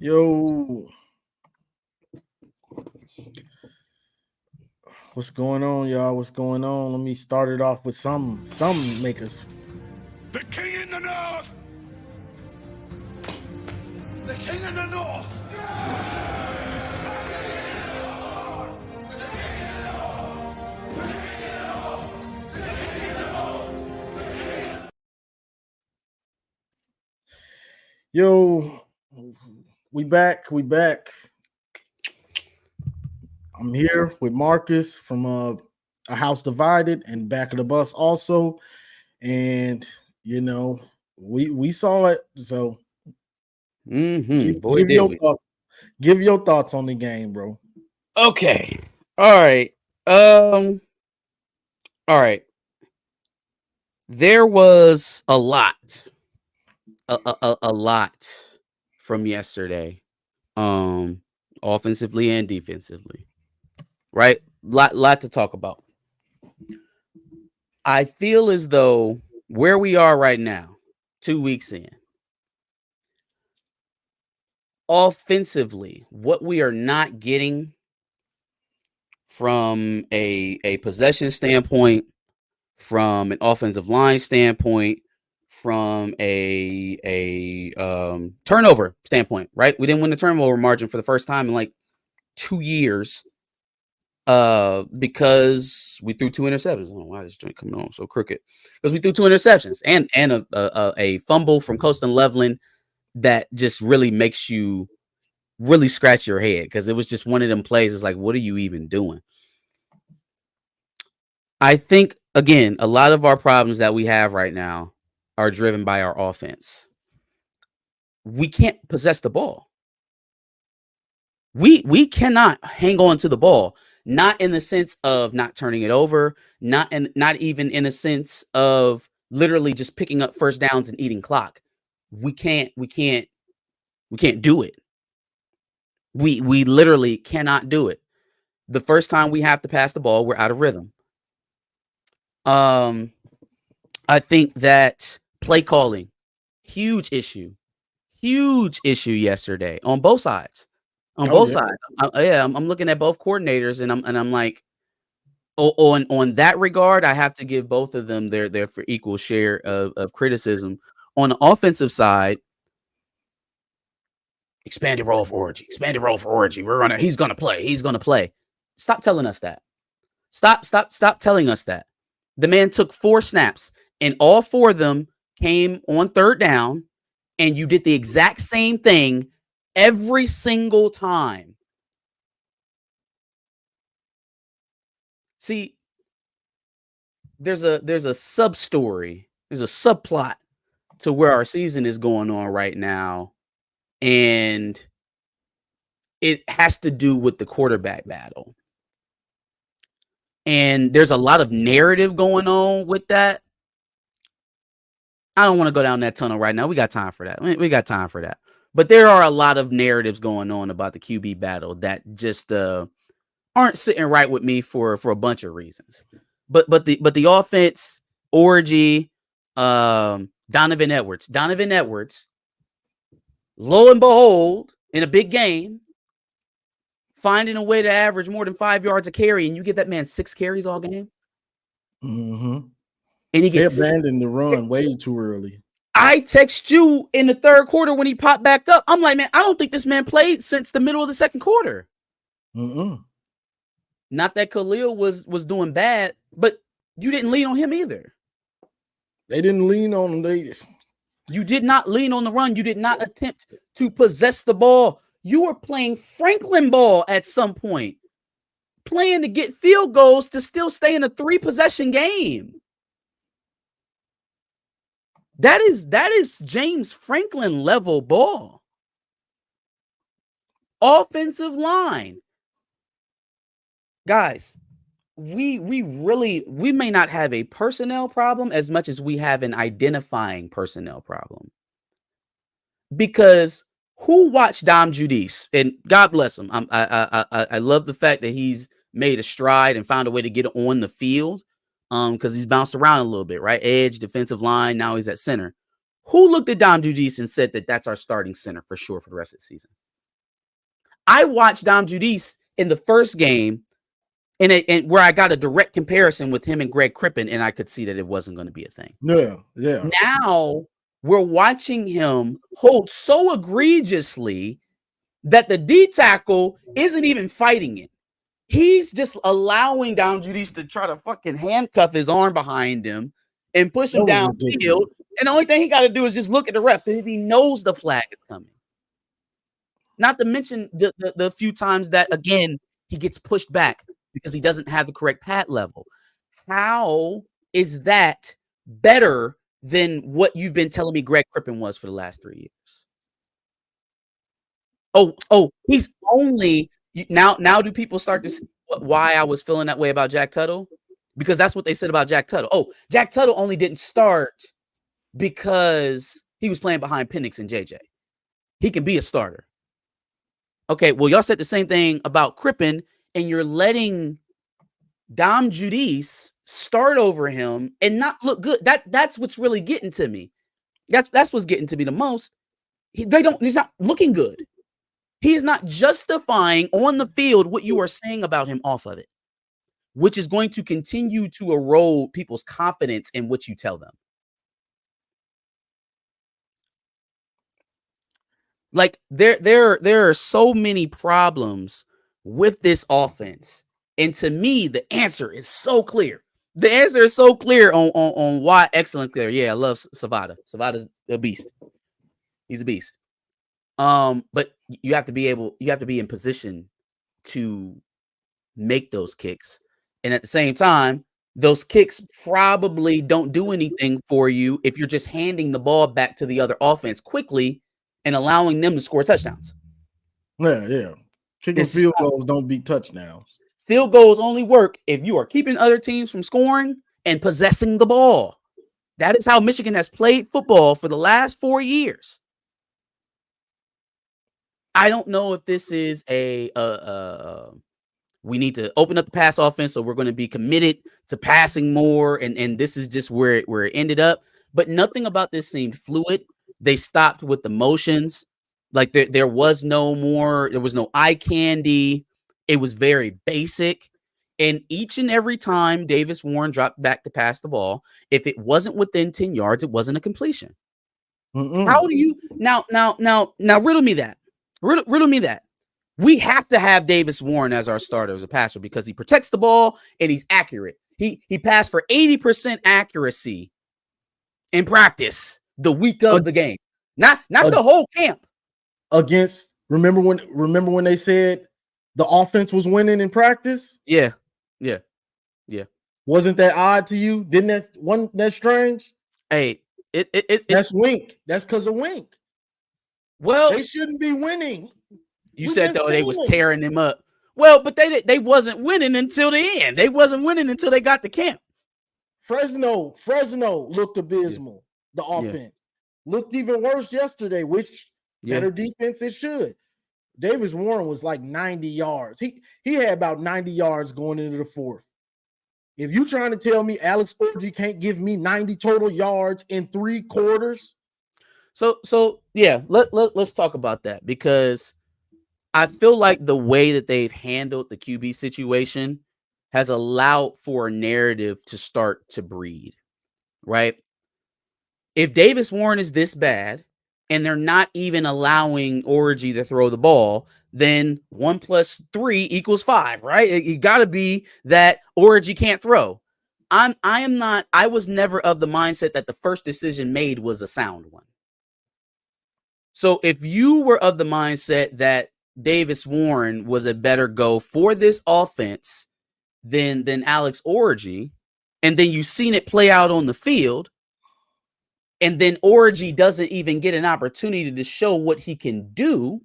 Yo, what's going on, y'all? What's going on? Let me start it off with some makers. The king in the north! The king in the north! Yo, we back. I'm here with Marcus from a house divided and back of the bus also, and you know we saw it. So Boy, give did your we. thoughts. Give your thoughts on the game, bro. Okay. All right. All right. There was a lot. A lot from yesterday. Offensively and defensively. Right? Lot to talk about. I feel as though where we are right now, 2 weeks in, offensively, what we are not getting from a possession standpoint, from an offensive line standpoint, from a turnover standpoint, right? We didn't win the turnover margin for the first time in like 2 years because we threw 2 interceptions. Oh, why is this joint coming on so crooked? Because we threw 2 interceptions and a fumble from Coastal Leveland that just really makes you really scratch your head because it was just one of them plays. It's like, what are you even doing? I think, again, a lot of our problems that we have right now are driven by our offense. We can't possess the ball. We cannot hang on to the ball, not in the sense of not turning it over, not even in a sense of literally just picking up first downs and eating clock. We can't do it. We literally cannot do it. The first time we have to pass the ball, we're out of rhythm. I think that play calling, huge issue yesterday on both sides. I'm looking at both coordinators, and I'm like, on that regard, I have to give both of them their for equal share of criticism. On the offensive side, expanded role for Orgy. He's gonna play. Stop telling us that. Stop telling us that. The man took 4 snaps, and all 4 of them came on third down, and you did the exact same thing every single time. See, there's a sub story, there's a subplot to where our season is going on right now, and it has to do with the quarterback battle. And there's a lot of narrative going on with that. I don't want to go down that tunnel right now. We got time for that. We got time for that. But there are a lot of narratives going on about the QB battle that just aren't sitting right with me for a bunch of reasons. But the offense, Orgy, Donovan Edwards, lo and behold, in a big game, finding a way to average more than 5 yards a carry, and you give that man 6 carries all game. Mm-hmm. And he gets abandoned the run way too early. I text you in the third quarter when he popped back up. I'm like, man, I don't think this man played since the middle of the second quarter. Not that Khalil was doing bad, but you didn't lean on him either. They didn't lean on him. You did not lean on the run. You did not attempt to possess the ball. You were playing Franklin ball at some point, playing to get field goals to still stay in a 3-possession game. That is James Franklin level ball. Offensive line. Guys, we may not have a personnel problem as much as we have an identifying personnel problem. Because who watched Dom Judice? And God bless him. I love the fact that he's made a stride and found a way to get on the field. Because he's bounced around a little bit, right? Edge, defensive line. Now he's at center. Who looked at Dom Judice and said that that's our starting center for sure for the rest of the season? I watched Dom Judice in the first game, and where I got a direct comparison with him and Greg Crippen, and I could see that it wasn't going to be a thing. Yeah. Now we're watching him hold so egregiously that the D tackle isn't even fighting it. He's just allowing Dom Judice to try to fucking handcuff his arm behind him and push him downfield. And the only thing he got to do is just look at the ref because he knows the flag is coming. Not to mention the few times that, again, he gets pushed back because he doesn't have the correct pad level. How is that better than what you've been telling me Greg Crippen was for the last 3 years? Oh, he's only now do people start to see why I was feeling that way about Jack Tuttle? Because that's what they said about Jack Tuttle. Oh, Jack Tuttle only didn't start because he was playing behind Penix and JJ. He can be a starter. Okay, well, y'all said the same thing about Crippen, and you're letting Dom Judice start over him and not look good. That's what's really getting to me. That's what's getting to me the most. He's not looking good. He is not justifying on the field what you are saying about him off of it, which is going to continue to erode people's confidence in what you tell them. Like there are so many problems with this offense. And to me, the answer is so clear. The answer is so clear on why excellent clear. Yeah, I love Savada. Savada's a beast. He's a beast. But you have to be in position to make those kicks. And at the same time, those kicks probably don't do anything for you if you're just handing the ball back to the other offense quickly and allowing them to score touchdowns. Yeah. Kicking field goals don't beat touchdowns. Field goals only work if you are keeping other teams from scoring and possessing the ball. That is how Michigan has played football for the last 4 years. I don't know if this is we need to open up the pass offense, so we're going to be committed to passing more, and this is just where it ended up. But nothing about this seemed fluid. They stopped with the motions. Like there was no eye candy. It was very basic. And each and every time Davis Warren dropped back to pass the ball, if it wasn't within 10 yards, it wasn't a completion. How do you now riddle me that? Riddle me that. We have to have Davis Warren as our starter as a passer because he protects the ball and he's accurate. He passed for 80% accuracy in practice the week of the game. Not the whole camp. Remember when they said the offense was winning in practice? Yeah. Wasn't that odd to you? Wasn't that strange? Hey, that's Wink. That's because of Wink. Well, they shouldn't be winning. You said though they was tearing them up. Well, but they wasn't winning until the end. They wasn't winning until they got to camp. Fresno looked abysmal. The offense looked even worse yesterday, which better defense it should. Davis Warren was like 90 yards. He had about 90 yards going into the fourth. If you trying to tell me Alex Orji can't give me 90 total yards in 3 quarters. So yeah, let's talk about that because I feel like the way that they've handled the QB situation has allowed for a narrative to start to breed, right? If Davis Warren is this bad and they're not even allowing Orji to throw the ball, then 1 + 3 = 5, right? It got to be that Orji can't throw. I was never of the mindset that the first decision made was a sound one. So if you were of the mindset that Davis Warren was a better go for this offense than Alex Orji, and then you've seen it play out on the field, and then Orji doesn't even get an opportunity to show what he can do,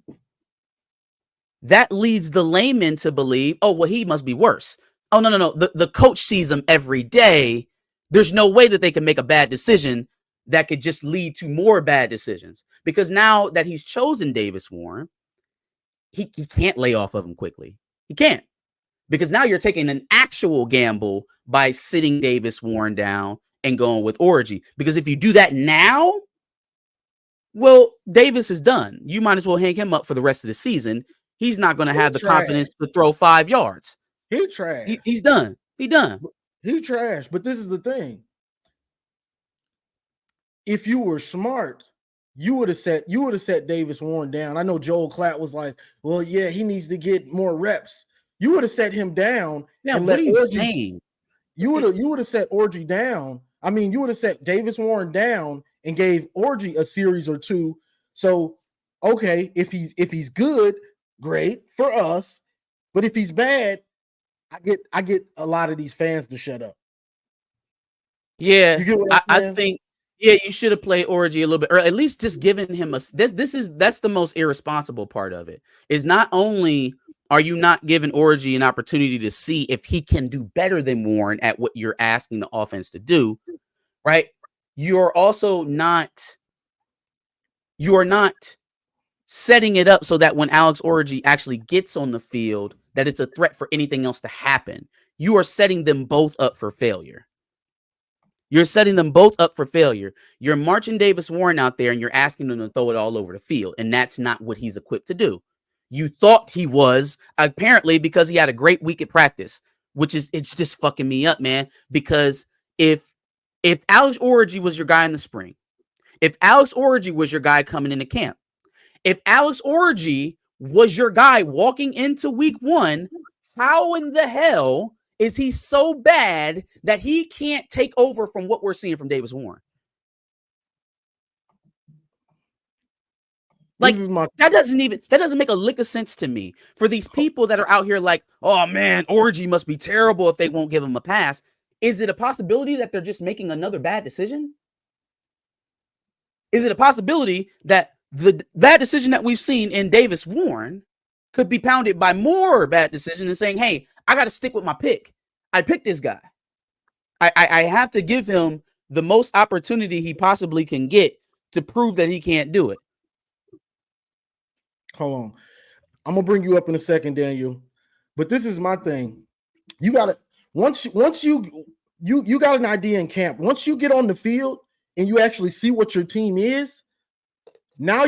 that leads the layman to believe, oh, well, he must be worse. Oh, no. The coach sees him every day. There's no way that they can make a bad decision that could just lead to more bad decisions. Because now that he's chosen Davis Warren, he can't lay off of him quickly. He can't. Because now you're taking an actual gamble by sitting Davis Warren down and going with Orji. Because if you do that now, well, Davis is done. You might as well hang him up for the rest of the season. he's not going to have the trash. confidence to throw 5 yards. He trash. He's done. He done. He trash. But this is the thing. If you were smart, you would have set Davis Warren down. I know Joel Klatt was like, well, yeah, he needs to get more reps. You would have set him down. Now, what are you saying? You would have set Orgy down. I mean, you would have set Davis Warren down and gave Orgy a series or two. So, okay, if he's good, great for us. But if he's bad, I get a lot of these fans to shut up. Yeah, I think. Yeah, you should have played Orgy a little bit, or at least just given him that's the most irresponsible part of it. Is not only are you not giving Orgy an opportunity to see if he can do better than Warren at what you're asking the offense to do, right? You're not setting it up so that when Alex Orgy actually gets on the field, that it's a threat for anything else to happen. You are setting them both up for failure. You're setting them both up for failure. You're marching Davis Warren out there and you're asking him to throw it all over the field. And that's not what he's equipped to do. You thought he was, apparently, because he had a great week at practice, it's just fucking me up, man. Because if Alex Orgy was your guy in the spring, if Alex Orgy was your guy coming into camp, if Alex Orgy was your guy walking into week 1, how in the hell is he so bad that he can't take over from what we're seeing from Davis Warren? Like, that doesn't make a lick of sense to me. For these people that are out here like, oh man, Orgy must be terrible if they won't give him a pass. Is it a possibility that they're just making another bad decision? Is it a possibility that the bad decision that we've seen in Davis Warren could be pounded by more bad decisions and saying, hey, I got to stick with my pick. I picked this guy. I have to give him the most opportunity he possibly can get to prove that he can't do it. Hold on. I'm going to bring you up in a second, Daniel. But this is my thing. You got to, once you got an idea in camp, once you get on the field and you actually see what your team is, now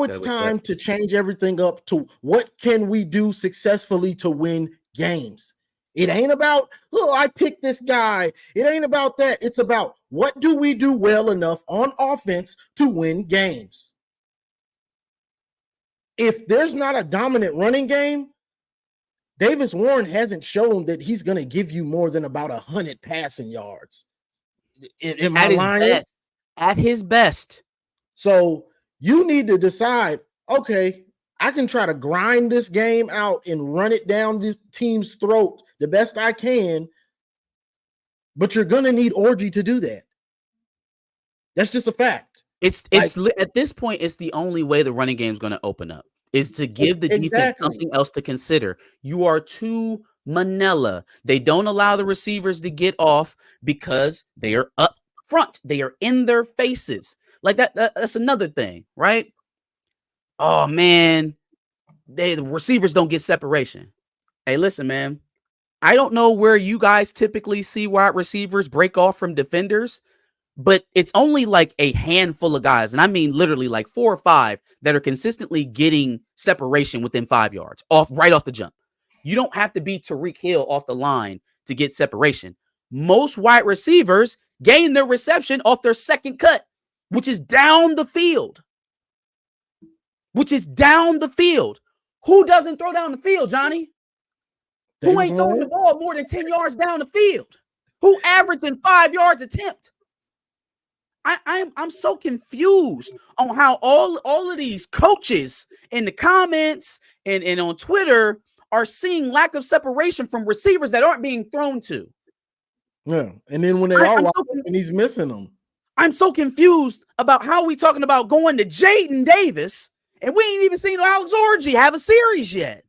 it's time to change everything up to what can we do successfully to win games. It ain't about, oh, I picked this guy. It ain't about that. It's about what do we do well enough on offense to win games. If there's not a dominant running game, Davis Warren hasn't shown that he's going to give you more than about 100 passing yards. Am I lying? At his best. So you need to decide, okay, I can try to grind this game out and run it down this team's throat the best I can, but you're going to need Orgy to do that. That's just a fact. It's at this point, it's the only way the running game is going to open up, is to give the defense something else to consider. You are too Manila. They don't allow the receivers to get off because they are up front. They are in their faces. Like that's another thing, right? Oh man, the receivers don't get separation. Hey, listen, man. I don't know where you guys typically see wide receivers break off from defenders, but it's only like a handful of guys, and I mean literally like 4 or 5 that are consistently getting separation within 5 yards right off the jump. You don't have to be Tyreek Hill off the line to get separation. Most wide receivers gain their reception off their second cut, which is down the field. Who doesn't throw down the field, Johnny? Who ain't throwing the ball more than 10 yards down the field? Who averaging 5 yards attempt? I'm so confused on how all of these coaches in the comments and on Twitter are seeing lack of separation from receivers that aren't being thrown to. Yeah, and then when they are wide open, he's missing them. I'm so confused about how we talking about going to Jaden Davis, and we ain't even seen Alex Orgy have a series yet.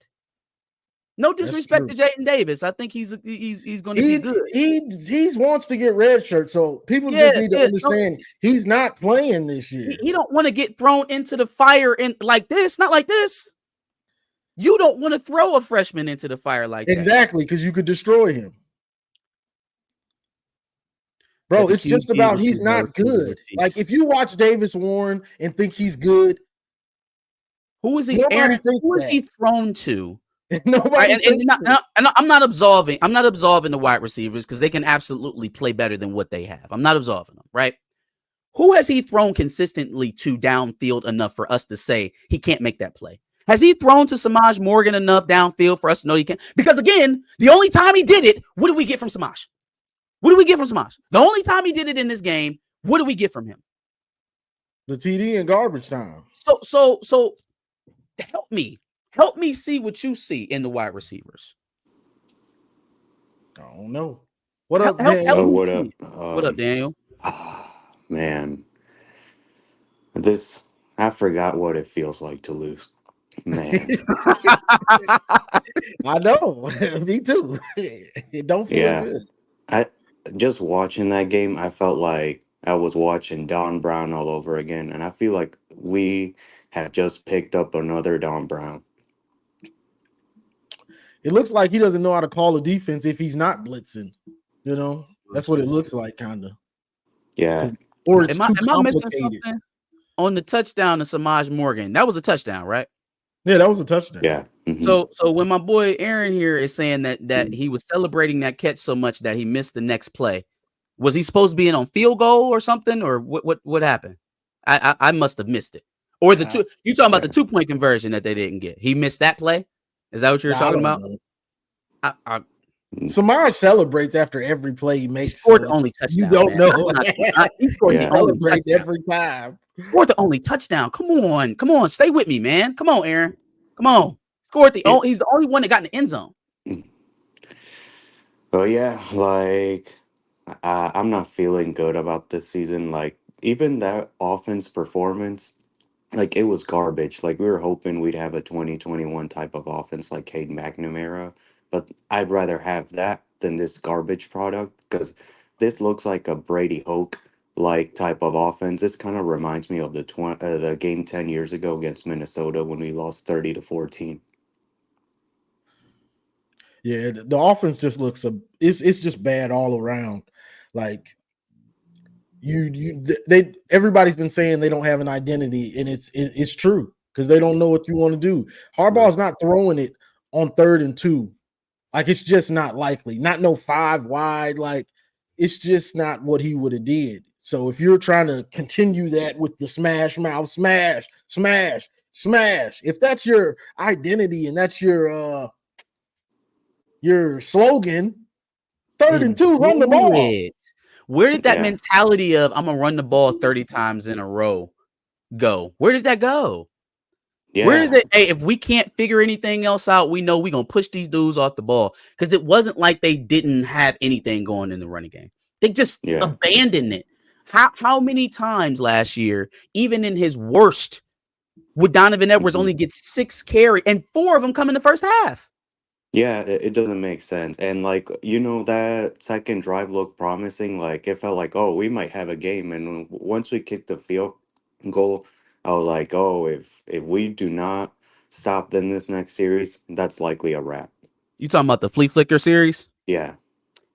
No disrespect to Jaden Davis. I think he's going to be good. He wants to get red shirt, so people just need to understand he's not playing this year. He don't want to get thrown into the fire like this. Not like this. You don't want to throw a freshman into the fire like that. Exactly, because you could destroy him. Bro, it's just about he's not good. Like, if you watch Davis Warren and think he's good, Who is he, Nobody Aaron? thinks Who is that. he thrown to? Nobody Right, thinks that. and I'm not absolving. I'm not absolving the wide receivers because they can absolutely play better than what they have. I'm not absolving them, right? Who has he thrown consistently to downfield enough for us to say he can't make that play? Has he thrown to Samaj Morgan enough downfield for us to know he can? Because again, the only time he did it, what did we get from Samaj? What did we get from Samaj? The only time he did it in this game, what did we get from him? The TD and garbage time. So help me see what you see in the wide receivers. I don't know. What up, Daniel? Help me What see. up? What up, Daniel? Man, I forgot what it feels like to lose. Man, I know. Me too. It don't feel yeah. good. I just watching that game, I felt like I was watching Don Brown all over again, and I feel like we have just picked up another Don Brown. It looks like he doesn't know how to call a defense if he's not blitzing. You know, that's what it looks like, kind of. Yeah. Or it's am too I missing complicated. something on the touchdown to Samaj Morgan? That was a touchdown, right? Yeah, that was a touchdown. Yeah. Mm-hmm. So when my boy Aaron here is saying that he was celebrating that catch so much that he missed the next play, was he supposed to be in on field goal or something, or what happened? I must have missed it. Or the two you talking about the 2-point conversion that they didn't get? He missed that play. Is that what you're talking about? Samaj celebrates after every play he makes. He scored the only touchdown. You don't know. He scored Yeah. the only Celebrates touchdown. every time. Scored the only touchdown. Come on, stay with me, man. Come on, Aaron. Come on. Scored the he's the only one that got in the end zone. Oh yeah, like I'm not feeling good about this season. Like even that offense performance, like it was garbage. Like we were hoping we'd have a 2021 type of offense like Cade McNamara, but I'd rather have that than this garbage product because this looks like a Brady Hoke like type of offense. This kind of reminds me of the game 10 years ago against Minnesota when we lost 30-14. Yeah, the offense just looks it's just bad all around. Like everybody's been saying they don't have an identity, and it's true because they don't know what you want to do. Harbaugh's not throwing it on 3rd and 2. Like it's just not likely. Not no 5 wide. Like it's just not what he would have did. So if you're trying to continue that with the smash mouth, smash, if that's your identity and that's your slogan, 3rd and 2, run the ball. Where did that mentality of I'm gonna run the ball 30 times in a row go? Where did that go? Yeah. Where is it? Hey, if we can't figure anything else out, we know we're gonna push these dudes off the ball. Because it wasn't like they didn't have anything going in the running game. They just abandoned it. How many times last year, even in his worst, would Donovan Edwards only get 6 carry and 4 of them come in the first half? Yeah, it doesn't make sense. And like, that second drive looked promising. Like it felt like, oh, we might have a game. And once we kicked the field goal, I was like, oh, if we do not stop in this next series, that's likely a wrap. You talking about the flea flicker series? Yeah.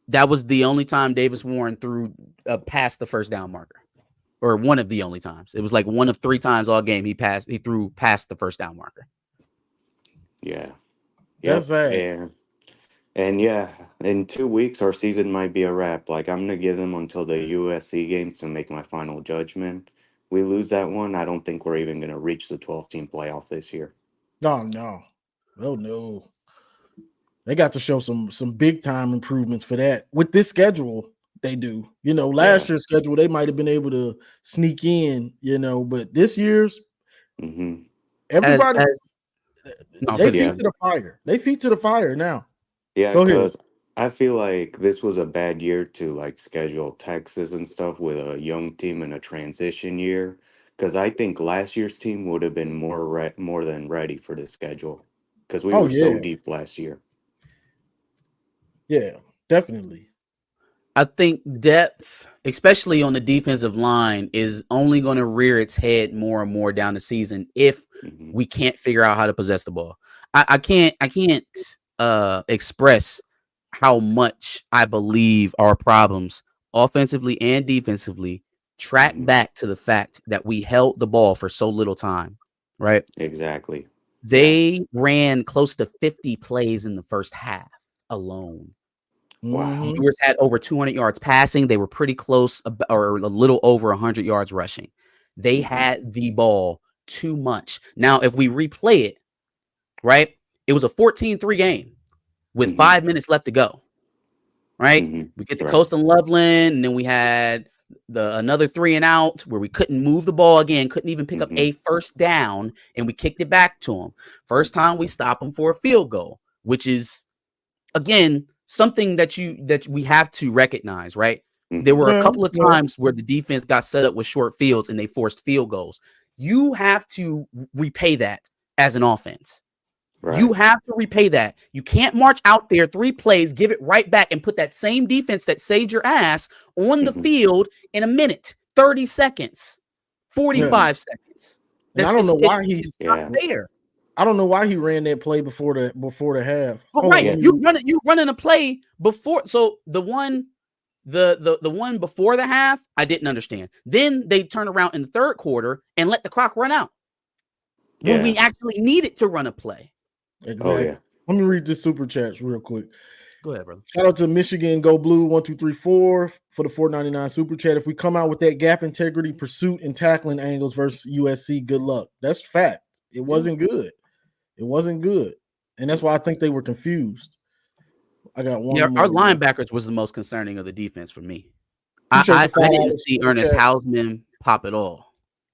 That was the only time Davis Warren threw past the first down marker. Or one of the only times. It was like one of 3 times all game he threw past the first down marker. Yeah. That's right. And yeah, in 2 weeks our season might be a wrap. Like I'm gonna give them until the USC game to make my final judgment. We lose that one, I don't think we're even gonna reach the 12-team playoff this year. Oh no. They got to show some big time improvements for that. With this schedule, they do. Last year's schedule, they might have been able to sneak in, but this year's everybody they feet to the fire. They feet to the fire now. Yeah, because I feel like this was a bad year to like schedule Texas and stuff with a young team in a transition year. Because I think last year's team would have been more than ready for the schedule. Because we were so deep last year. Yeah, definitely. I think depth, especially on the defensive line, is only going to rear its head more and more down the season if we can't figure out how to possess the ball. I can't express how much I believe our problems offensively and defensively track back to the fact that we held the ball for so little time. right? Exactly. They ran close to 50 plays in the first half alone. Wow. Brewers had over 200 yards passing. They were pretty close, or a little over 100 yards rushing. They had the ball too much. Now, if we replay it, right, it was a 14-3 game with 5 minutes left to go, right? We get to Coast and Loveland, and then we had another 3 and out where we couldn't move the ball again, couldn't even pick up a first down, and we kicked it back to them. First time we stop them for a field goal, which is, again, something that we have to recognize, right? There were a couple of times where the defense got set up with short fields and they forced field goals. You have to repay that as an offense. Right. You have to repay that. You can't march out there 3 plays, give it right back, and put that same defense that saved your ass on the field in a minute, 30 seconds, 45 seconds. And I don't know why he's not fair. I don't know why he ran that play before the half. Oh, right. You running a play before. So the one before the half, I didn't understand. Then they turn around in the third quarter and let the clock run out when we actually needed to run a play. Exactly. Oh, yeah. Let me read this super chats real quick. Go ahead, brother. Shout out to Michigan Go Blue 1234 for the $4.99 super chat. If we come out with that gap integrity, pursuit, and tackling angles versus USC, good luck. That's fact. It wasn't good. It wasn't good. And that's why I think they were confused. I got one. Yeah, our linebackers was the most concerning of the defense for me. I didn't see Ernest Hausman pop at all.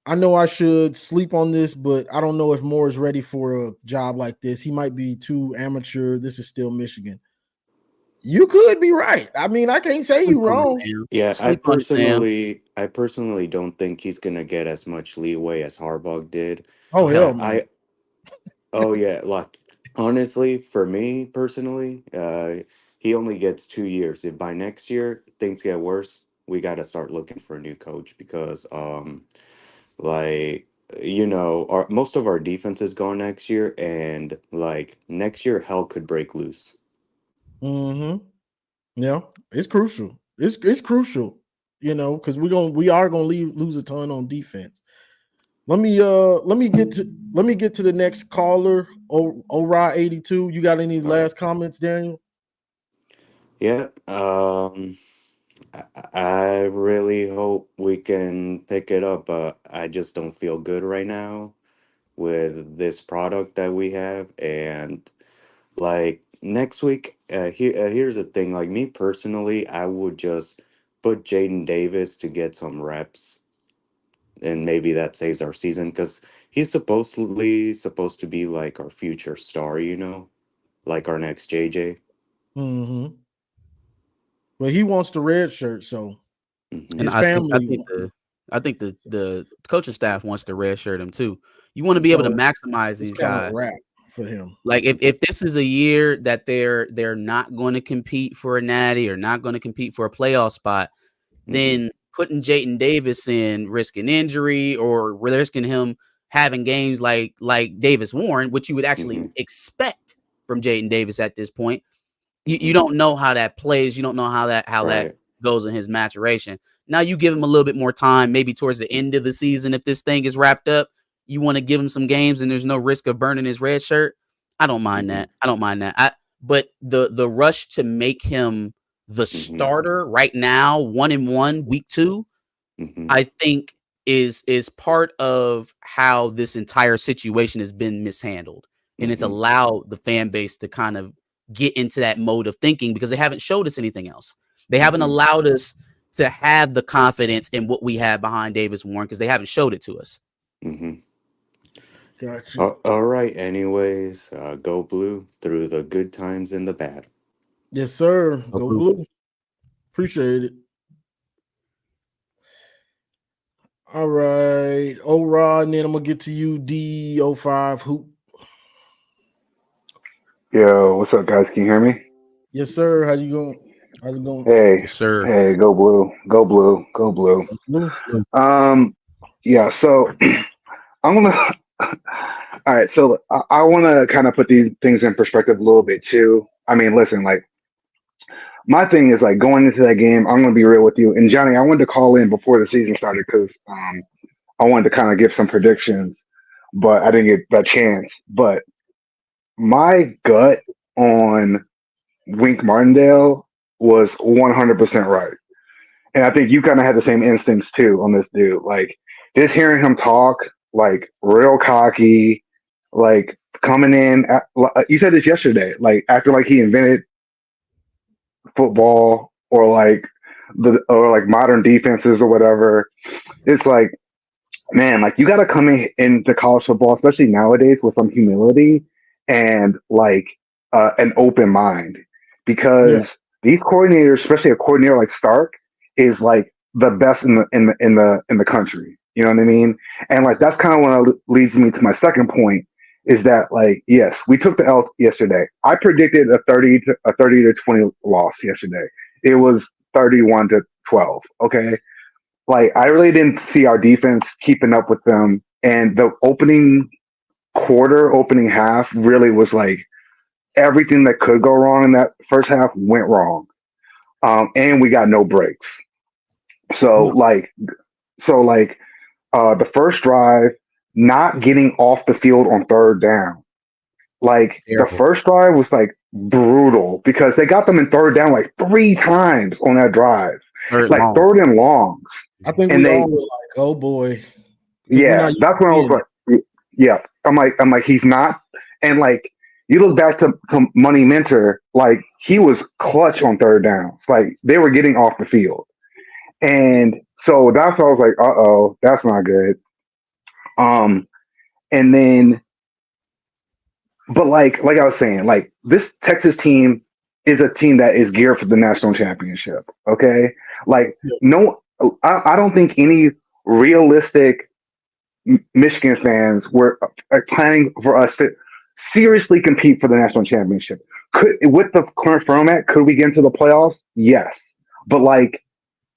I know I should sleep on this, but I don't know if Moore is ready for a job like this. He might be too amateur. This is still Michigan. You could be right. I mean, I can't say you're wrong. Yeah, I personally don't think he's gonna get as much leeway as Harbaugh did. Oh hell, man. Like honestly, for me personally, he only gets 2 years. If by next year things get worse, we got to start looking for a new coach because most of our defense is gone next year, and like next year hell could break loose. Yeah, it's crucial. It's crucial, because we are gonna lose a ton on defense. Let me get to the next caller. Ora 82. You got any last comments, Daniel? Yeah. I really hope we can pick it up, but I just don't feel good right now with this product that we have. And like next week, here's the thing. Like me personally, I would just put Jaden Davis to get some reps, and maybe that saves our season because he's supposed to be like our future star, like our next JJ. Well, he wants the red shirt, so his family. I think the coaching staff wants to red shirt him too. You want to be able to maximize these guys. Rap for him. Like if this is a year that they're not going to compete for a natty or not going to compete for a playoff spot, then putting Jaden Davis in, risking injury or risking him having games like Davis Warren, which you would actually expect from Jaden Davis at this point. You don't know how that plays. You don't know how that goes in his maturation. Now you give him a little bit more time, maybe towards the end of the season. If this thing is wrapped up, you want to give him some games and there's no risk of burning his red shirt. I don't mind that. But the rush to make him the starter right now, 1-1, week 2, I think is part of how this entire situation has been mishandled. And it's allowed the fan base to kind of get into that mode of thinking because they haven't showed us anything else. They haven't allowed us to have the confidence in what we have behind Davis Warren because they haven't showed it to us. Gotcha. All right. Anyways, go Blue through the good times and the bad. Yes, sir. Go Blue. Appreciate it. All right. Rod, and then I'm gonna get to you, D05 Hoop. Yo, what's up, guys? Can you hear me? Yes, sir. How's it going? Hey, yes, sir. Hey, go Blue. Go Blue. Go Blue. Yeah, so I'm gonna all right, so I wanna kind of put these things in perspective a little bit too. I mean, listen, like my thing is like going into that game, I'm gonna be real with you. And Johnny, I wanted to call in before the season started because I wanted to kind of give some predictions. but I didn't get that chance. But my gut on Wink Martindale was 100% right. And I think you kind of had the same instincts too on this dude. Like, just hearing him talk, like, real cocky, like, coming in. You said this yesterday, like, after like he invented football or like modern defenses or whatever. It's like, man, like you got to come into college football, especially nowadays, with some humility and like an open mind, Yeah. because these coordinators, especially a coordinator like Stark, is like the best in the country. You know what I mean? And like that's kind of what leads me to my second point is that like yes, we took the L yesterday. I predicted a 30 to 20 loss yesterday. It was 31-12. Okay, like I really didn't see our defense keeping up with them, and the opening half really was like everything that could go wrong in that first half went wrong, and we got no breaks. So No. the first drive, not getting off the field on third down. Like the Terrible. first drive was like brutal because they got them in third down like three times on that drive, Third like long. third and longs. I think And we they, all were like, "Oh boy," because we're yeah, not used that's to when I was seeing it. like, yeah, I'm like, he's not. And like, you look back to Money Mentor, like he was clutch on third downs. Like they were getting off the field. And so that's why I was like, oh, that's not good. Um, and then, but like I was saying, like this Texas team is a team that is geared for the national championship. Okay, like Yeah. no, I don't think any realistic Michigan fans were planning for us to seriously compete for the national championship. Could with the current format, could we get into the playoffs? Yes, but like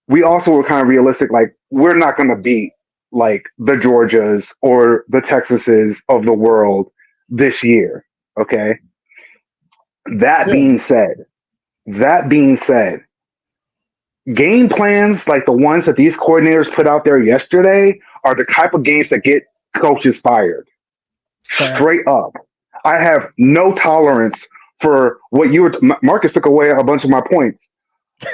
we also were kind of realistic. Like we're not going to beat like the Georgias or the Texases of the world this year. Okay. That Yeah. being said, that being said, game plans like the ones that these coordinators put out there yesterday are the type of games that get coaches fired. Facts. Straight up. I have no tolerance for what you were. Marcus took away a bunch of my points.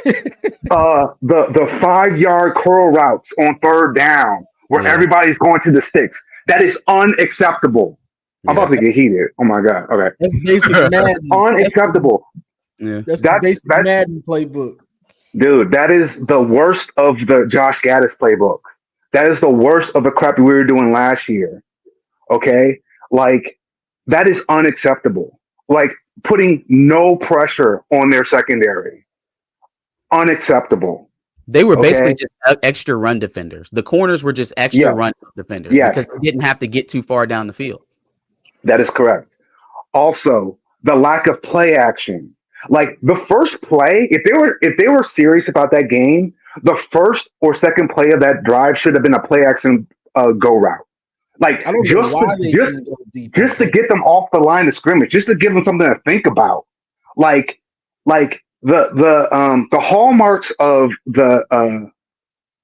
The 5 yard curl routes on third down where Yeah. everybody's going to the sticks. That is unacceptable. I'm Yeah. about to get heated. Oh my god. Okay. That's basic Madden. Unacceptable. Yeah. That's the That's basic that's Madden playbook. dude. That is the worst of the Josh Gaddis playbook. That is the worst of the crap we were doing last year. Okay, like that is unacceptable. Like putting no pressure on their secondary. Unacceptable. They were basically Okay. just extra run defenders. The corners were just extra Yes. run defenders because Yes. they didn't have to get too far down the field. That is correct. Also, the lack of play action. Like the first play, if they were serious about that game, the first or second play of that drive should have been a play action go route. Like I don't know just why to they just didn't go deep on just to play. get them off the line of scrimmage, just to give them something to think about. Like like the hallmarks of the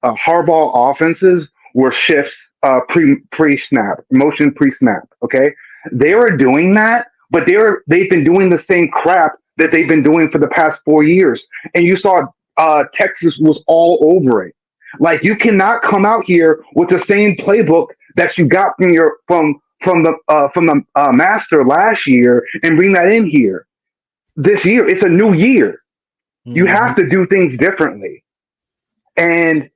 Harbaugh offenses were shifts pre snap, motion pre snap. Okay, they were doing that, but they've been doing the same crap that they've been doing for the past 4 years, and you saw Texas was all over it. Like you cannot come out here with the same playbook that you got from the master last year and bring that in here this year. It's a new year. You Mhm. have to do things differently, and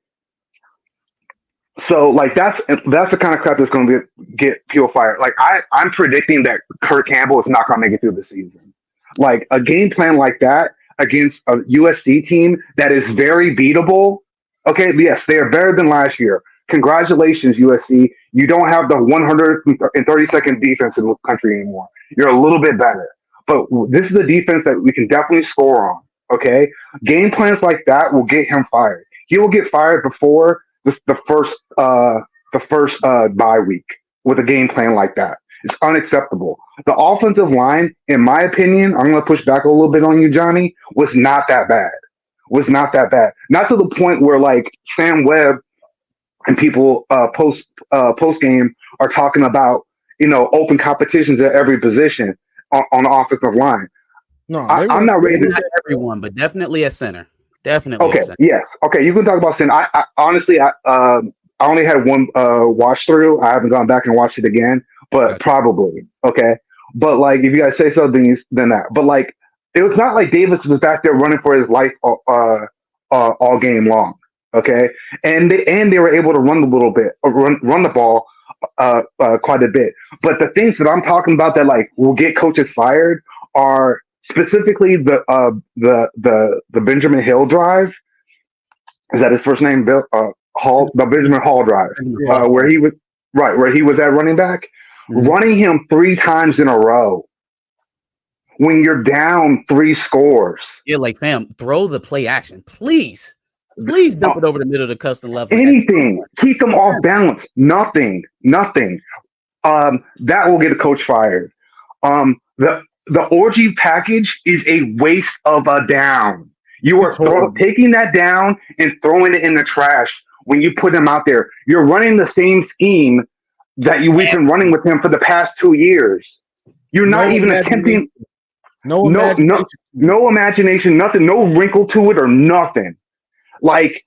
so like that's the kind of crap that's going to get people fired. Like I'm predicting that Kurt Campbell is not going to make it through the season. Like a game plan like that against a USC team that is very beatable. Okay, yes, they are better than last year. Congratulations, USC. You don't have the 132nd defense in the country anymore. You're a little bit better, but this is a defense that we can definitely score on. Okay, game plans like that will get him fired. He will get fired before the first bye week with a game plan like that. It's unacceptable. The offensive line, in my opinion, I'm going to push back a little bit on you, Johnny, was not that bad. Was not that bad. Not to the point where like Sam Webb and people post game are talking about open competitions at every position on the offensive line. No, I'm not ready to. Not everyone, but definitely at center. Definitely Okay, at center. yes. Okay, you can talk about sin. I honestly, I only had one watch through. I haven't gone back and watched it again, but Gotcha. probably okay. But like, if you guys say so, then that. But like, it was not like Davis was back there running for his life all game long. Okay, and they were able to run a little bit, run the ball quite a bit. But the things that I'm talking about that like will get coaches fired are specifically the Benjamin Hill drive. Is that his first name? Bill Hall, the Benjamin Hall drive, Yeah. where he was at running back, running him 3 times in a row. When you're down 3 scores, Yeah, like fam, throw the play action, please. Please dump it over the middle of the custom level. anything, keep them off balance. Nothing. That will get a coach fired. The orgy package is a waste of a down. You are taking that down and throwing it in the trash when you put him out there. You're running the same scheme that we've been running with him for the past 2 years. You're not even attempting. No imagination, nothing, no wrinkle to it or nothing. Like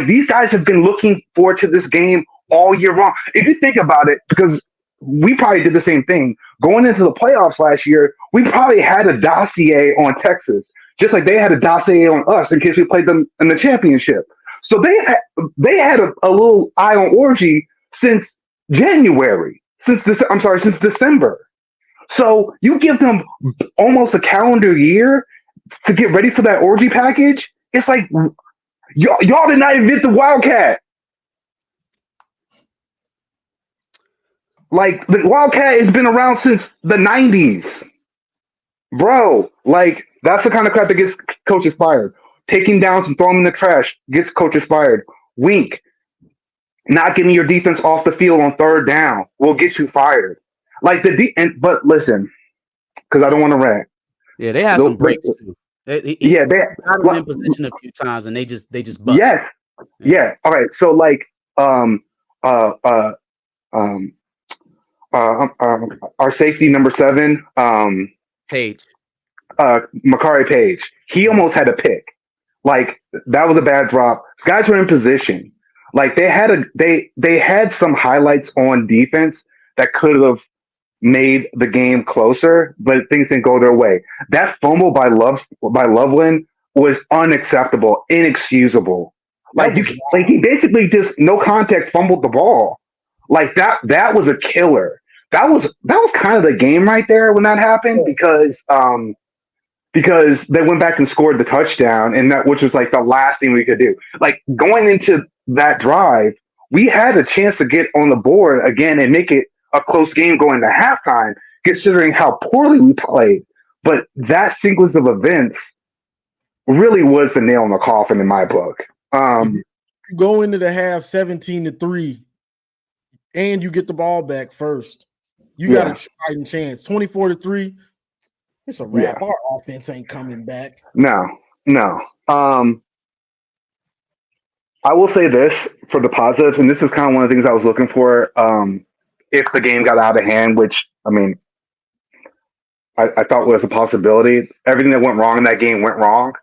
these guys have been looking forward to this game all year long. If you think about it, because we probably did the same thing going into the playoffs last year, we probably had a dossier on Texas, just like they had a dossier on us in case we played them in the championship. So they had a little eye on orgy since January, since December. So you give them almost a calendar year to get ready for that orgy package. It's like y'all did not invent the Wildcat. Like the Wildcat has been around since the 90s. Bro, like that's the kind of crap that gets coaches fired. Taking downs and throwing them in the trash gets coaches fired. Wink. Not getting your defense off the field on 3rd down will get you fired. Like but listen, because I don't want to rant. Yeah, they had some breaks too. They got them in position a few times, and they just bust. Yes, yeah. All right, so like our safety number 7, Page, Makari Page. He almost had a pick. Like that was a bad drop. Guys were in position. Like they had some highlights on defense that could have made the game closer, but things didn't go their way. That fumble by Loveland was unacceptable, inexcusable. Like he basically just no contact fumbled the ball. Like that was a killer. That was kind of the game right there when that happened because they went back and scored the touchdown, and which was like the last thing we could do. Like going into that drive, we had a chance to get on the board again and make it a close game going to halftime, considering how poorly we played. But that sequence of events really was the nail in the coffin in my book. You go into the half 17-3, and you get the ball back first. You got a fighting chance. 24-3. It's a wrap. Our offense ain't coming back. No. I will say this for the positives, and this is kind of one of the things I was looking for. If the game got out of hand, which I mean, I thought was a possibility. Everything that went wrong in that game went wrong.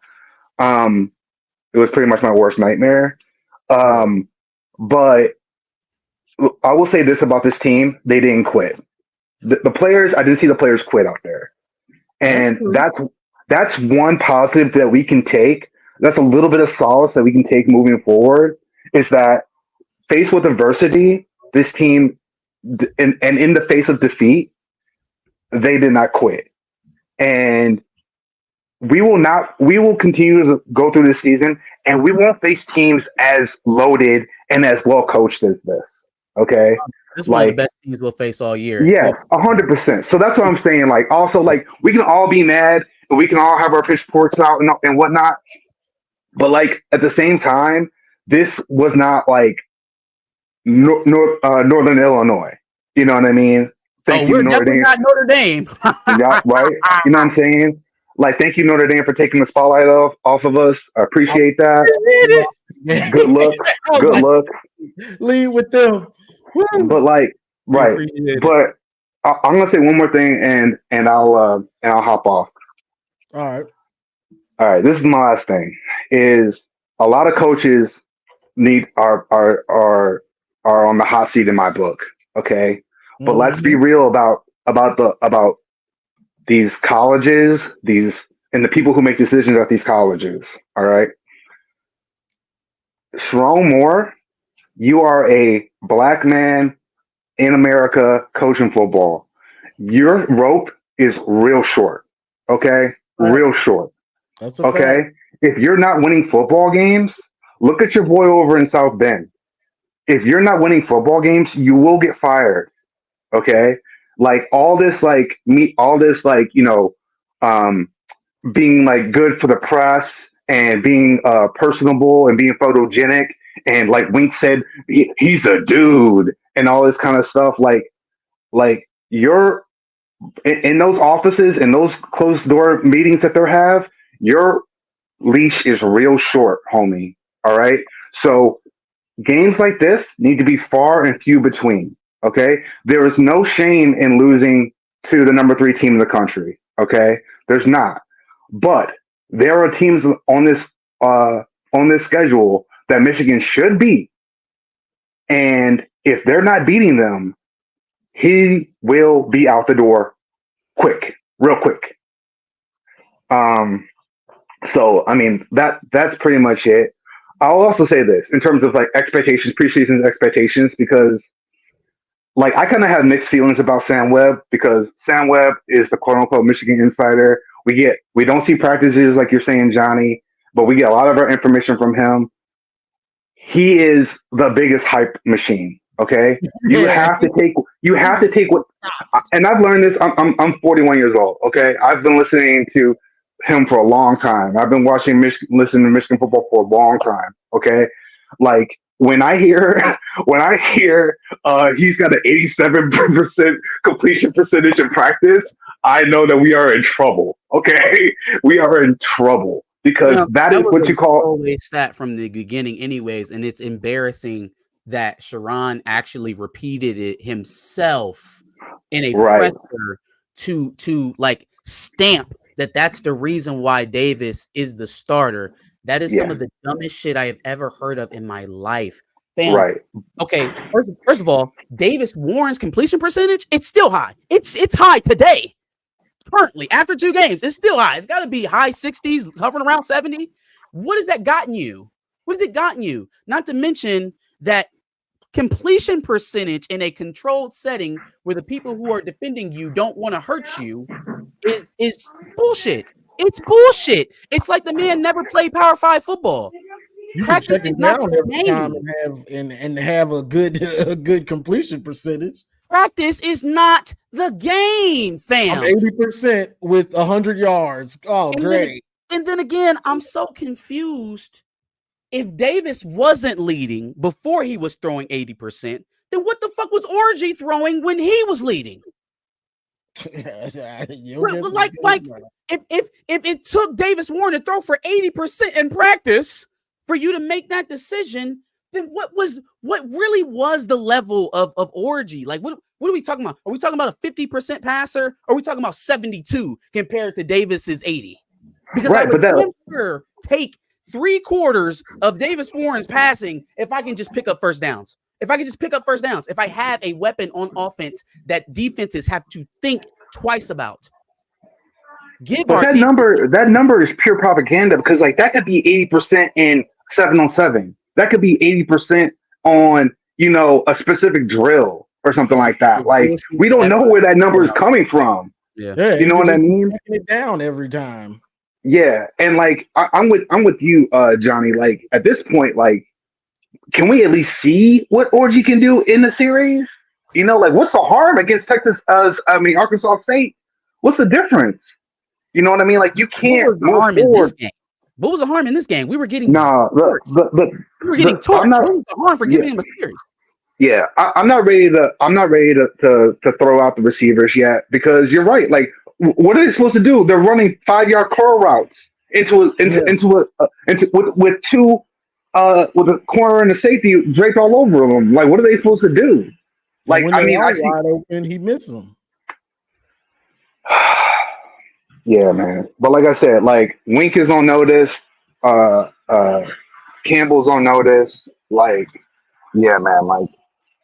It was pretty much my worst nightmare. But I will say this about this team: they didn't quit. The players, I didn't see the players quit out there, and that's one positive that we can take. That's a little bit of solace that we can take moving forward. Is that faced with adversity, this team. And in the face of defeat, they did not quit. And we will continue to go through this season, and we won't face teams as loaded and as well coached as this. Okay? This is one of the best teams we'll face all year. Yes, 100%. So that's what I'm saying. Like, also, like, we can all be mad and we can all have our pitchforks out and whatnot. But like at the same time, this was not like Northern Illinois. You know what I mean? We're definitely not Notre Dame. Yeah, right? You know what I'm saying? Like, thank you, Notre Dame, for taking the spotlight off of us. I appreciate that. Good luck. Good luck. Lead with them. But like, right. But I'm gonna say one more thing, and I'll hop off. All right. All right, this is my last thing. Is a lot of coaches need are on the hot seat in my book. Okay, but let's be Mm-hmm. real about these colleges, these and the people who make decisions at these colleges. All right, Sharon Moore, you are a black man in America coaching football. Your rope is real short. Okay, Fact. real short. That's a fact. Okay, if you're not winning football games, look at your boy over in South Bend. If you're not winning football games, you will get fired. Okay, like all this, like me, all this, like um, being like good for the press and being personable and being photogenic and like Wink said, he's a dude and all this kind of stuff. Like you're in those offices and those closed door meetings that they have, your leash is real short, homie. All right. So games like this need to be far and few between. Okay. There is no shame in losing to the number 3 team in the country. Okay. There's not. But there are teams on this schedule that Michigan should beat. And if they're not beating them, he will be out the door quick, real quick. So I mean that's pretty much it. I'll also say this in terms of like expectations, preseason expectations, because like I kind of have mixed feelings about Sam Webb because Sam Webb is the quote unquote Michigan insider. We don't see practices like you're saying, Johnny, but we get a lot of our information from him. He is the biggest hype machine. Okay, you have to take what, and I've learned this. I'm 41 years old. Okay, I've been listening to him for a long time. I've been listening to Michigan football for a long time. Okay, like when I hear he's got an 87% completion percentage in practice, I know that we are in trouble. Okay, we are in trouble because that is what you call a stat from the beginning, anyways, and it's embarrassing that Sharon actually repeated it himself in a presser to like stamp that that's the reason why Davis is the starter. That is some of the dumbest shit I have ever heard of in my life. Fam, right. Okay, first of all, Davis Warren's completion percentage, it's still high. It's high today. Currently, after 2 games, it's still high. It's got to be high 60s, hovering around 70. What has that gotten you? What has it gotten you? Not to mention that completion percentage in a controlled setting where the people who are defending you don't want to hurt you is bullshit. It's bullshit. It's like the man never played Power 5 football. You Practice can check is it not down the every time game. and have a good completion percentage. Practice is not the game, fam. I'm 80% with 100 yards. Oh, and great. Then again, I'm so confused. If Davis wasn't leading before he was throwing 80%, then what the fuck was Orgy throwing when he was leading? Like if it took Davis Warren to throw for 80% in practice for you to make that decision, then what really was the level of Orgy? Like what are we talking about? Are we talking about a 50% passer? Or are we talking about 72 compared to Davis's 80? Because I would sure take 3/4 of Davis Warren's passing if I can just pick up first downs. If I have a weapon on offense that defenses have to think twice about. But that number is pure propaganda because like that could be 80% in 7-on-7. That could be 80% on a specific drill or something like that. Like we don't know where that number is coming from. Yeah, you know what I mean? It down every time. Yeah, and like I'm with you, Johnny. Like at this point, like, can we at least see what Orgy can do in the series? Like what's the harm against Arkansas State? What's the difference? You know what I mean? Like you can't move forward. What was the harm in this game? We were getting we were getting torched. What was the harm for giving him a series? Yeah, I'm not ready to throw out the receivers yet because you're right. Like, what are they supposed to do? They're running 5-yard curl routes with a corner and a safety draped all over them. Like, what are they supposed to do? Like, when I see wide open, he misses them. Yeah, man. But like I said, like Wink is on notice. Campbell's on notice. Like, yeah, man. Like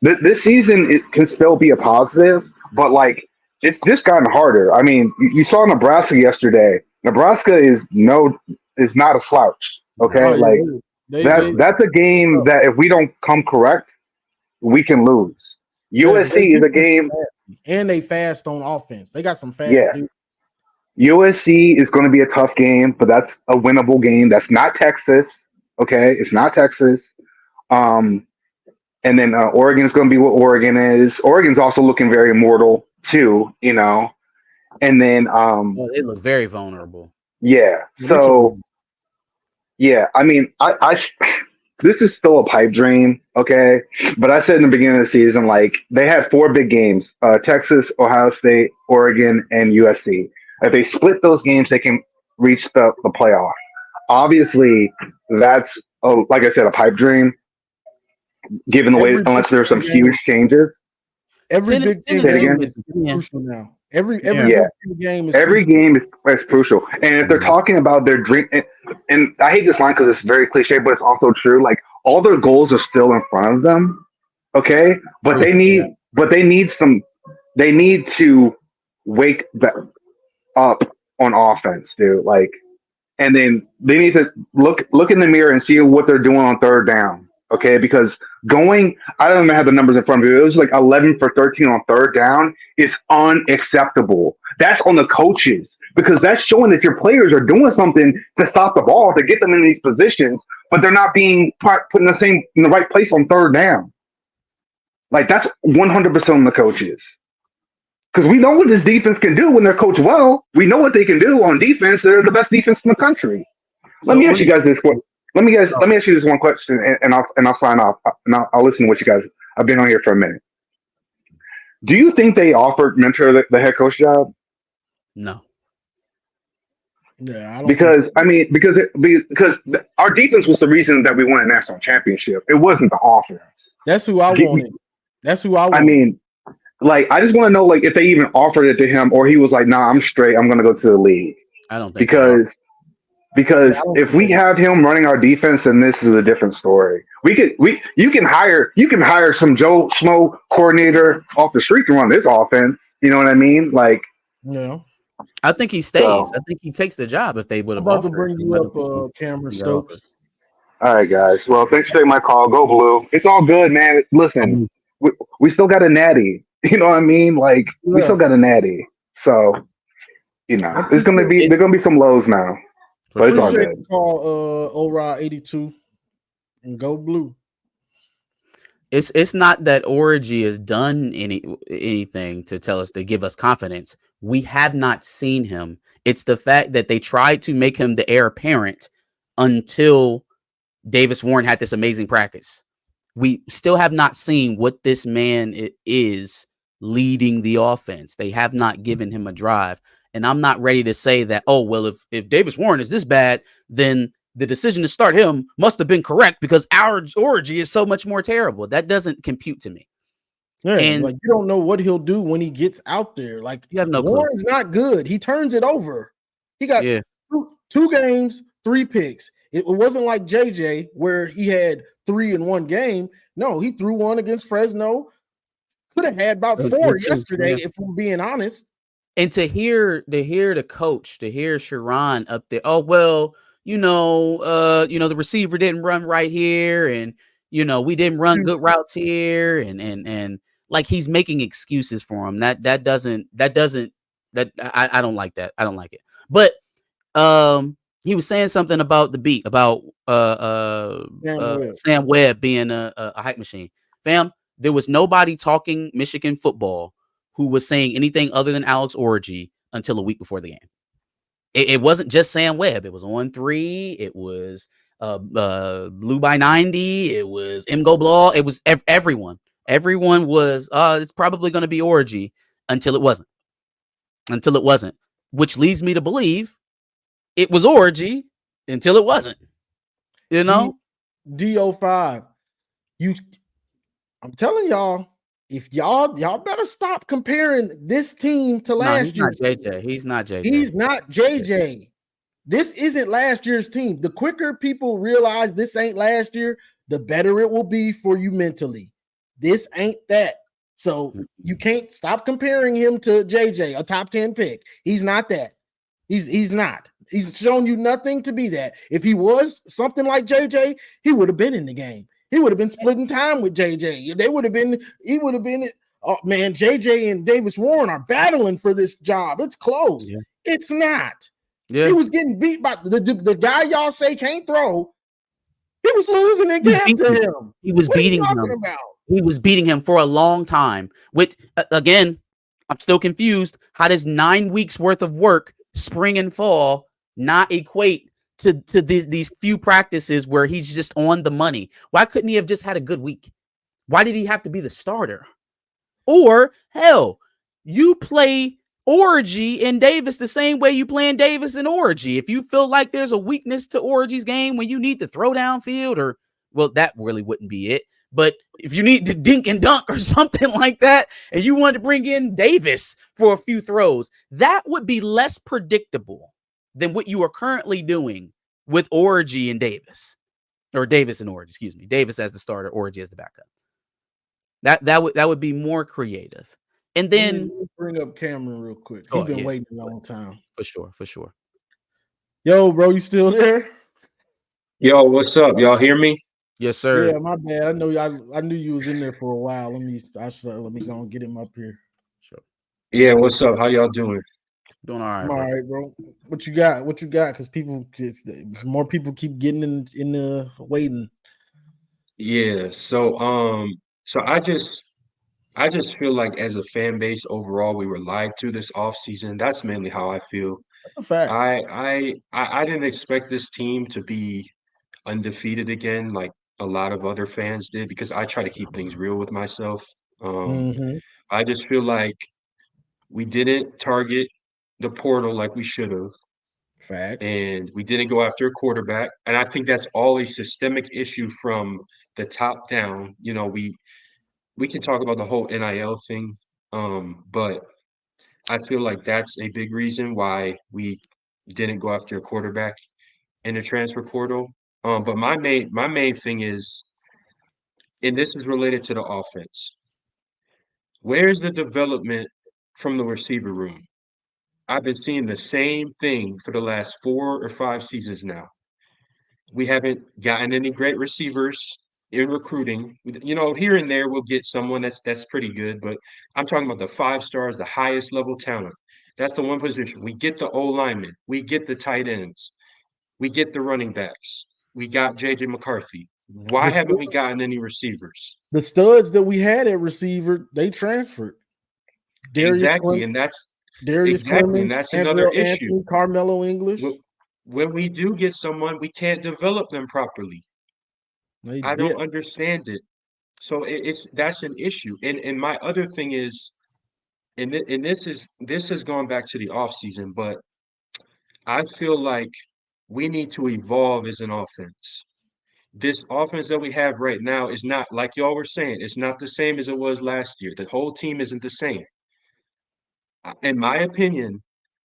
this season, it can still be a positive, but like it's just gotten harder. I mean, you saw Nebraska yesterday. Nebraska is not a slouch. Oh Okay, yeah, like they that's a game that if we don't come correct, we can lose. yeah, but they USC is a defense is game. nasty. And they fast on offense. They got some fast Yeah, dudes. USC is going to be a tough game, but that's a winnable game. That's not Texas. Okay, it's not Texas. Um, and then Oregon's going to be what Oregon is. Oregon's also looking very immortal too, you know. And then Well, they look very vulnerable. yeah, so yeah, I mean, this is still a pipe dream, okay? But I said in the beginning of the season, like they had four big games: Texas, Ohio State, Oregon, and USC. If they split those games, they can reach the playoff. Obviously, that's like I said, a pipe dream. Given the way, Every Big unless there's some Ten game, huge changes. every Big Ten Say it game again. is crucial now. Every Yeah. Big Ten game is Every crucial. game is crucial. And if they're talking about their dream, and I hate this line because it's very cliche, but it's also true. Like all their goals are still in front of them. Okay, but they need to wake up on offense, dude. Like, and then they need to look in the mirror and see what they're doing on third down. Okay, because I don't even have the numbers in front of me. It was like 11 for 13 on third down is unacceptable. That's on the coaches because that's showing that your players are doing something to stop the ball to get them in these positions, but they're not being put in the right place on third down. Like that's 100% on the coaches. Because we know what this defense can do when they're coached well. We know what they can do on defense. They're the best defense in the country. Let me ask you guys this question. Let me ask you this one question, and I'll sign off. And I'll listen to what you guys. I've been on here for a minute. Do you think they offered Mentor the head coach job? No. Yeah, I don't Because I mean, because our defense was the reason that we won a national championship. It wasn't the offense. That's who I wanted. That's who I wanted. I mean, like I just want to know, like, if they even offered it to him, or he was like, "Nah, I'm straight. I'm going to go to the league." I don't think because if we have him running our defense, then this is a different story. You can hire some Joe Schmo coordinator off the street to run this offense. You know what I mean? Like, yeah. I think he stays. I think he takes the job if they would I'm have about to offered. bring you up, Cameron Stokes. All right, guys. Well, thanks for taking my call. Go Blue. It's all good, man. Listen, we still got a natty. You know what I mean? Like, we still got a natty. So, you know, there's gonna be some lows now. But it's all good. Call ORA 82 and go Blue. It's not that Orgy has done anything to tell us to give us confidence. We have not seen him. It's the fact that they tried to make him the heir apparent until Davis Warren had this amazing practice. We still have not seen what this man is leading the offense. They have not given him a drive. And I'm not ready to say that, oh, well, if Davis Warren is this bad, then the decision to start him must have been correct because our Orgy is so much more terrible. That doesn't compute to me. Yeah, and like you don't know what he'll do when he gets out there. Like you have no Warren's clue. not good. He turns it over. He got two games, 3 picks. It wasn't like JJ where he had 3 in one game. No, he threw one against Fresno. Could have had about 4 yesterday, if we're being honest. And to hear the coach, to hear Sharon up there, oh well, the receiver didn't run right here, and we didn't run good routes here, and like he's making excuses for him. I don't like that. I don't like it. But he was saying something about the beat about Sam Webb being a hype machine. Fam, there was nobody talking Michigan football who was saying anything other than Alex Orgy until a week before the game. It wasn't just Sam Webb. It was On 3. It was Blue by 90. It was Go Blah. It was everyone. Everyone was, it's probably going to be Orgy until it wasn't. Which leads me to believe it was Orgy until it wasn't. DO5. I'm telling y'all, if y'all better stop comparing this team to No, he's last not year's team. JJ. He's not JJ. He's not JJ. This isn't last year's team. The quicker people realize this ain't last year, the better it will be for you mentally. This ain't that. So you can't stop comparing him to JJ, a top 10 pick. He's not that. He's not. He's shown you nothing to be that. If he was something like JJ, he would have been in the game. He would have been splitting time with JJ. They would have been, he would have been. Oh man, JJ and Davis Warren are battling for this job. It's close. Yeah. It's not. Yeah. He was getting beat by the guy y'all say can't throw. He was losing in camp to him. He was beating him. About? He was beating him for a long time. With again, I'm still confused. How does 9 weeks worth of work, spring and fall, not equate to these few practices where he's just on the money? Why couldn't he have just had a good week? Why did he have to be the starter? Or hell, you play Orgy and Davis the same way you playing Davis and Orgy. If you feel like there's a weakness to Orgy's game when you need to throw downfield, or well, that really wouldn't be it. But if you need to dink and dunk or something like that, and you want to bring in Davis for a few throws, that would be less predictable than what you are currently doing with Orgy and Davis, or Davis and Orgy. Excuse me, Davis as the starter, Orgy as the backup. That would be more creative. And then bring up Cameron real quick. He's been waiting a long time. For sure. Yo, bro, you still there? Yo, what's up? Y'all hear me? Yes, sir. Yeah, my bad. I knew you was in there for a while. Let me go and get him up here. Sure. Yeah, what's up? How y'all doing? Doing all right. I'm all right, bro. What you got? Because more people keep getting in the waiting. Yeah, so I just feel like as a fan base overall, we were lied to this offseason. That's mainly how I feel. That's a fact. I didn't expect this team to be undefeated again, like a lot of other fans did, because I try to keep things real with myself. I just feel like we didn't target the portal like we should have. Facts. And we didn't go after a quarterback. And I think that's all a systemic issue from the top down. You know, we can talk about the whole NIL thing, but I feel like that's a big reason why we didn't go after a quarterback in the transfer portal. But my main thing is, and this is related to the offense. Where's the development from the receiver room? I've been seeing the same thing for the last 4 or 5 seasons now. We haven't gotten any great receivers in recruiting. You know, here and there we'll get someone that's pretty good, but I'm talking about the 5 stars, the highest level talent. That's the one position. We get the O linemen, we get the tight ends, we get the running backs. We got JJ McCarthy. Why haven't we gotten any receivers? The studs that we had at receiver, they transferred. Exactly, and that's another issue. Anthony, Carmelo English. When we do get someone, we can't develop them properly. I don't understand it. So that's an issue. And my other thing is, and this has gone back to the offseason, but I feel like we need to evolve as an offense. This offense that we have right now is not, like y'all were saying, it's not the same as it was last year. The whole team isn't the same. In my opinion,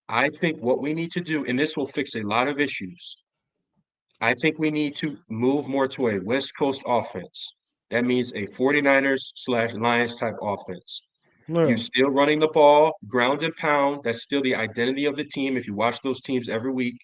I think what we need to do, and this will fix a lot of issues, I think we need to move more to a West Coast offense. That means a 49ers/Lions type offense. Yeah. You're still running the ball, ground and pound. That's still the identity of the team. If you watch those teams every week,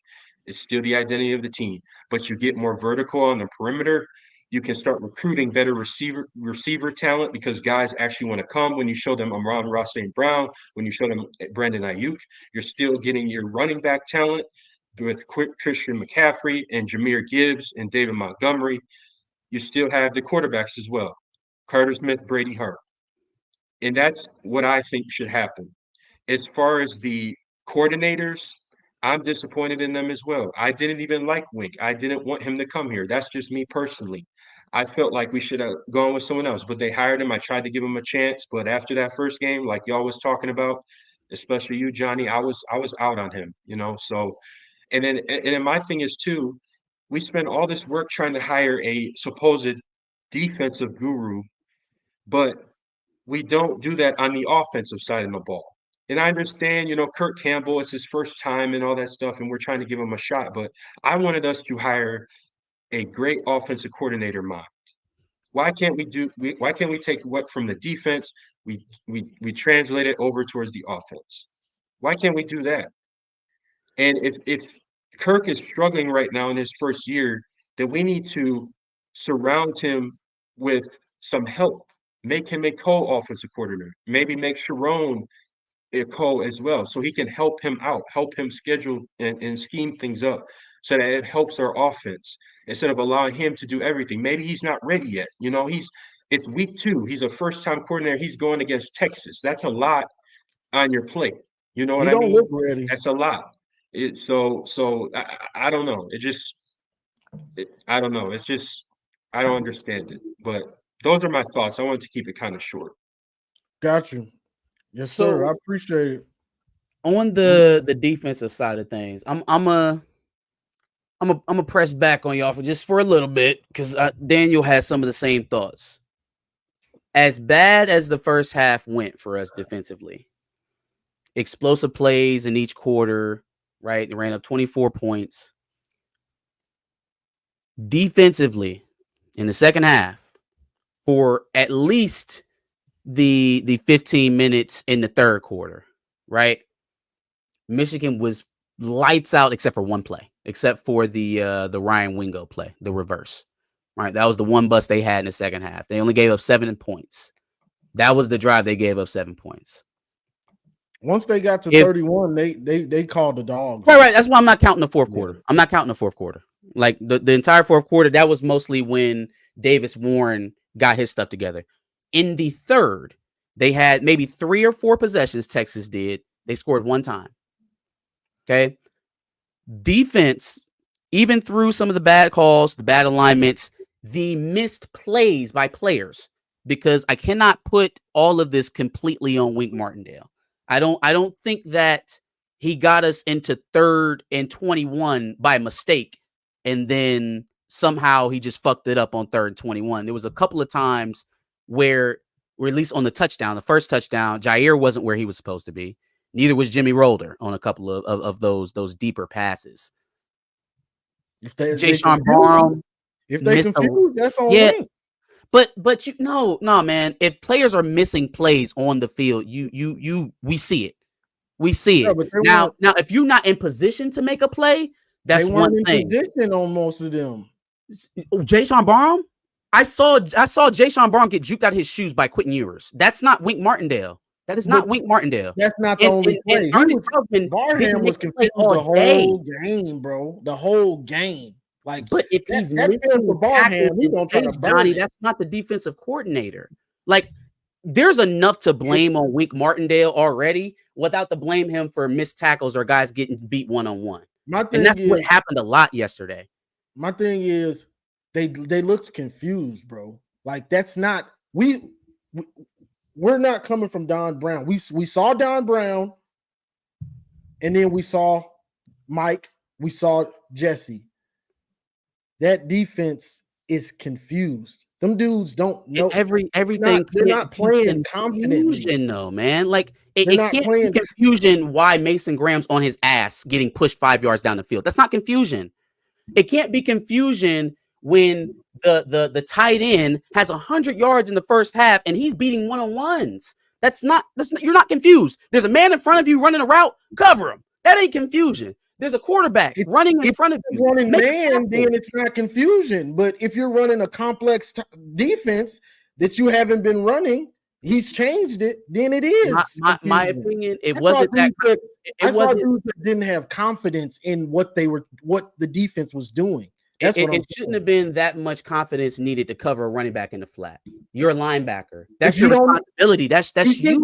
it's still the identity of the team. But you get more vertical on the perimeter. You can start recruiting better receiver talent because guys actually want to come. When you show them Amon-Ra St. Brown, when you show them Brandon Ayuk, you're still getting your running back talent with Christian McCaffrey and Jahmyr Gibbs and David Montgomery. You still have the quarterbacks as well, Carter Smith, Brady Hart. And that's what I think should happen. As far as the coordinators, I'm disappointed in them as well. I didn't even like Wink. I didn't want him to come here. That's just me personally. I felt like we should have gone with someone else, but they hired him. I tried to give him a chance, but after that first game, like y'all was talking about, especially you, Johnny, I was out on him, you know. So, and then my thing is too, we spent all this work trying to hire a supposed defensive guru, but we don't do that on the offensive side of the ball. And I understand, Kurt Campbell, it's his first time and all that stuff, and we're trying to give him a shot. But I wanted us to hire a great offensive coordinator mind. Why can't we take what from the defense, we translate it over towards the offense? Why can't we do that? And if Kirk is struggling right now in his first year, then we need to surround him with some help. Make him a co-offensive coordinator. Maybe make Sharon a co as well, so he can help him out, help him schedule and scheme things up so that it helps our offense instead of allowing him to do everything. Maybe he's not ready yet. It's week 2. He's a first-time coordinator. He's going against Texas. That's a lot on your plate. You know what He I don't mean? look ready. That's a lot. I don't know. I don't know. It's just I don't understand it. But those are my thoughts. I wanted to keep it kind of short. Got you. Yes, sir. I appreciate it. On the defensive side of things, I'm a press back on y'all for a little bit because Daniel has some of the same thoughts. As bad as the first half went for us defensively, explosive plays in each quarter, right? They ran up 24 points. Defensively, in the second half, for at least the 15 minutes in the third quarter, right? Michigan was lights out except for one play, except for the Ryan Wingo play, the reverse. Right, that was the one bust they had in the second half. They only gave up 7 points. That was the drive they gave up 7 points. Once they got to 31, they called the dogs. Right. That's why I'm not counting the fourth quarter. I'm not counting the fourth quarter. Like the entire fourth quarter, that was mostly when Davis Warren got his stuff together. In the third, they had maybe 3 or 4 possessions. Texas did. They scored 1 time. Okay. Defense, even through some of the bad calls, the bad alignments, the missed plays by players, because I cannot put all of this completely on Wink Martindale. I don't think that he got us into 3rd and 21 by mistake, and then somehow he just fucked it up on 3rd and 21. There was a couple of times where at least on the touchdown, the first touchdown, Jair wasn't where he was supposed to be. Neither was Jimmy Rolder on a couple of those deeper passes. If they Jaysean Barham, if they confused, that's on Wink. But no, man. If players are missing plays on the field, we see it. We see it. Now, if you're not in position to make a play, that's one thing. They weren't in position on most of them. Jaysean Barham, I saw Jaysean Barham get juked out of his shoes by Quentin Ewers. That's not Wink Martindale. That is not Wink Martindale. That's not the only play. Barham was confused the whole game, bro. The whole game. Like, but if he's missing for Barham, he's gonna try to Johnny. That's not the defensive coordinator. Like, there's enough to blame on Wink Martindale already, without to blame him for missed tackles or guys getting beat 1-on-1. And that's what happened a lot yesterday. My thing is, they looked confused, bro. Like, that's not we're not coming from Don Brown. We saw Don Brown, and then we saw Mike. We saw Jesse. That defense is confused. Them dudes don't know everything. They're not playing confidently, though, man. Like it can't be confusion why Mason Graham's on his ass getting pushed 5 yards down the field. That's not confusion. It can't be confusion when the tight end has 100 yards in the first half and he's beating 1-on-1s. That's not you're not confused. There's a man in front of you running a route, cover him. That ain't confusion. There's a quarterback running in front of you. Running man, then it's not confusion. But if you're running a complex defense that you haven't been running, he's changed it. Then it is. My opinion, it wasn't that. I saw dudes that didn't have confidence in what the defense was doing. That's what it shouldn't have been that much confidence needed to cover a running back in the flat. You're a linebacker. That's your responsibility. That's you,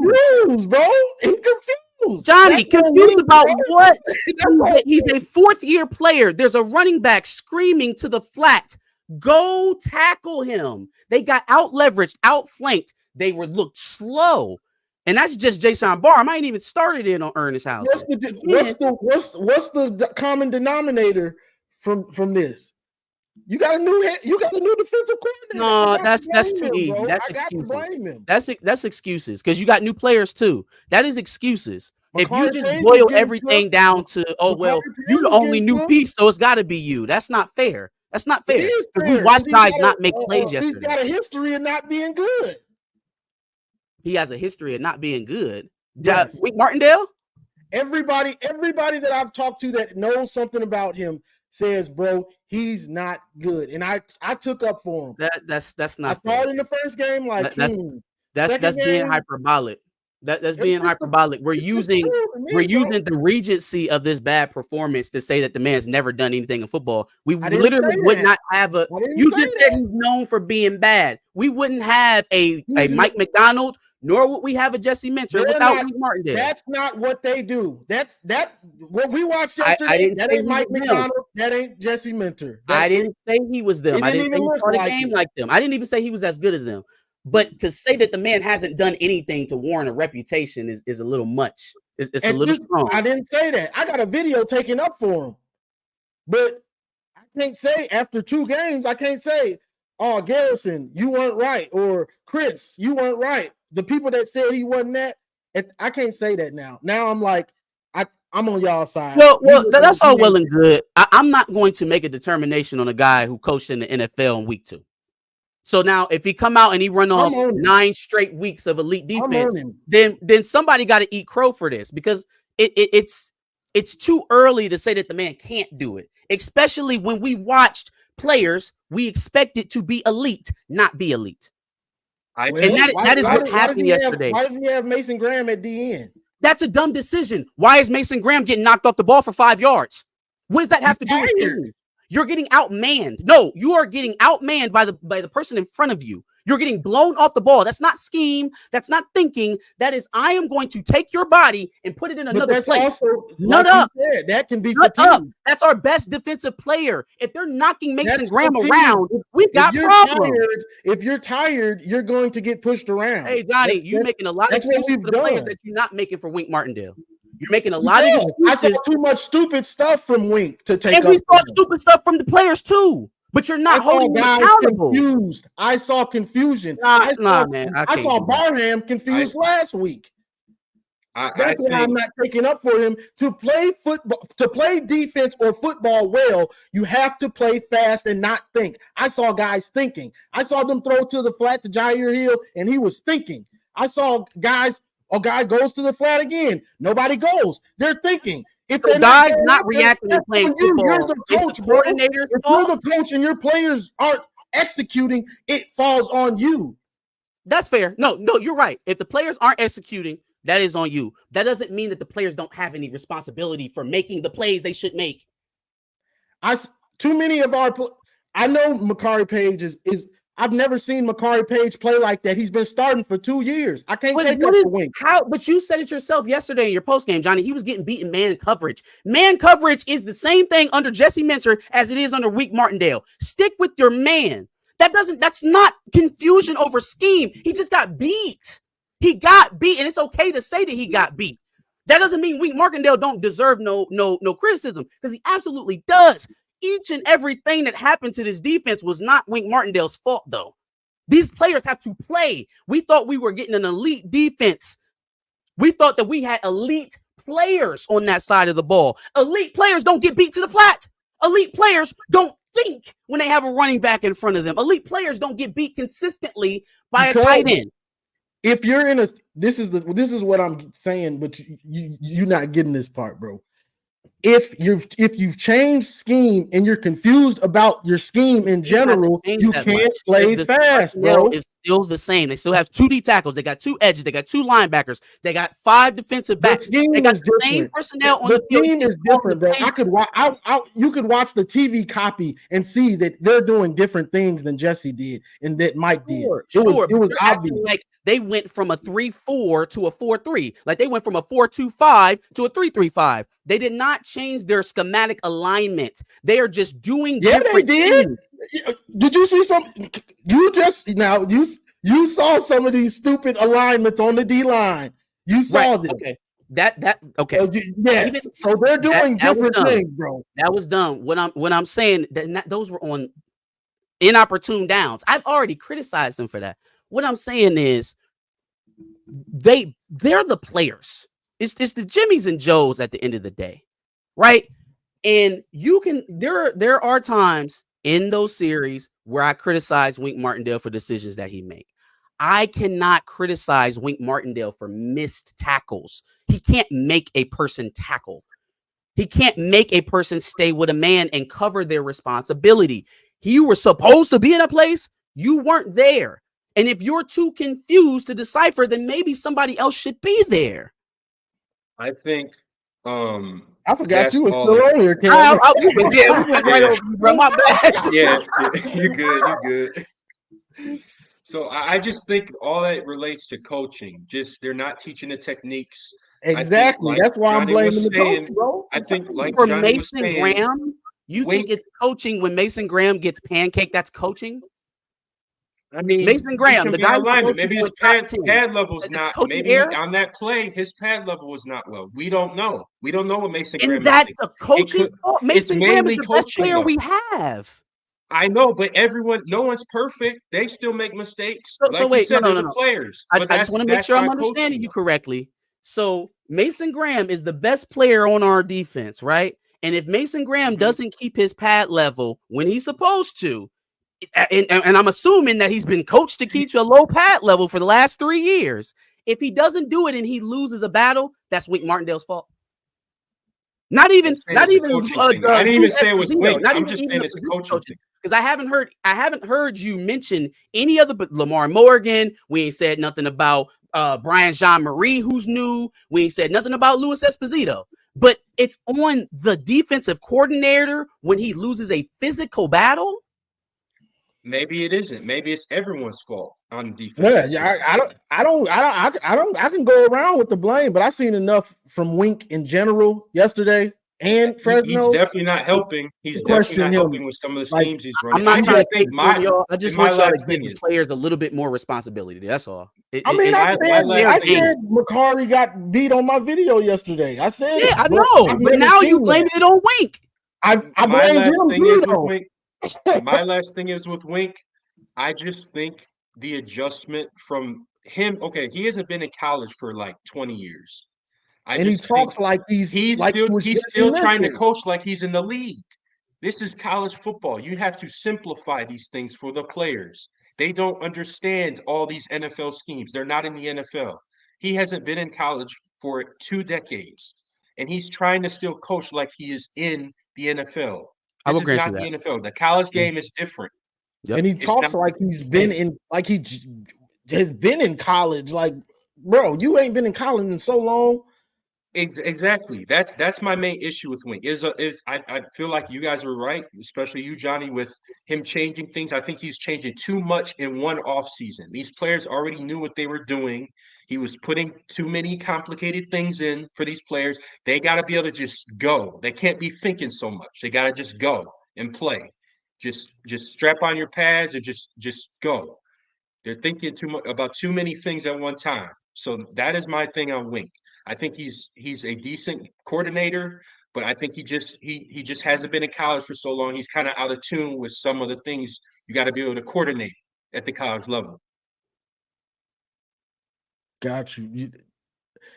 confused, bro. He's confused. Johnny, confused about what? He's a 4th-year player. There's a running back screaming to the flat. Go tackle him. They got out-leveraged, out-flanked. They looked slow. And that's just Jaysean Barham. I ain't even started in on Ernest House. What's the common denominator from this? You got a new defensive coordinator. No, that's too easy. Bro. That's I got to excuses. blame him. That's excuses because you got new players too. That is excuses. If you Makari just Page boil was getting everything cooked. down to, oh well, Makari Page you the was only getting new cooked. piece, so it's got to be you. That's not fair. That's not It fair. is Because fair. we watched guys not make plays He's yesterday. got a history of not being good. He has a history of not being good. Yes. Wink Martindale? Everybody that I've talked to that knows something about him says, bro, he's not good. And I took up for him. That's not I saw it in the first game, like that's being hyperbolic. That's being hyperbolic. We're using the regency of this bad performance to say that the man's never done anything in football. We literally would not have a. You just said he's known for being bad. We wouldn't have a Mike McDonald, nor would we have a Jesse Minter without Wink Martindale. That's not what they do. What we watched yesterday. That ain't Mike McDonald. That ain't Jesse Minter. I didn't say he was them. I didn't say he started a game like them. I didn't even say he was as good as them. But to say that the man hasn't done anything to warrant a reputation is a little much. It's a little strong. I didn't say that. I got a video taken up for him. But I can't say after 2 games, I can't say, oh, Garrison, you weren't right. Or Chris, you weren't right. The people that said he wasn't that, I can't say that now. Now I'm like, I'm on y'all's side. Well, that's all well and good. I'm not going to make a determination on a guy who coached in the NFL in week 2. So now, if he come out and he run off 9 straight weeks of elite defense, then somebody got to eat crow for this because it's too early to say that the man can't do it. Especially when we watched players, we expected to be elite, not be elite. That is what happened yesterday. Why doesn't he have Mason Graham at DN? That's a dumb decision. Why is Mason Graham getting knocked off the ball for 5 yards? What does that have to do with you? You're getting outmanned. No, you are getting outmanned by the person in front of you. You're getting blown off the ball. That's not scheme. That's not thinking. That is, I am going to take your body and put it in another place. Nut up. That can be nut up. That's our best defensive player. If they're knocking Mason Graham around, we've got problems. If you're tired, you're going to get pushed around. Hey, Johnny, you're making a lot of excuses for the players that you're not making for Wink Martindale. You're making a lot of excuses. I saw too much stupid stuff from Wink to take. And we saw stupid stuff from the players too. But you're not holding them accountable. Confused. I saw confusion. I saw Barham confused last week. That's why I'm not taking up for him. To play football, to play defense or football well, you have to play fast and not think. I saw guys thinking. I saw them throw to the flat to Jair Hill, and he was thinking. I saw guys. A guy goes to the flat again. Nobody goes. They're thinking. If the guy's not reacting and playing football, you're the coach, bro. If you're the coach and your players aren't executing, it falls on you. That's fair. No, you're right. If the players aren't executing, that is on you. That doesn't mean that the players don't have any responsibility for making the plays they should make. Too many of our. I know Makari Page is. I've never seen Makari Page play like that. He's been starting for 2 years. I can't take up the Wink. But you said it yourself yesterday in your postgame, Johnny. He was getting beaten man coverage. Man coverage is the same thing under Jesse Minter as it is under Wink Martindale. Stick with your man. That's not confusion over scheme. He just got beat. He got beat, and it's okay to say that he got beat. That doesn't mean Wink Martindale don't deserve no criticism, because he absolutely does. Each and everything that happened to this defense was not Wink Martindale's fault, though. These players have to play. We thought we were getting an elite defense. We thought that we had elite players on that side of the ball. Elite players don't get beat to the flat. Elite players don't think when they have a running back in front of them. Elite players don't get beat consistently by a tight end. If you're in this is what I'm saying, but you're not getting this part, bro. If you've changed scheme and you're confused about your scheme in general, you can't play fast, bro. It's still the same. They still have 2 D tackles. They got 2 edges. They got 2 linebackers. They got 5 defensive backs. They got the same personnel on the field. The scheme is different, bro. You could watch the TV copy and see that they're doing different things than Jesse did and that Mike did. It was obvious. Like they went from a 3-4 to a 4-3. Like they went from a 4-2-5 to a 3-3-5. They did not change their schematic alignment. They are just doing different things. Did you see some? You saw some of these stupid alignments on the D line. You saw them. Okay. Okay. Yes. So they're doing different things, bro. That was dumb. When I'm saying that those were on inopportune downs. I've already criticized them for that. What I'm saying is they're the players. It's the Jimmys and Joes at the end of the day, right? And there are times in those series where I criticize Wink Martindale for decisions that he make. I cannot criticize Wink Martindale for missed tackles. He can't make a person tackle. He can't make a person stay with a man and cover their responsibility. You were supposed to be in a place, you weren't there. And if you're too confused to decipher, then maybe somebody else should be there. I think I forgot you were still on here, Cam. We went right over you, bro. My bad. Yeah, you're good. So I just think all that relates to coaching. Just they're not teaching the techniques. Exactly. That's why I'm blaming the coach, bro. I think like for Johnny Mason was saying, Graham, you think it's coaching when Mason Graham gets pancaked? That's coaching. I mean, Mason Graham, the guy alignment. Maybe his pad level's not. Maybe error? on that play, his pad level was not well. We don't know. We don't know what Mason Graham. And that's a coach's fault. Mason Graham is the best player we have. I know, but no one's perfect. They still make mistakes. So wait, they're the players. I just want to make sure I'm understanding you correctly. So Mason Graham is the best player on our defense, right? And if Mason Graham doesn't keep his pad level when he's supposed to, and I'm assuming that he's been coached to keep a low pad level for the last 3 years. If he doesn't do it and he loses a battle, that's Wink Martindale's fault. Not even. I didn't even say it was Wink. I'm just saying it's a coaching thing. Because I haven't heard you mention any other, but Lamar Morgan. We ain't said nothing about Brian Jean-Marie, who's new. We ain't said nothing about Luis Esposito. But it's on the defensive coordinator when he loses a physical battle. Maybe it isn't. Maybe it's everyone's fault on defense. Yeah, I can go around with the blame, but I seen enough from Wink in general yesterday and Fresno. He's definitely not helping. He's definitely not helping with some of the schemes he's running. I'm not trying to take y'all. I just want y'all to give the players a little bit more responsibility. That's all. I said Macari got beat on my video yesterday. I said, yeah, I know, but now you blaming it on Wink. I blame him too. My last thing is with Wink. I just think the adjustment from him. Okay, he hasn't been in college for like 20 years. He talks like he's still trying to coach like he's in the league. This is college football. You have to simplify these things for the players. They don't understand all these NFL schemes. They're not in the NFL. He hasn't been in college for 2 decades, and he's trying to still coach like he is in the NFL. This is not the NFL. The college game is different. Yep. And he talks like he's been in, like he has been in college. Like, bro, you ain't been in college in so long. Exactly. That's my main issue with Wink. I feel like you guys were right, especially you, Johnny, with him changing things. I think he's changing too much in one offseason. These players already knew what they were doing. He was putting too many complicated things in for these players. They got to be able to just go. They can't be thinking so much. They got to just go and play. Just strap on your pads and just go. They're thinking too much about too many things at one time. So that is my thing on Wink. I think he's a decent coordinator, but I think he just hasn't been in college for so long. He's kind of out of tune with some of the things you got to be able to coordinate at the college level. Got you.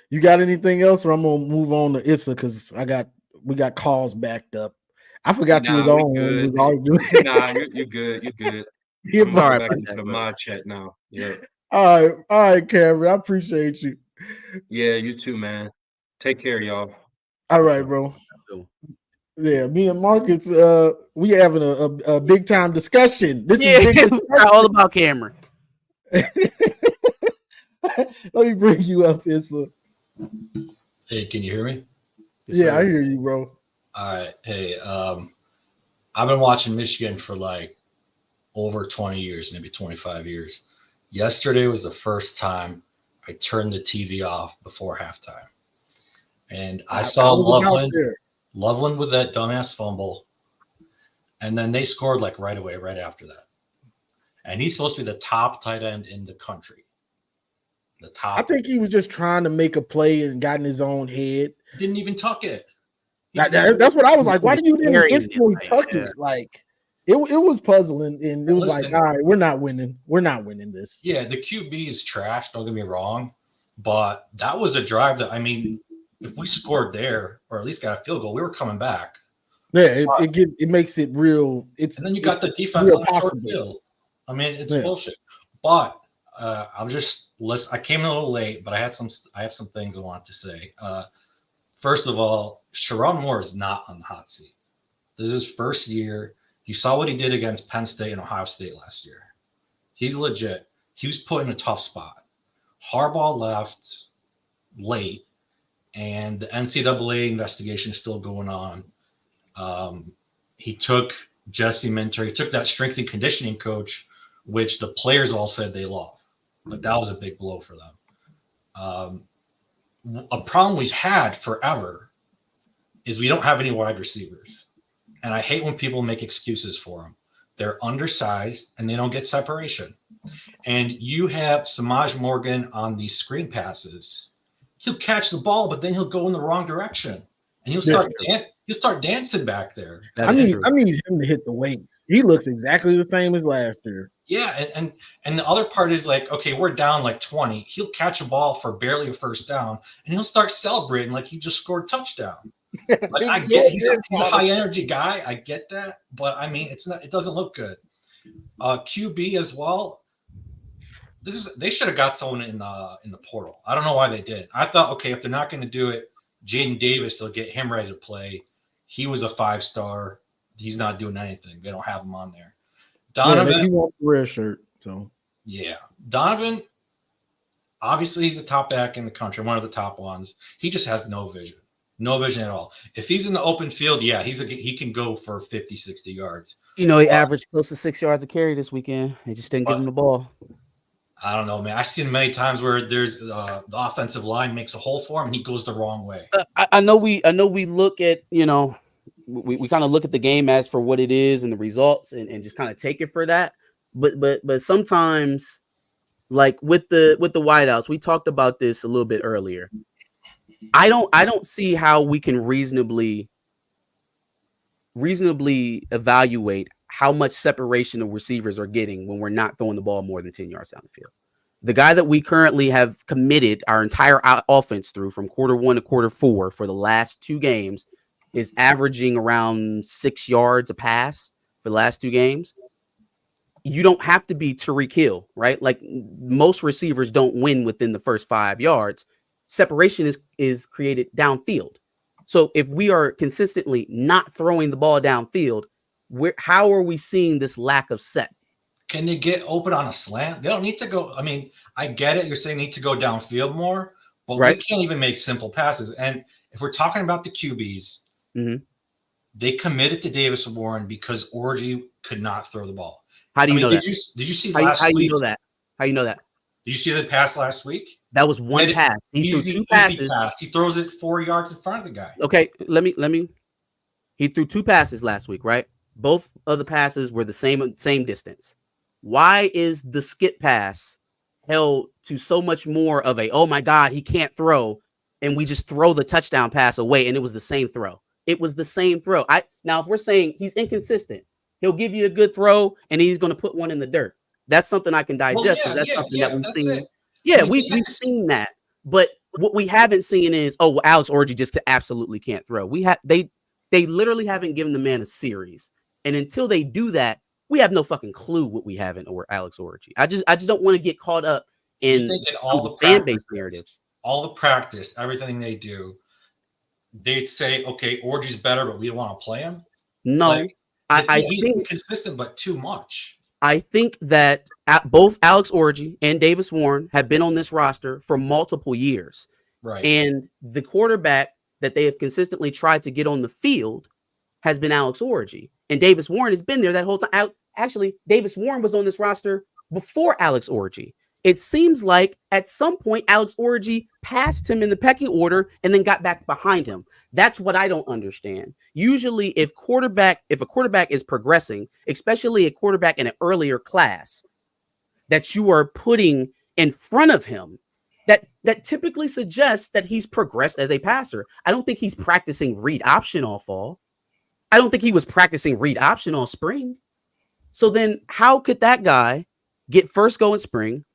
You got anything else, or I'm gonna move on to Issa because we got calls backed up. I forgot you was on. Nah, you're good. You're good. I'm sorry back into the mod chat now. Yeah. All right, Cameron. I appreciate you. Yeah, you too, man. Take care, y'all. All right, bro. Yeah, me and Marcus, we having a big time discussion. This is big discussion. All about Cameron. Let me bring you up, Issa. Hey, can you hear me? Yes, yeah, sir. I hear you, bro. All right. Hey, I've been watching Michigan for like over 20 years, maybe 25 years. Yesterday was the first time I turned the TV off before halftime. And I saw Loveland with that dumbass fumble. And then they scored like right away, right after that. And he's supposed to be the top tight end in the country. The top. I think he was just trying to make a play and got in his own head. Didn't even tuck it. That's what I was like. Why did you didn't instantly tuck it? Like, it was puzzling, and it was Listen, like, all right, we're not winning. We're not winning this. Yeah, the QB is trash. Don't get me wrong, but that was a drive that, I mean, if we scored there or at least got a field goal, we were coming back. Yeah, it makes it real. And then you got the defense on a short field. I mean, it's bullshit. But I came in a little late, but I have some things I want to say. First of all, Sherrod Moore is not on the hot seat. This is his first year. You saw what he did against Penn State and Ohio State last year. He's legit. He was put in a tough spot. Harbaugh left late, and the NCAA investigation is still going on. He took Jesse Minter. He took that strength and conditioning coach, which the players all said they love. Like, that was a big blow for them. A problem we've had forever is we don't have any wide receivers. And I hate when people make excuses for them. They're undersized and they don't get separation. And you have Samaj Morgan on these screen passes. He'll catch the ball, but then he'll go in the wrong direction. And he'll start dancing back there. I need him to hit the weights. He looks exactly the same as last year. Yeah, and the other part is like, okay, we're down like 20. He'll catch a ball for barely a first down, and he'll start celebrating like he just scored a touchdown. Like, I get he's a high energy guy. I get that, but I mean, it doesn't look good. QB as well. They should have got someone in the portal. I don't know why they did. I thought, okay, if they're not going to do it, Jaden Davis, they'll get him ready to play. He was a 5-star. He's not doing anything. They don't have him on there. Donovan, he wants the red shirt. So yeah, Donovan. Obviously, he's the top back in the country, one of the top ones. He just has no vision at all. If he's in the open field, yeah, he can go for 50, 60 yards. He averaged close to 6 yards a carry this weekend. They just didn't give him the ball. I don't know, man. I've seen many times where there's the offensive line makes a hole for him and he goes the wrong way. I know we look at, we kind of look at the game as for what it is and the results and just kind of take it for that. But sometimes, like with the wideouts, we talked about this a little bit earlier. I don't see how we can reasonably evaluate how much separation the receivers are getting when we're not throwing the ball more than 10 yards down the field. The guy that we currently have committed our entire offense through from quarter 1 to quarter 4 for the last 2 games is averaging around 6 yards a pass for the last 2 games. You don't have to be Tyreek Hill, right? Like, most receivers don't win within the first 5 yards. Separation is created downfield. So if we are consistently not throwing the ball downfield, how are we seeing this lack of set? Can they get open on a slant? They don't need to go. I mean, I get it. You're saying they need to go downfield more, but we can't even make simple passes. And if we're talking about the QBs, they committed to Davis Warren because Orji could not throw the ball. How do you know that? Did you see last week? How you know that? How you know that? Did you see the pass last week? That was one pass. He threw 2 passes. Pass. He throws it 4 yards in front of the guy. Okay, let me. He threw 2 passes last week, right? Both of the passes were the same distance. Why is the skip pass held to so much more of a, oh my God, he can't throw, and we just throw the touchdown pass away, and it was the same throw? It was the same throw. Now, if we're saying he's inconsistent, he'll give you a good throw, and he's going to put one in the dirt. That's something I can digest because that's something that we've seen. Yeah, we've seen that. But what we haven't seen is, Alex Orji just absolutely can't throw. They literally haven't given the man a series. And until they do that, we have no fucking clue what we have in Alex Orji. I just don't want to get caught up in all the fan base narratives, all the practice, everything they do. They'd say, okay, Orji's better, but we don't want to play him. No, he's inconsistent, but too much. I think that both Alex Orji and Davis Warren have been on this roster for multiple years. Right. And the quarterback that they have consistently tried to get on the field has been Alex Orji. And Davis Warren has been there that whole time. Actually, Davis Warren was on this roster before Alex Orji. It seems like at some point, Alex Orji passed him in the pecking order and then got back behind him. That's what I don't understand. Usually, if a quarterback is progressing, especially a quarterback in an earlier class that you are putting in front of him, that typically suggests that he's progressed as a passer. I don't think he's practicing read option all fall. I don't think he was practicing read option all spring. So then how could that guy get first go in spring,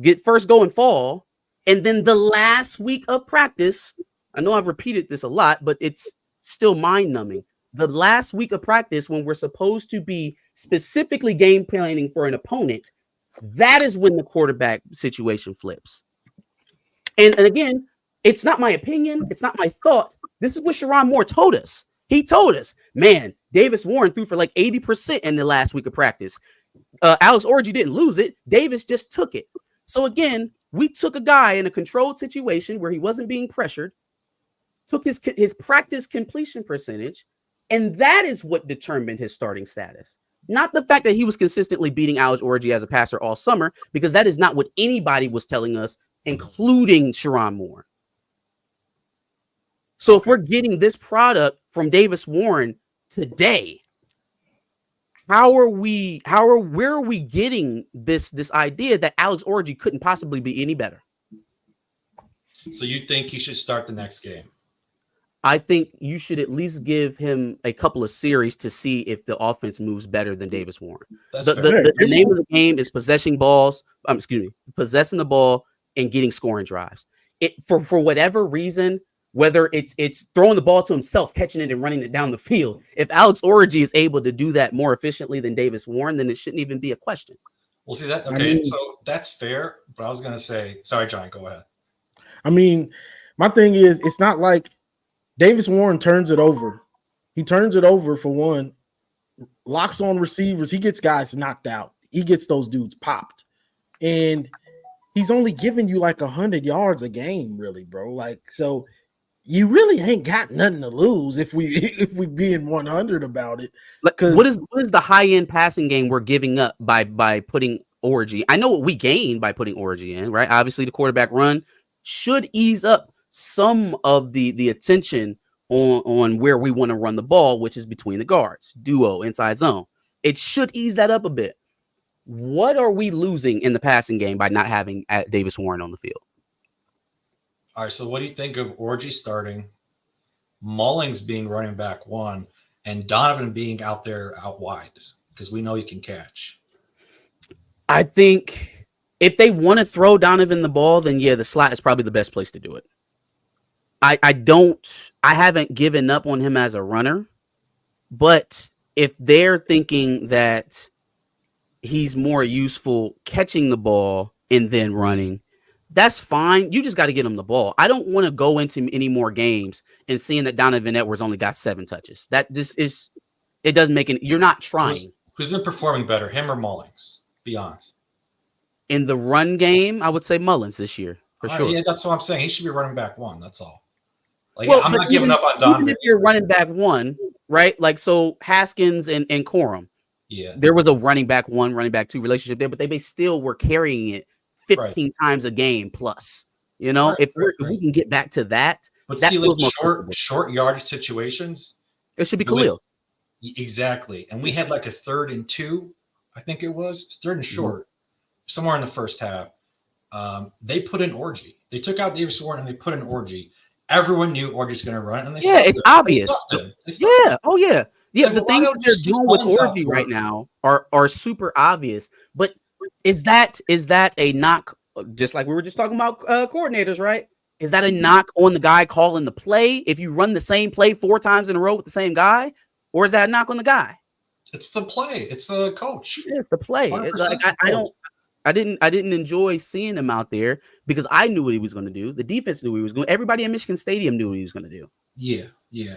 get first go in fall, and then the last week of practice, I know I've repeated this a lot, but it's still mind-numbing. The last week of practice when we're supposed to be specifically game planning for an opponent, that is when the quarterback situation flips. And again, it's not my opinion. It's not my thought. This is what Sherrone Moore told us. He told us, man, Davis Warren threw for like 80% in the last week of practice. Alex Orji didn't lose it. Davis just took it. So again, we took a guy in a controlled situation where he wasn't being pressured, took his practice completion percentage, and that is what determined his starting status. Not the fact that he was consistently beating Alex Orji as a passer all summer, because that is not what anybody was telling us, including Sherrone Moore. So if we're getting this product from Davis Warren today, where are we getting this idea that Alex Orji couldn't possibly be any better? So you think he should start the next game? I think you should at least give him a couple of series to see if the offense moves better than Davis Warren. The name of the game is possessing the ball and getting scoring drives. For whatever reason, whether it's throwing the ball to himself, catching it and running it down the field. If Alex Orji is able to do that more efficiently than Davis Warren, then it shouldn't even be a question. We'll see that. Okay, so that's fair. But I was going to say, sorry, John, go ahead. I mean, my thing is, it's not like Davis Warren turns it over. He turns it over for one, locks on receivers. He gets guys knocked out. He gets those dudes popped. And he's only giving you like 100 yards a game, really, bro. Like, so you really ain't got nothing to lose if we being 100 about it. Because what is the high end passing game we're giving up by putting Orji? I know what we gain by putting Orji in, right? Obviously, the quarterback run should ease up some of the attention on where we want to run the ball, which is between the guards, duo, inside zone. It should ease that up a bit. What are we losing in the passing game by not having Davis Warren on the field? All right, so what do you think of Orji starting, Mullings being running back one, and Donovan being out there out wide? Because we know he can catch. I think if they want to throw Donovan the ball, then yeah, the slot is probably the best place to do it. I haven't given up on him as a runner, but if they're thinking that he's more useful catching the ball and then running, that's fine. You just got to get him the ball. I don't want to go into any more games and seeing that Donovan Edwards only got 7 touches. That just is, it doesn't make you're not trying. Who's been performing better, him or Mullings? Be honest. In the run game, I would say Mullins this year for sure. Yeah, that's what I'm saying. He should be running back one. That's all. Like, well, I'm not giving up on Donovan. Even if you're running back one, right? Like, so Haskins and Corum. Yeah. There was a running back one, running back two relationship there, but they still were carrying it 15 times a game plus. You know, if we can get back to that, but that see, like short yardage situations, it should be Khalil. Exactly. And we had like a 3rd and 2, I think it was 3rd and short, somewhere in the first half. They put in Orji. They took out Davis Warren and they put in Orji. Everyone knew Orji's going to run, and it's obvious. Yeah. Oh yeah. Yeah, so the things that they're doing with Orji right now are super obvious. But is that a knock? Just like we were just talking about coordinators, right? Is that a knock on the guy calling the play? If you run the same play 4 times in a row with the same guy, or is that a knock on the guy? It's the play. It's the coach. It's the play. I didn't enjoy seeing him out there because I knew what he was going to do. The defense knew what he was going. Everybody at Michigan Stadium knew what he was going to do. Yeah.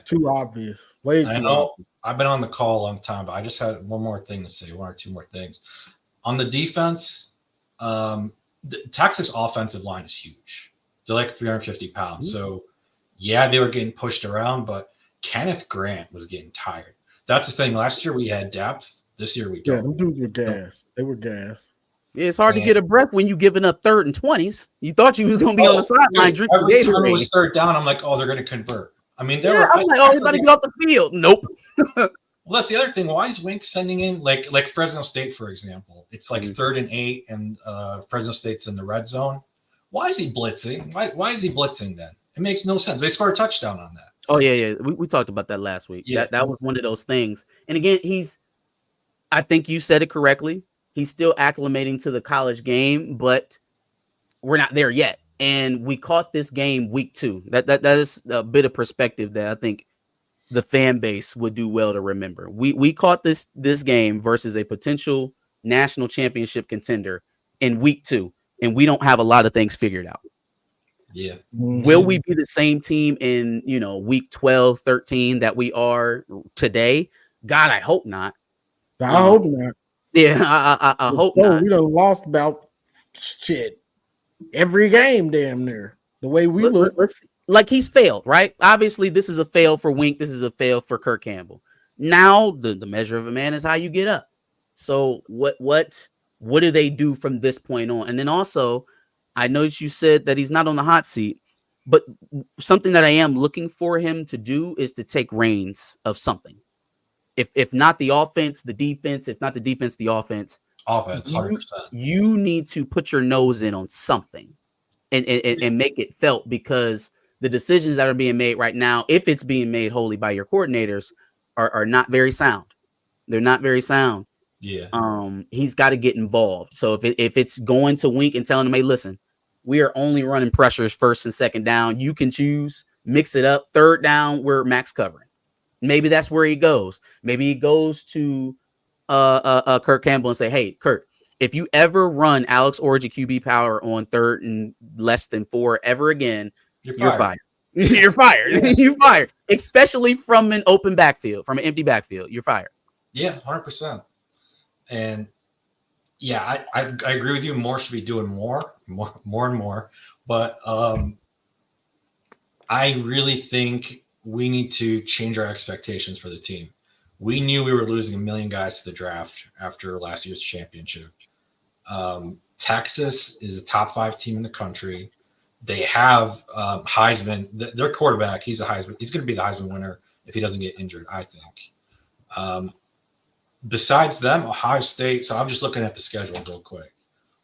Too obvious. Way too obvious. I've been on the call a long time, but I just had one more thing to say, 1 or 2 more things. On the defense, the Texas offensive line is huge. They're like 350 pounds. So, yeah, they were getting pushed around, but Kenneth Grant was getting tired. That's the thing. Last year we had depth. This year we don't. Yeah, them dudes were gassed. They were gassed. Yeah, it's hard to get a breath when you giving up 3rd and 20s. You thought you was going to be on the sideline drinking Gatorade. Every time it was 3rd down, I'm like, oh, they're going to convert. I mean, I'm like, oh, we're going to get off the field. Nope. Well, that's the other thing. Why is Wink sending in like Fresno State, for example? It's like 3rd and 8, and Fresno State's in the red zone. Why is he blitzing? Why is he blitzing then? It makes no sense. They scored a touchdown on that. Oh yeah. We talked about that last week. Yeah, that was one of those things. And again, I think you said it correctly. He's still acclimating to the college game, but we're not there yet. And we caught this game week 2. That is a bit of perspective that I think the fan base would do well to remember. We caught this game versus a potential national championship contender in week 2, and we don't have a lot of things figured out. Yeah. Will we be the same team in, week 12, 13 that we are today? God, I hope not. I hope not. Yeah, I hope not. We done lost about shit every game damn near the way we look. Let's see. Like he's failed, right? Obviously, this is a fail for Wink. This is a fail for Kirk Campbell. Now, the measure of a man is how you get up. So what do they do from this point on? And then also, I noticed you said that he's not on the hot seat, but something that I am looking for him to do is to take reins of something. If not the offense, the defense. If not the defense, the offense. Offense, 100%. You need to put your nose in on something and make it felt, because the decisions that are being made right now, if it's being made wholly by your coordinators, are not very sound. They're not very sound. Yeah. He's got to get involved. So if it's going to Wink and telling him, hey, listen, we are only running pressures first and second down. You can choose, mix it up. Third down, we're max covering. Maybe that's where he goes. Maybe he goes to Kirk Campbell and say, hey, Kirk, if you ever run Alex Origin QB power on 3rd and less than 4 ever again, you're fired. You're fired. You're fired. Especially from an open backfield, from an empty backfield. You're fired. Yeah, 100%. And yeah, I agree with you. More should be doing more and more. But I really think we need to change our expectations for the team. We knew we were losing 1 million guys to the draft after last year's championship. Texas is a top 5 team in the country. They have Heisman. Their quarterback, he's a Heisman. He's going to be the Heisman winner if he doesn't get injured, I think. Besides them, Ohio State. So I'm just looking at the schedule real quick.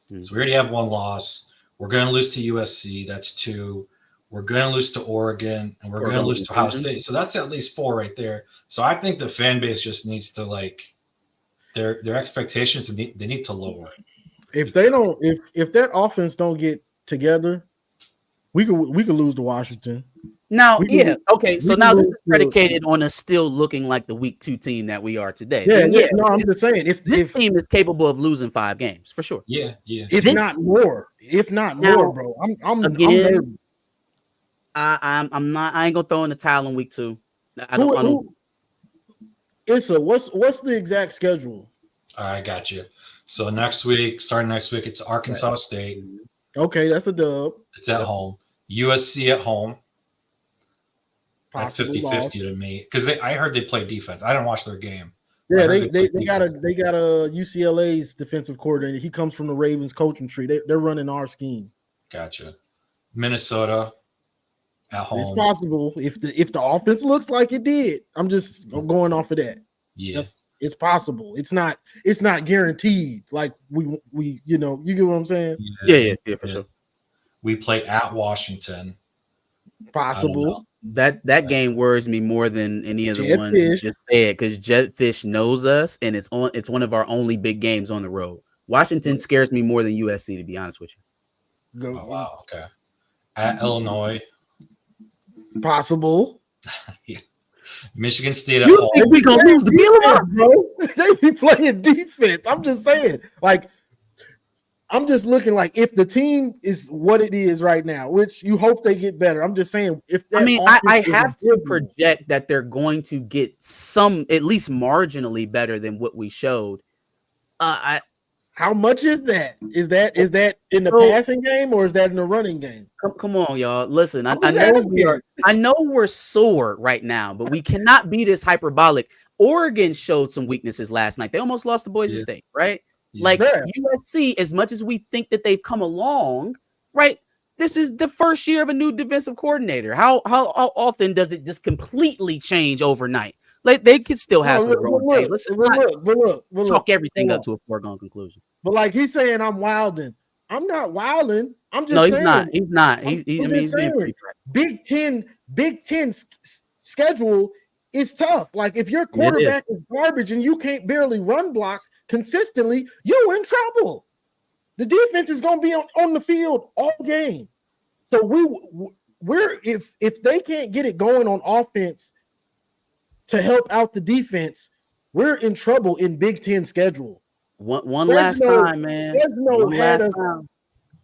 So we already have 1 loss. We're going to lose to USC. That's 2. We're going to lose to Oregon, and we're going to lose to Ohio State. So that's at least 4 right there. So I think the fan base just needs to their expectations. They need to lower. If they don't, if that offense don't get together, we could lose to Washington. Now, okay. So now this is predicated on us still looking like the week 2 team that we are today. No, I'm just saying if this team is capable of losing 5 games for sure. Yeah. If not more, bro. I'm nervous. I'm not. I ain't gonna throw in the towel in week 2. I don't. Issa, what's the exact schedule? I got you. So starting next week, it's Arkansas State. Okay, that's a dub. It's at home. USC at home. That's Possibly 50-50 to me, because I heard they play defense. I didn't watch their game. Yeah, they got a UCLA's defensive coordinator. He comes from the Ravens coaching tree. They're running our scheme. Gotcha. Minnesota at home. It's possible if the offense looks like it did. I'm going off of that. Yeah, it's possible. It's not guaranteed. Like we you get what I'm saying? Yeah, for sure. We play at Washington. Possible. That game worries me more than any other one you just said, because Jetfish knows us, and it's one of our only big games on the road. Washington scares me more than USC, to be honest with you. Oh, wow. Okay. At Illinois. Possible. Yeah. Michigan State at home. Think we gonna lose the bro? They be playing defense. I'm just saying, I'm just looking like if the team is what it is right now, which you hope they get better. I'm just saying I have to project that they're going to get some at least marginally better than what we showed. How much is that? Is that in the passing game or is that in the running game? Come on, y'all. Listen, I know we're sore right now, but we cannot be this hyperbolic. Oregon showed some weaknesses last night. They almost lost to Boise State, right? Yeah. USC, as much as we think that they've come along, right? This is the first year of a new defensive coordinator. How often does it just completely change overnight? Like they could still have some growing pains. Let's chalk everything up to a foregone conclusion. But like he's saying, I'm wilding. I'm not wilding. I'm just saying. He's not. He's being pretty correct. Big Ten schedule it's tough. Like if your quarterback is garbage and you can't barely run block consistently, you're in trouble. The defense is going to be on the field all game. So we're if they can't get it going on offense to help out the defense, we're in trouble in Big Ten schedule. One last time, man. Fresno had us.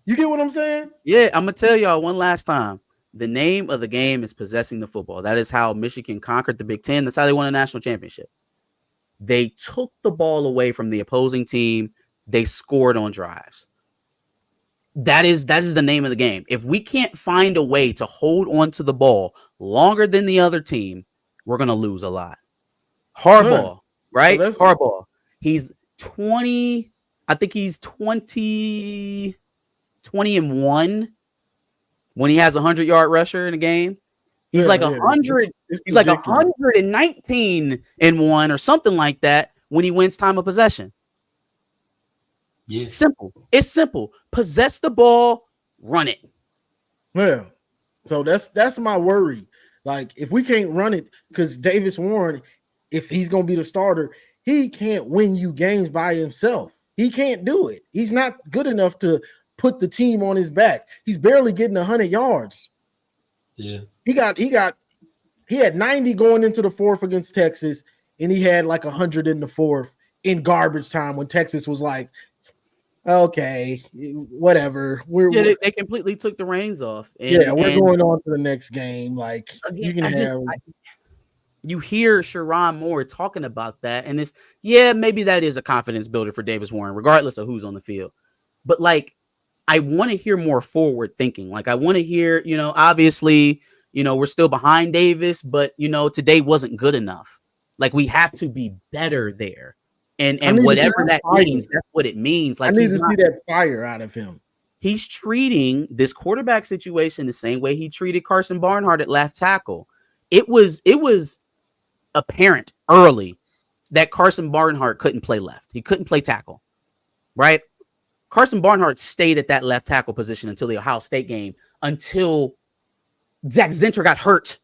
You get what I'm saying? Yeah, I'm gonna tell y'all one last time. The name of the game is possessing the football. That is how Michigan conquered the Big Ten. That's how they won a national championship. They took the ball away from the opposing team. They scored on drives. That is the name of the game. If we can't find a way to hold on to the ball longer than the other team, we're gonna lose a lot. Harbaugh, right? So Harbaugh. He's 20. I think he's 20-1 when he has a 100-yard rusher in a game. He's like 100. He's like 119-1 or something like that when he wins time of possession. Yeah, simple. It's simple. Possess the ball, run it. Yeah. So that's my worry. Like if we can't run it, because Davis Warren, if he's gonna be the starter, he can't win you games by himself. He can't do it. He's not good enough to put the team on his back. He's barely getting 100 yards. Yeah. He had 90 going into the fourth against Texas, and he had like 100 in the fourth in garbage time when Texas was like, okay, whatever. They completely took the reins off. We're going on to the next game. Like you hear Sherrone Moore talking about that, and maybe that is a confidence builder for Davis Warren, regardless of who's on the field. But like, I want to hear more forward thinking. Like, I want to hear, obviously, we're still behind Davis, but today wasn't good enough. Like, we have to be better there. And whatever that means, that's what it means. Like, I need to see that fire out of him. He's treating this quarterback situation the same way he treated Carson Barnhart at left tackle. It was apparent early that Carson Barnhart couldn't play left. He couldn't play tackle, right? Carson Barnhart stayed at that left tackle position until the Ohio State game, until Zach Zinter got hurt.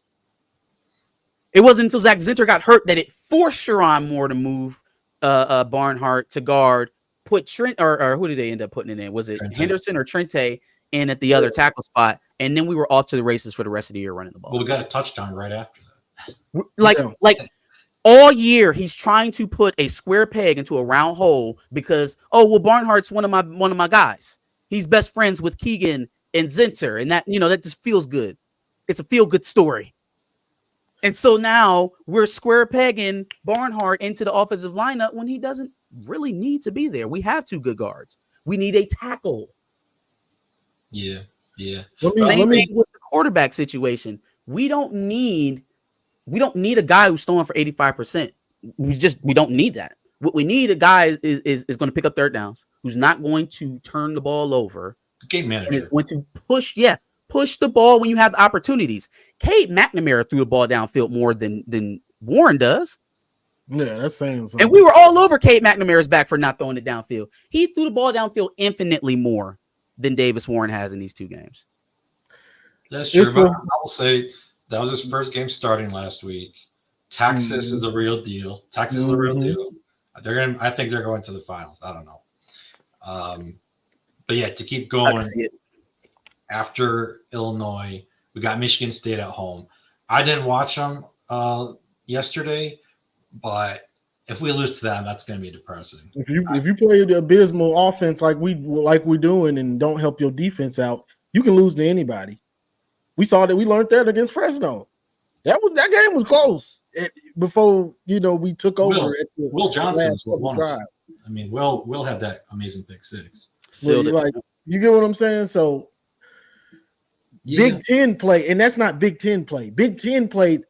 It wasn't until Zach Zinter got hurt that it forced Sherrone Moore to move Barnhart to guard, put Trent, or who did they end up putting it in? Was it Trente. Henderson or Trente in at the other tackle spot? And then we were off to the races for the rest of the year running the ball. Well, we got a touchdown right after that. Like all year, he's trying to put a square peg into a round hole because, Barnhart's one of my guys. He's best friends with Keegan and Zinter, and that that just feels good. It's a feel good story. And so now we're square pegging Barnhart into the offensive lineup when he doesn't really need to be there. We have two good guards. We need a tackle. Yeah. Same thing with the quarterback situation. We don't need a guy who's throwing for 85%. We don't need that. What we need a guy is going to pick up third downs, who's not going to turn the ball over. Game manager. Going to push the ball when you have the opportunities. Cade McNamara threw the ball downfield more than Warren does. Yeah, that's saying something. And we were all over Cade McNamara's back for not throwing it downfield. He threw the ball downfield infinitely more than Davis Warren has in these two games. That's true. I will say that was his first game starting last week. Texas is the real deal. Texas is the real deal. I think they're going to the finals. I don't know. But yeah, to keep going. After Illinois, we got Michigan State at home. I didn't watch them yesterday, but if we lose to them, that's going to be depressing. If you play the abysmal offense like we're doing and don't help your defense out, you can lose to anybody. We saw that. We learned that against Fresno. That game was close before we took over. Will Johnson is what won us. I mean, Will had that amazing pick six. You get what I'm saying? So. Yeah. Big Ten play, and that's not Big Ten play. Big Ten play,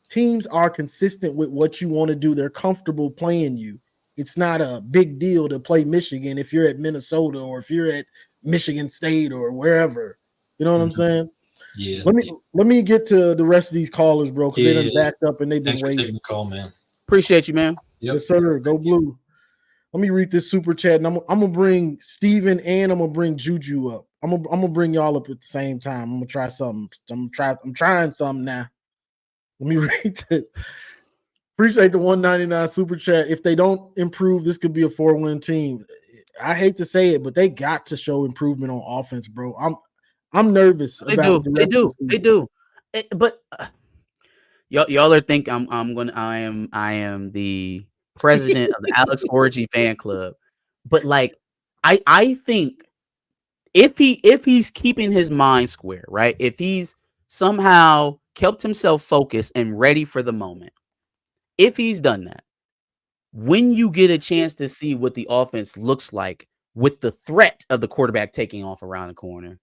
teams are consistent with what you want to do. They're comfortable playing you. It's not a big deal to play Michigan if you're at Minnesota or if you're at Michigan State or wherever. You know what I'm saying? Yeah. Let me get to the rest of these callers, bro, because they done backed up and they've been waiting. For taking the call, man. Appreciate you, man. Yep. Yes, sir. Go Blue. Let me read this super chat, and I'm gonna bring Steven and I'm gonna bring Juju up. I'm gonna bring y'all up at the same time. I'm gonna try something. I'm trying something now. Let me read this. Appreciate the 199 super chat. If they don't improve, this could be a 4-win team. I hate to say it, but they got to show improvement on offense, bro. I'm nervous about They do. But y'all are think I am the president of the Alex Orgy fan club. But like I think if he's keeping his mind square, right? If he's somehow kept himself focused and ready for the moment, if he's done that, when you get a chance to see what the offense looks like with the threat of the quarterback taking off around the corner,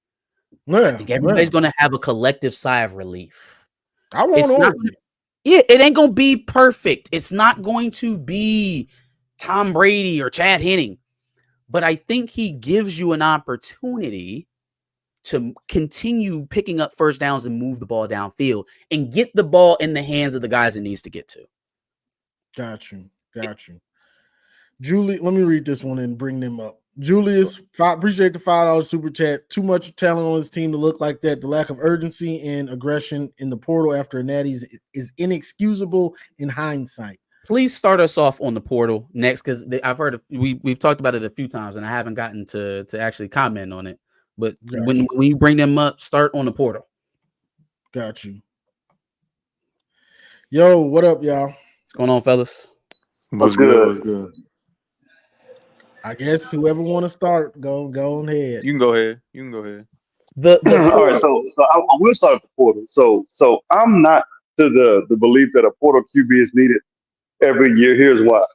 I think everybody's going to have a collective sigh of relief. It ain't going to be perfect. It's not going to be Tom Brady or Chad Henning, but I think he gives you an opportunity to continue picking up first downs and move the ball downfield and get the ball in the hands of the guys it needs to get to. Got you. Julie, let me read this one and bring them up. Julius, appreciate the $5 super chat. Too much talent on this team to look like that. The lack of urgency and aggression in the portal after a natty is inexcusable in hindsight. Please start us off on the portal next, because I've heard we've talked about it a few times, and I haven't gotten to actually comment on it. But when you bring them up, start on the portal. Got you. Yo, what up, y'all? What's going on, fellas? What's good? I guess whoever want to start, go ahead. You can go ahead. All right, so I will start at the portal. So I'm not to the belief that a portal QB is needed every year. Here's why.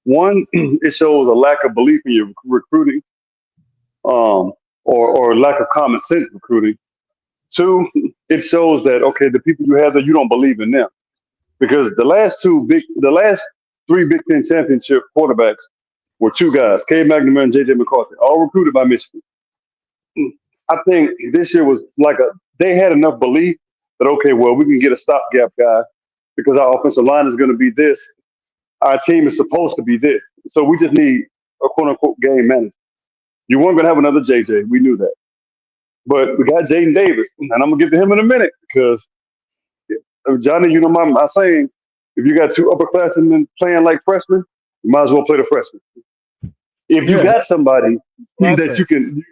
One, it shows a lack of belief in your recruiting, or lack of common sense recruiting. Two, it shows that the people you have there, you don't believe in them, because the last three Big Ten championship quarterbacks were two guys, Cade McNamara and J.J. McCarthy, all recruited by Michigan. I think this year was they had enough belief that, we can get a stopgap guy because our offensive line is going to be this. Our team is supposed to be this. So we just need a quote-unquote game manager. You weren't going to have another JJ. We knew that. But we got Jaden Davis, and I'm going to get to him in a minute because, Johnny, you know my saying, if you got two upperclassmen playing like freshmen, you might as well play the freshman. If you got somebody that you can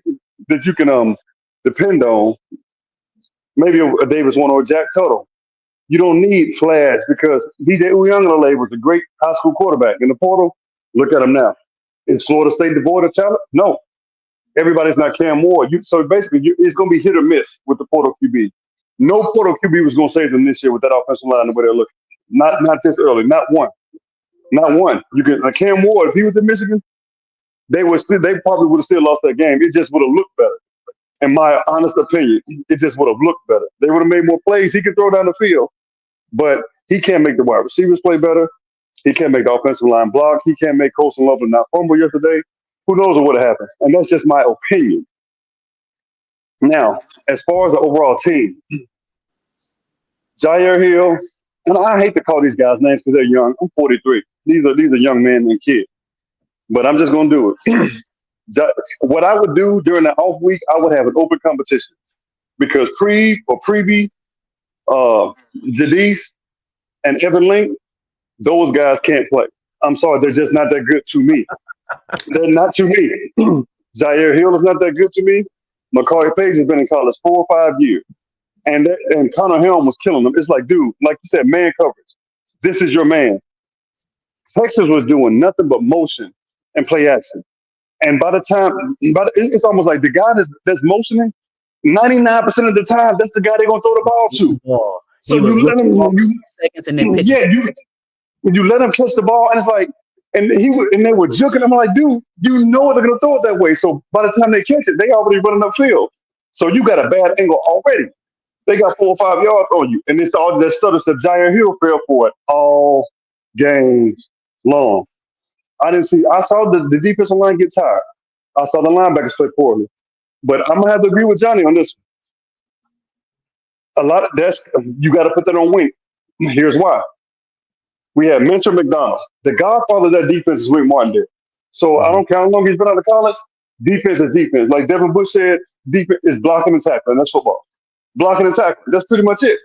depend on, maybe a Davis one or a Jack Tuttle, you don't need flash, because DJ Uiagalelei was a great high school quarterback. In the portal, look at him now. Is Florida State devoid of talent? No. Everybody's not Cam Ward. So basically, it's going to be hit or miss with the portal QB. No portal QB was going to save them this year with that offensive line the way they're looking. Not this early. Not one. You can Cam Ward, if he was in Michigan, they probably would have still lost that game. It just would have looked better. In my honest opinion, it just would have looked better. They would have made more plays. He can throw down the field, but he can't make the wide receivers play better. He can't make the offensive line block. He can't make Colson Loveland not fumble yesterday. Who knows what would have happened? And that's just my opinion. Now, as far as the overall team, Jair Hill, and I hate to call these guys names because they're young. I'm 43. These are young men and kids. But I'm just going to do it. What I would do during the off week, I would have an open competition, because Prevy, Jadise, and Evan Link, those guys can't play. I'm sorry, they're just not that good to me. They're not to me. Jair Hill is not that good to me. Macaulay Page has been in college 4 or 5 years, and Connor Helm was killing them. It's like, dude, like you said, man coverage. This is your man. Texas was doing nothing but motion and play action. And by the time, it's almost like the guy that's motioning, 99% of the time, that's the guy they're going to throw the ball to. So you let him, seconds and then pitch. You let him catch the ball, and it's like, and they were juking. I'm like, dude, you know they're going to throw it that way. So by the time they catch it, they already running upfield. So you got a bad angle already. They got 4 or 5 yards on you, and it's all that stuff that Jair Hill fell for it all game long. I saw the defensive line get tired. I saw the linebackers play poorly. But I'm going to have to agree with Johnny on this one. A lot of you got to put that on Wink. Here's why. We have Mentor McDonald. The godfather of that defense is Wink Martindale. So I don't care how long he's been out of college. Defense is defense. Like Devin Bush said, defense is blocking and tackling. That's football. Blocking and tackling. That's pretty much it.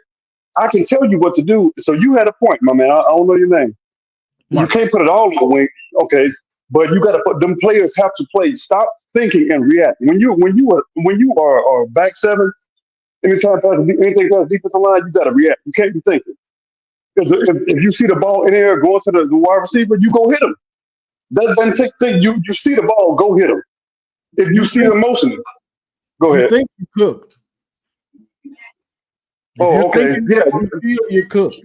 I can tell you what to do. So you had a point, my man. I don't know your name. You Mark. can't put it all on Wink, okay? But you got to put them players have to play. Stop thinking and react. When you are back seven, anything past defensive line, you got to react. You can't be thinking. Because if you see the ball in the air going to the wide receiver, you go hit him. That doesn't take thing. You see the ball, go hit him. If you see the motion, go you ahead. think you cooked. If Oh, you're okay. thinking Yeah, on the field, you're cooked.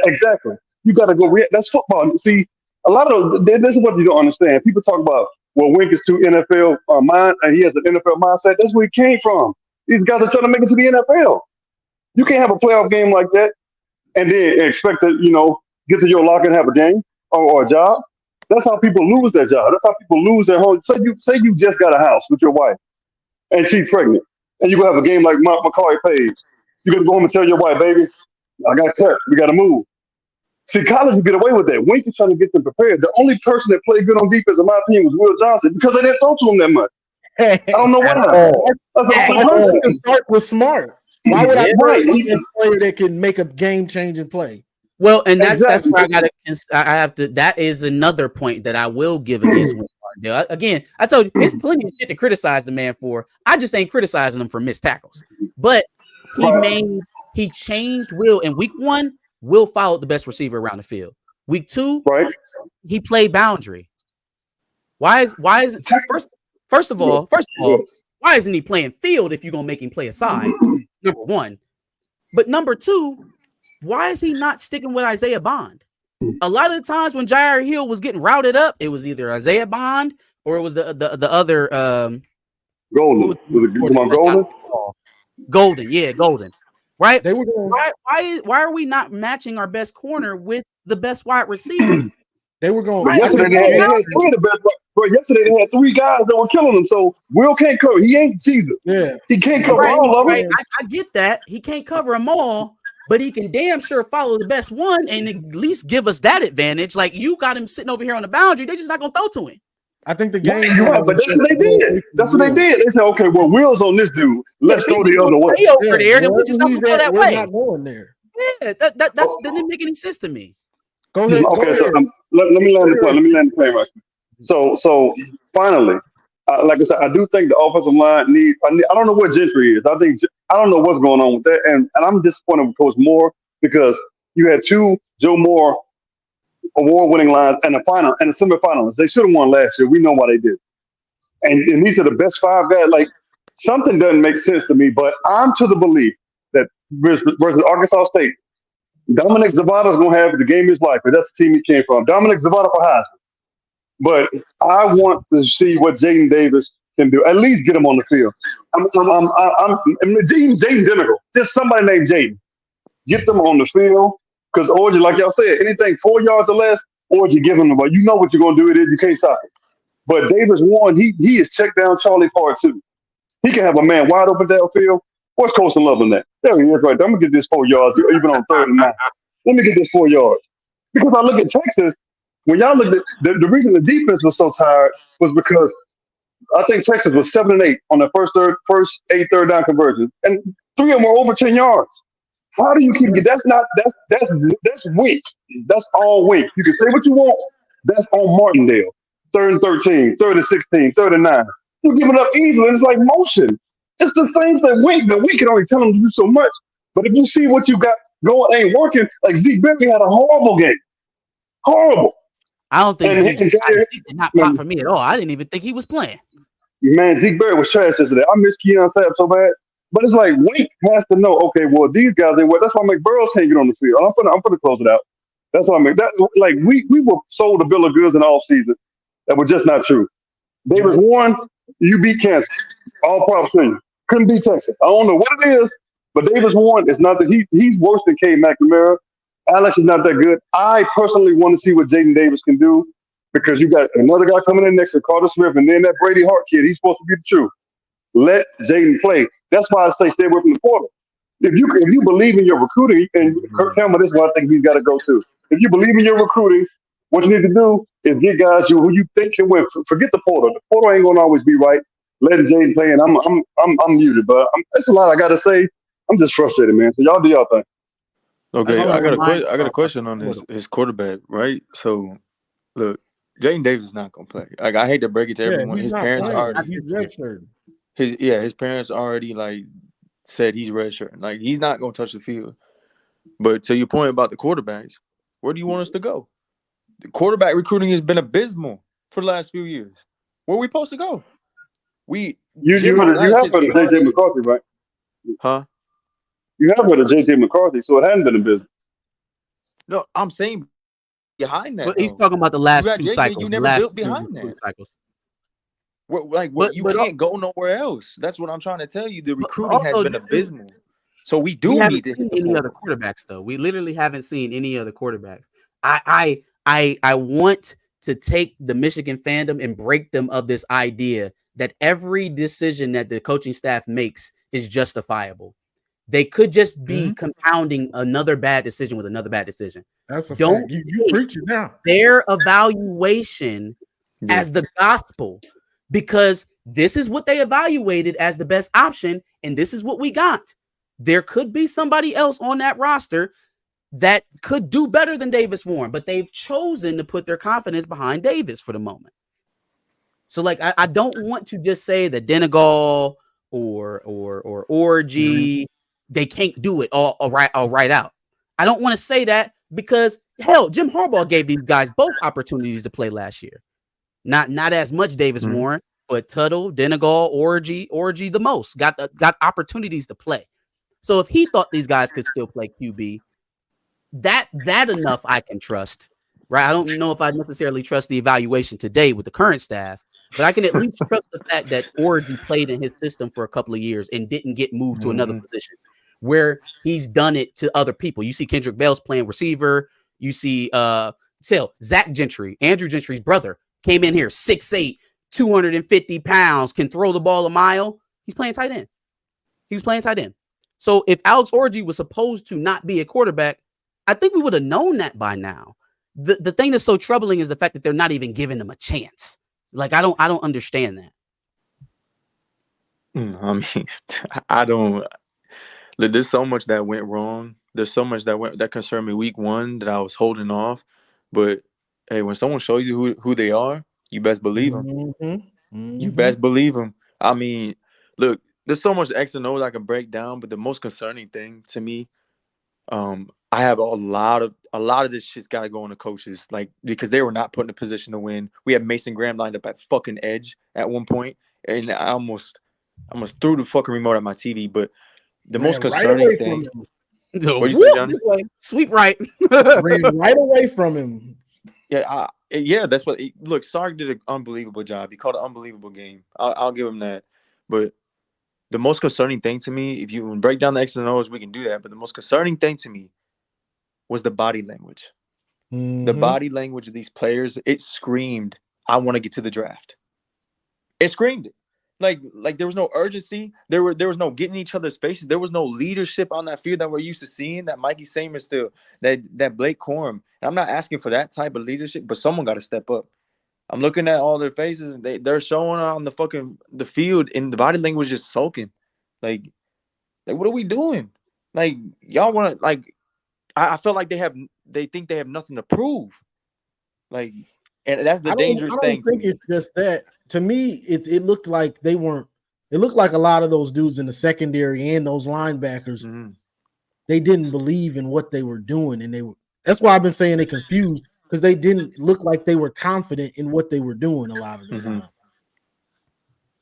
exactly. You got to go react. That's football. See, a lot of this is what you don't understand. People talk about, well, Wink is too NFL mind, and he has an NFL mindset. That's where he came from. These guys are trying to make it to the NFL. You can't have a playoff game like that and then expect to, get to your locker and have a game or a job. That's how people lose their job. That's how people lose their home. Say you just got a house with your wife and she's pregnant, and you go have a game like McCarty Page. You got to go home and tell your wife, baby, I got cut. We got to move. See, college will get away with that. Wink is trying to get them prepared. The only person that played good on defense, in my opinion, was Will Johnson because they didn't throw to him that much. I don't know why. That's the only person. Sark was smart. Why would I Right. trade a player that can make a game-changing play? Well, and that's Exactly. where I have to. That is another point that I will give against Wink Martindale. Again, I told you, there's plenty of shit to criticize the man for. I just ain't criticizing him for missed tackles. But he changed Will in week 1. Will followed the best receiver around the field. Week 2, Right. he played boundary. Why is first of all, why isn't he playing field if you're gonna make him play a side? Number 1. But number 2, why is he not sticking with Isaiah Bond? A lot of the times when Jair Hill was getting routed up, it was either Isaiah Bond or it was the other Golden. Was it Golden? Golden, yeah, Golden. Right? They were going. Why are we not matching our best corner with the best wide receiver? They were going. But yesterday they had three of the best. But yesterday they had 3 guys that were killing them. So Will can't cover. He ain't Jesus. Yeah, he can't cover all of them. Right. I get that. He can't cover them all, but he can damn sure follow the best one and at least give us that advantage. Like you got him sitting over here on the boundary. They're just not gonna throw to him. I think the game. You're right, but that's what they did. That's what they did. They said, okay, well, Will's on this dude. Let's go the other way. Over there, then we just not gonna go that way. Not going there. Yeah, that didn't make any sense to me. Go ahead. Okay, so let me land the plane. Let me land the plane right. So finally, like I said, I do think the offensive line need. I don't know what Gentry is. I don't know what's going on with that, and I'm disappointed with Coach Moore because you had 2 Joe Moore award-winning lines and the semifinalists. They should have won last year. We know why they did. And these are the best 5 guys. Like something doesn't make sense to me, but I'm to the belief that versus Arkansas State, Dominic Zavada's gonna have the game of his life, but that's the team he came from. Dominic Zavada for Heisman. But I want to see what Jaden Davis can do. At least get him on the field. I'm even Jaden Demical. Just somebody named Jaden. Get them on the field. Because Orgy, like y'all said, anything 4 yards or less, Orgy give him the ball. You know what you're gonna do with it. You can't stop it. But Davis Warren, he is checked down Charlie Part 2. He can have a man wide open downfield. What's Colson loving that? There he is right there. I'm gonna get this 4 yards, even on 3rd and 9. Let me get this 4 yards. Because I look at Texas, when y'all look at the reason the defense was so tired was because I think Texas was 7 and 8 on the first 8 third down conversions. And 3 of them were over 10 yards. How do you keep it? That's weak. That's all weak. You can say what you want. That's on Martindale. 3rd and 13, 3rd and 16, 3rd and 9. You give it up easily. It's like motion. It's the same thing. We can only tell them to do so much. But if you see what you got going ain't working, like Zeke Bentley had a horrible game. Horrible. I don't think Zeke did not pop for me at all. I didn't even think he was playing. Man, Zeke Berry was trash yesterday. I miss Keon Sapp so bad. But it's like Wink has to know, okay, well, these guys ain't what. That's why McBurrows can't get on the field. I'm gonna close it out. That's why we were sold a bill of goods in all season that was just not true. Davis Warren, you beat Kansas. All props to you. Couldn't beat Texas. I don't know what it is, but Davis Warren is not that he's worse than K. McNamara. Alex is not that good. I personally want to see what Jaden Davis can do because you got another guy coming in next to Carter Smith and then that Brady Hart kid. He's supposed to be the truth. Let Jaden play. That's why I say stay away from the portal. If you believe in your recruiting, and Kirk Campbell, this is what I think he's got to go to. If you believe in your recruiting, what you need to do is get guys who you think can win. Forget the portal. The portal ain't gonna always be right. Let Jaden play, and I'm muted, but that's a lot I got to say. I'm just frustrated, man. So y'all do y'all thing. Okay, wanna remind I got a y'all about question on the portal. his quarterback, right? So look, Jaden Davis is not gonna play. Like I hate to break it to Yeah, everyone. he's His not parents playing. already He's redshirt. his parents already like said he's redshirting. Like he's not gonna touch the field. But to your point about the quarterbacks, where do you want us to go? The quarterback recruiting has been abysmal for the last few years. Where are we supposed to go? Jim You Elias have has heard of JJ guarded, McCarthy, right? huh? You have heard of JJ McCarthy, so it hadn't been a business. No, I'm saying behind that He's though. talking about the You last got 2 JJ, cycles, you the never last built 2 behind recruiting that. cycles. You But can't go nowhere else. That's what I'm trying to tell you. The but recruiting has also been abysmal. So we we do haven't need to hit seen the any other portal. quarterbacks though. We literally haven't seen any other quarterbacks. I want to take the Michigan fandom and break them of this idea that every decision that the coaching staff makes is justifiable. They could just be compounding another bad decision with another bad decision. That's a Don't fact. You take preach it now. their evaluation Yeah. as the gospel, because this is what they evaluated as the best option, and this is what we got. There could be somebody else on that roster that could do better than Davis Warren, but they've chosen to put their confidence behind Davis for the moment. So, like, I don't want to just say that Denegal or Orgy, they can't do it all right out. I don't want to say that because hell, Jim Harbaugh gave these guys both opportunities to play last year. Not as much Davis Warren, but Tuttle, Denegal, Orgy the most got opportunities to play. So if he thought these guys could still play QB, that enough I can trust, right? I don't know if I necessarily trust the evaluation today with the current staff, but I can at least trust the fact that Orgy played in his system for a couple of years and didn't get moved to another position where he's done it to other people. You see Kendrick Bell's playing receiver. You see Zach Gentry, Andrew Gentry's brother, came in here 6'8", 250 pounds, can throw the ball a mile. He's playing tight end. He was playing tight end. So if Alex Orgy was supposed to not be a quarterback, I think we would have known that by now. The thing that's so troubling is the fact that they're not even giving him a chance. Like I don't understand that. I mean, I don't. There's so much that went wrong. There's so much that concerned me week 1 that I was holding off. But hey, when someone shows you who they are, you best believe them. You best believe them. I mean, look, there's so much X and O's I can break down, but the most concerning thing to me, I have a lot of this shit's got to go on the coaches, like because they were not put in a position to win. We had Mason Graham lined up at fucking edge at one point, and I almost threw the fucking remote at my TV. But the most concerning thing, what you say, Johnny? Sweep right, ran right away from him. Yeah, that's what. Look, Sark did an unbelievable job. He called an unbelievable game. I'll give him that. But the most concerning thing to me, if you break down the X's and O's, we can do that. But the most concerning thing to me was the body language. The body language of these players, it screamed, I want to get to the draft. It screamed it. Like there was no urgency. There was no getting each other's faces. There was no leadership on that field that we're used to seeing. That Mikey Samer still, that Blake Corum. And I'm not asking for that type of leadership, but someone got to step up. I'm looking at all their faces, and they're showing on the field, and the body language just sulking. Like what are we doing? Like y'all want to like. I felt like they think they have nothing to prove. Like, and that's the dangerous thing. I don't think it's just that. To me, it looked like they weren't. It looked like a lot of those dudes in the secondary and those linebackers, they didn't believe in what they were doing, and that's why I've been saying they confused because they didn't look like they were confident in what they were doing a lot of the time.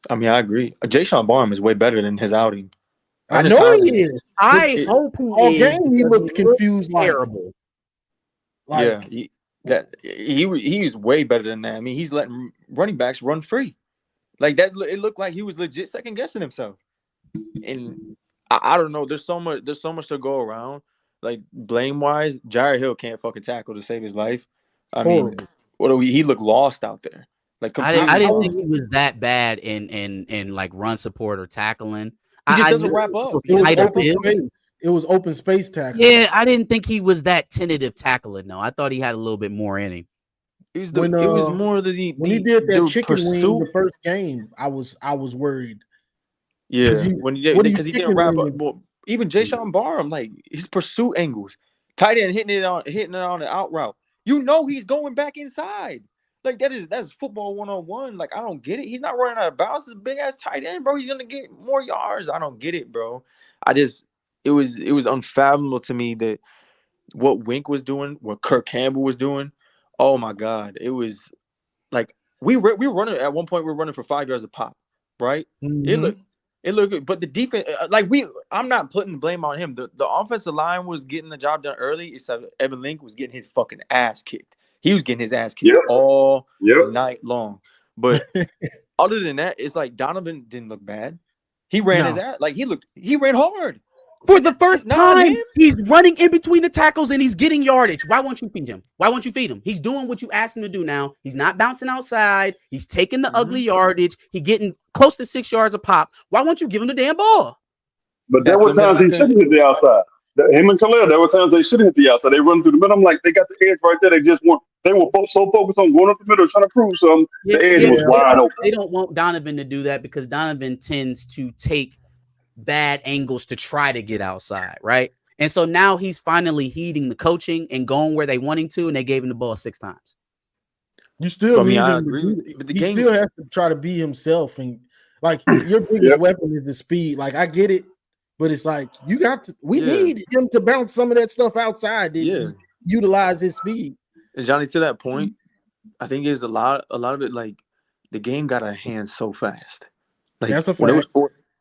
I mean, I agree. Jaysean Barham is way better than his outing. I know he is. I hope all game he looked confused, terrible. Like, he's way better than that. I mean, he's letting running backs run free. Like that, it looked like he was legit second guessing himself. And I don't know. There's so much to go around. Like blame wise, Jared Hill can't fucking tackle to save his life. I mean, he looked lost out there. Like completely I didn't think he was that bad in like run support or tackling. He just doesn't wrap up. It was open space tackling. Yeah, I didn't think he was that tentative tackling. No, I thought he had a little bit more in him. It was more when he did that chicken wing the first game. I was worried. Yeah, because he didn't wrap up. Well, even Jaysean Barham, like his pursuit angles, Tight end hitting it on the out route. You know he's going back inside. Like that's football 101. Like I don't get it. He's not running out of bounds. It's a big ass tight end, bro. He's gonna get more yards. I don't get it, bro. It was unfathomable to me that what Wink was doing, what Kirk Campbell was doing. Oh my God, it was like we were running at one point. We were running for 5 yards a pop, right? Mhm. It looked good, but the defense, I'm not putting the blame on him. The offensive line was getting the job done early, except Evan Link was getting his fucking ass kicked. He was getting his ass kicked all night long. But other than that, it's like Donovan didn't look bad. He ran his ass. Like he ran hard. For the first time, he's running in between the tackles and he's getting yardage. Why won't you feed him? Why won't you feed him? He's doing what you asked him to do now. He's not bouncing outside. He's taking the ugly yardage. He's getting close to 6 yards a pop. Why won't you give him the damn ball? But there were times he shouldn't hit the outside. Him and Khalil, there were times they shouldn't hit the outside. They run through the middle. I'm like, they got the edge right there. They were so focused on going up the middle, trying to prove something. The edge was wide open. They don't want Donovan to do that because Donovan tends to take bad angles to try to get outside, right? And so now he's finally heeding the coaching and going where they want him to, and they gave him the ball 6 times. You still need I him. agree, but he still has to try to be himself, and like your biggest weapon is the speed. Like I get it, but it's like you got to. We need him to bounce some of that stuff outside. Utilize his speed. And Johnny, to that point, I think there's a lot of it. Like the game got out of hand so fast. Like that's a fact.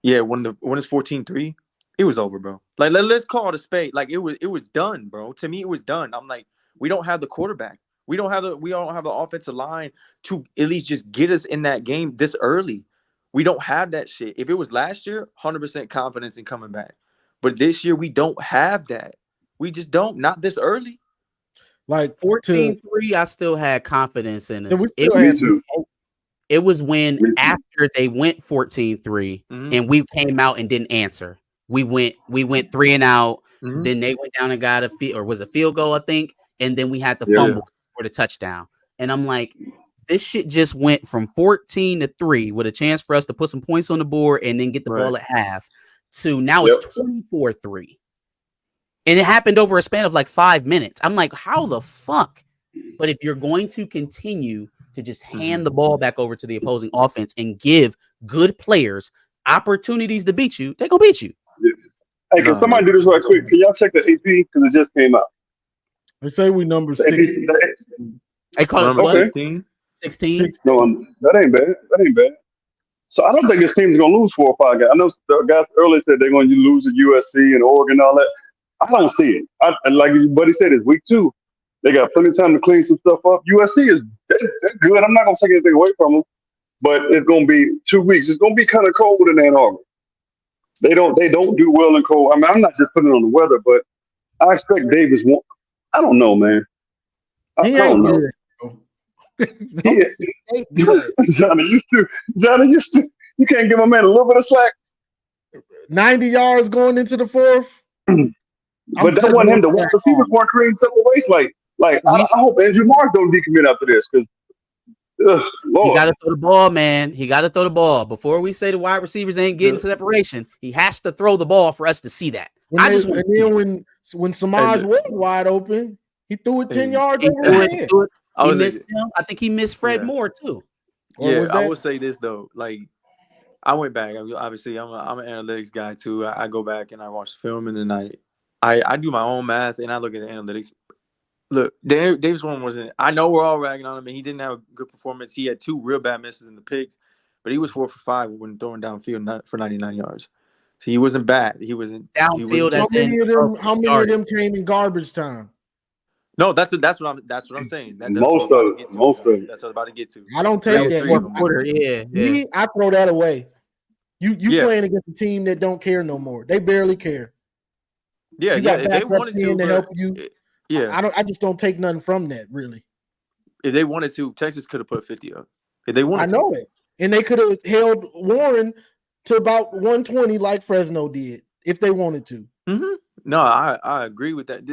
When it's 14-3, it was over, bro. Like let's call it a spade. Like it was done, bro. To me, it was done. I'm like, we don't have the quarterback. We don't have the offensive line to at least just get us in that game this early. We don't have that shit. If it was last year, 100% confidence in coming back. But this year, we don't have that. We just don't. Not this early. Like 14-3, I still had confidence in us. It was when after they went 14-3 and we came out and didn't answer. We went 3 and out. Then they went down and got a field goal, I think. And then we had the fumble for the touchdown. And I'm like, this shit just went from 14-3 with a chance for us to put some points on the board and then get the ball at half to now it's 24-3. And it happened over a span of like 5 minutes. I'm like, how the fuck? But if you're going to continue to just hand the ball back over to the opposing offense and give good players opportunities to beat you, they're going to beat you. Hey, can somebody do this right quick? Can y'all check the AP? Because it just came out. They say we number 16. They call it 16? 16? No, that ain't bad. So I don't think this team's going to lose 4 or 5 guys. I know the guys earlier said they're going to lose to USC and Oregon and all that. I don't see it. Like Buddy said, it's week 2. They got plenty of time to clean some stuff up. USC is they're good. I'm not going to take anything away from them, but it's going to be 2 weeks. It's going to be kind of cold in Ann Arbor. They don't do well in cold. I mean, I'm not just putting it on the weather, but I expect Davis won't. I don't know, man. I don't know. Johnny, you can't give my man a little bit of slack. 90 yards going into the fourth. But that wasn't him. The wide receivers weren't creating separation. Like I hope Andrew Mark don't decommit after this because he got to throw the ball, man. He got to throw the ball before we say the wide receivers ain't getting separation. He has to throw the ball for us to see that. When Samaj was wide open, he threw it 10 yards over his head. I think he missed Fred Moore too. I would say this though. Like I went back. Obviously, I'm an analytics guy too. I go back and I watch the film and then I do my own math and I look at the analytics. Look, Davis Warren wasn't. I know we're all ragging on him, and he didn't have a good performance. He had 2 real bad misses in the picks, but he was 4 for 5 when throwing downfield for 99 yards. So he wasn't bad. He wasn't downfield. How many of them came in garbage time? No, that's what I'm saying. Most of it. That's what I'm about to get to. I don't take that. I throw that away. You playing against a team that don't care no more. They barely care. Yeah, you got if they wanted to help you. I just don't take nothing from that, really. If they wanted to, Texas could have put 50 up. If they wanted, I know it, and they could have held Warren to about 120 like Fresno did if they wanted to. Mm-hmm. No, I agree with that.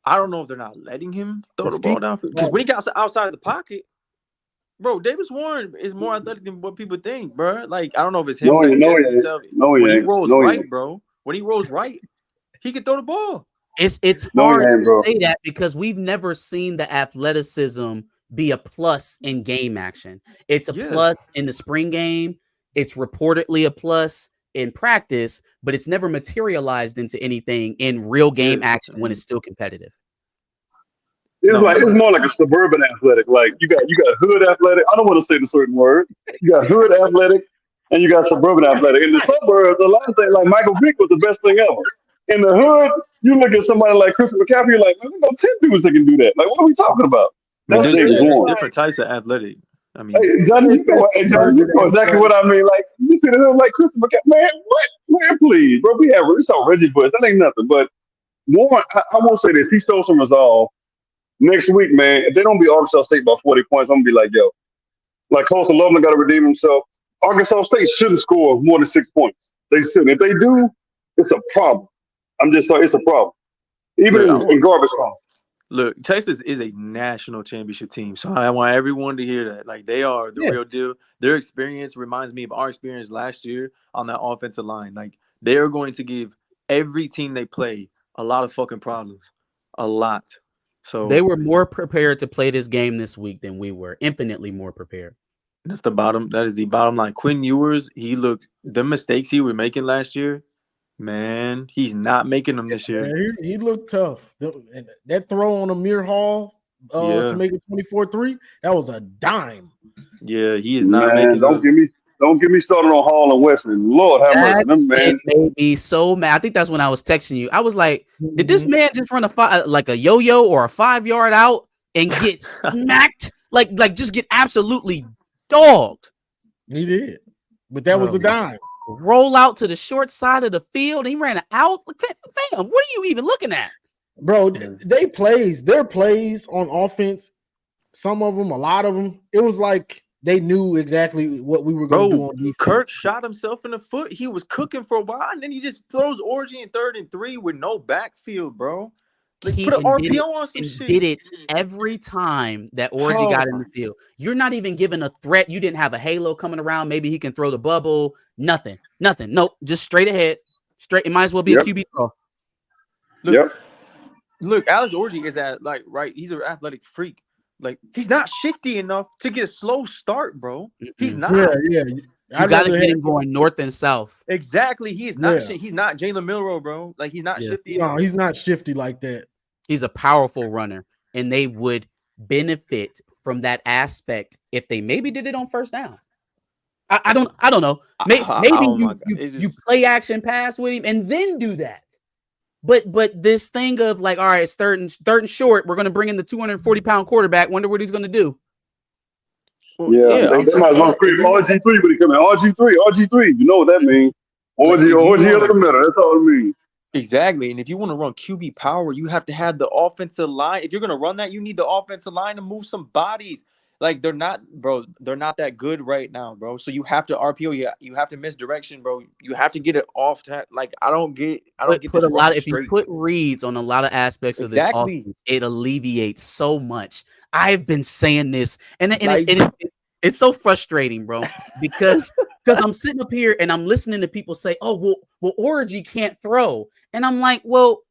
I don't know if they're not letting him throw the ball down because when he got outside of the pocket, bro, Davis Warren is more athletic than what people think, bro. Like I don't know if it's him saying himself. When he rolls right, bro. When he rolls right, he can throw the ball. It's No, you hard ain't, to bro. say that because we've never seen the athleticism be a plus in game action. It's a plus in the spring game. It's reportedly a plus in practice, but it's never materialized into anything in real game action when it's still competitive. It's more like a suburban athletic. Like you got hood athletic. I don't want to say the certain word. You got hood athletic and you got suburban athletic. In the suburbs, a lot of things like Michael Vick was the best thing ever. In the hood, you look at somebody like Christopher McCaffrey, you're like, man, there's no 10 dudes that can do that. Like, what are we talking about? But That's James there's Warren. different types of athletic. I mean, Hey, Johnny, you know exactly what I mean. Like, you see the hood like Christopher McCaffrey, man, what? Man, please, bro. We saw Reggie Bush. That ain't nothing. But Warren, I won't say this. He showed some resolve. Next week, man, if they don't beat Arkansas State by 40 points, I'm gonna be like, yo, like Coastal Loveland got to redeem himself. Arkansas State shouldn't score more than 6 points. They shouldn't. If they do, it's a problem. I'm just saying, it's a problem. Even in garbage time. Look, Texas is a national championship team, so I want everyone to hear that. Like, they are the real deal. Their experience reminds me of our experience last year on that offensive line. Like, they are going to give every team they play a lot of fucking problems, a lot. So they were more prepared to play this game this week than we were, infinitely more prepared. That is the bottom line. Quinn Ewers, the mistakes he was making last year, man, he's not making them this year. He looked tough. That throw on Amir Hall to make it 24-3, that was a dime. Yeah, he is not making them. Don't get me started on Hall and Westman. Lord have mercy, them, man. It made me so mad. I think that's when I was texting you. I was like, did this man just run like a yo-yo or a 5-yard out and get smacked? Like just get absolutely dogged. He did. But that was a dime. Roll out to the short side of the field. And he ran out. Fam, what are you even looking at? Bro, their plays on offense, some of them, a lot of them, it was like they knew exactly what we were going to do on defense. Kirk shot himself in the foot. He was cooking for a while, and then he just throws Orgy in 3rd and 3 with no backfield, bro. Like, put an RPO on some shit. Did it every time that Orgy got in the field. You're not even given a threat. You didn't have a halo coming around. Maybe he can throw the bubble. Nothing. Nope. Just straight ahead. Straight. It might as well be a QB throw. Look, Alex Orgy is he's an athletic freak. Like, he's not shifty enough to get a slow start, bro. He's not. Yeah. You got to get him going north and south. Exactly. He is not. He's not Jalen Milroe, bro. Like, he's not shifty. No, he's not shifty like that. He's a powerful runner, and they would benefit from that aspect if they maybe did it on first down. I don't know. Maybe you play action pass with him and then do that. But this thing of like, all right, it's third and short. We're going to bring in the 240-pound quarterback. Wonder what he's going to do. Well, they might as well create RG3 when he come in. RG3. You know what that means? RG up the middle. That's all it means. Exactly. And if you want to run QB power, you have to have the offensive line. If you're going to run that, you need the offensive line to move some bodies. Like, they're not that good right now, bro. So you have to RPO. You have to misdirection, bro. You have to get it off. Like, I don't get put a lot. If you put reads on a lot of aspects of this offense, it alleviates so much. I've been saying this, and it's so frustrating, bro, because I'm sitting up here and I'm listening to people say, "Oh, well, Orgy can't throw," and I'm like, well,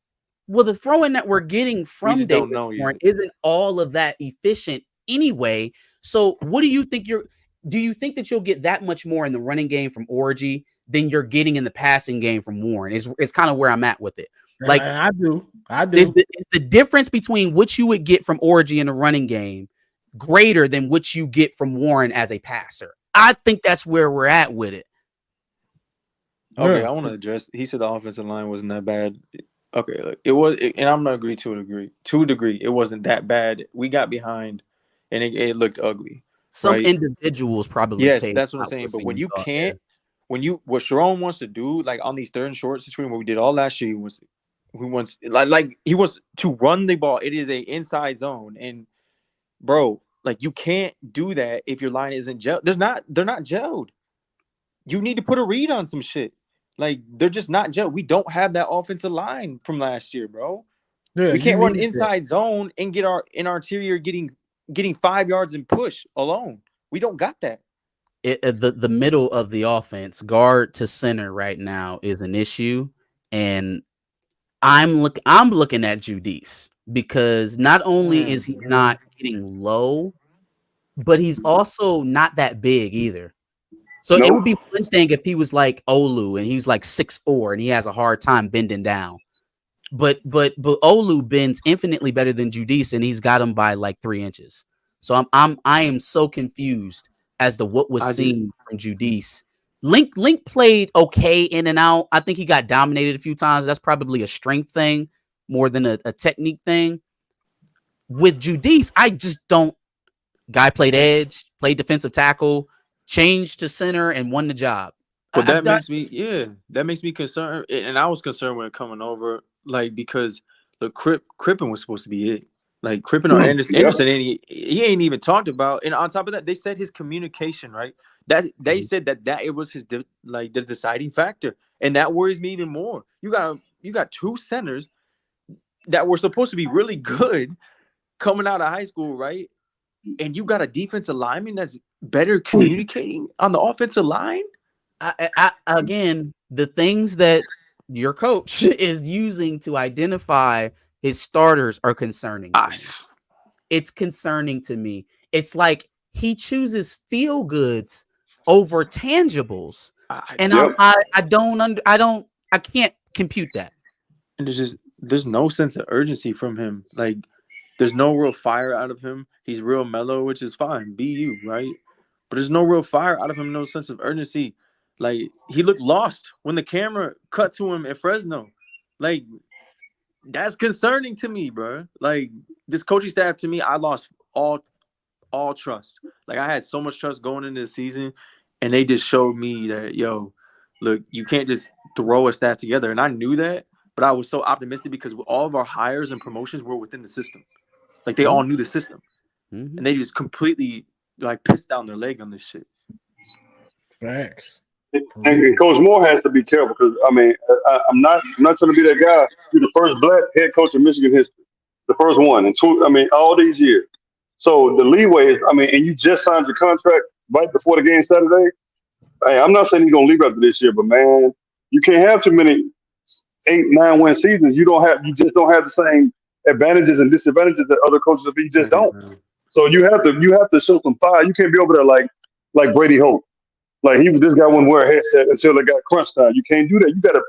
the throwing that we're getting from Davis Warren isn't all of that efficient anyway. So, what do you think do you think that you'll get that much more in the running game from Orgy than you're getting in the passing game from Warren? Is kind of where I'm at with it. Like, I do. Is the difference between what you would get from Orgy in a running game greater than what you get from Warren as a passer? I think that's where we're at with it. Okay, I want to address. He said the offensive line wasn't that bad. Okay, look, and I'm gonna agree to a degree. To a degree, it wasn't that bad. We got behind, and it looked ugly. Some individuals probably. Yes, that's what I'm saying. But when you can't, what Sharon wants to do, like on these 3rd and short situations, what we did all last year was, he wants to run the ball. It is a inside zone, and bro, like, you can't do that if your line isn't gelled. They're not gelled. You need to put a read on some shit. Like, they're just not gelled. We don't have that offensive line from last year, bro. Yeah, we can't run inside zone and get our interior getting 5 yards and push alone. We don't got that. The middle of the offense, guard to center right now, is an issue, and I'm looking at Judice because not only is he not getting low, but he's also not that big either. So it would Nope. be one thing if he was like Olu and he was like 6'4" and he has a hard time bending down. But Olu bends infinitely better than Judice, and he's got him by like 3 inches. So I am so confused as to what was seen from Judice. Link played okay in and out. I think he got dominated a few times. That's probably a strength thing more than a technique thing. With Judice, I just don't. Guy played edge, played defensive tackle, changed to center, and won the job. But that makes me concerned, and I was concerned when it coming over, like because look, Crippen was supposed to be it. Like Crippen or Anderson, Yep. he ain't even talked about. And on top of that, they said his communication, right? That they said that it was his the deciding factor, and that worries me even more. You got two centers that were supposed to be really good coming out of high school, right? And you got a defensive lineman that's better communicating on the offensive line. Again, the things that your coach is using to identify his starters are concerning to me. It's concerning to me. It's like he chooses feel goods over tangibles, and I can't compute that. And there's no sense of urgency from him. Like there's no real fire out of him. He's real mellow, which is fine. Be you, right? But there's no real fire out of him. No sense of urgency. Like he looked lost when the camera cut to him at Fresno. Like that's concerning to me, bro. Like this coaching staff, to me, I lost all trust. Like I had so much trust going into the season, and they just showed me that, yo, look, you can't just throw a staff together. And I knew that, but I was so optimistic because all of our hires and promotions were within the system. Like they all knew the system, and they just completely like pissed down their leg on this shit. Facts. And Coach Moore has to be careful because I mean I'm not trying to be that guy. You're the first black head coach in Michigan history, the first one in all these years. So the leeway is, I mean, and you just signed your contract right before the game Saturday. Hey, I'm not saying he's gonna leave after this year, but man, you can't have too many 8-9 win seasons. You just don't have the same advantages and disadvantages that other coaches have. You just don't. So you have to show some fire. You can't be over there like Brady Hope. Like this guy wouldn't wear a headset until it got crunch time. You can't do that. You gotta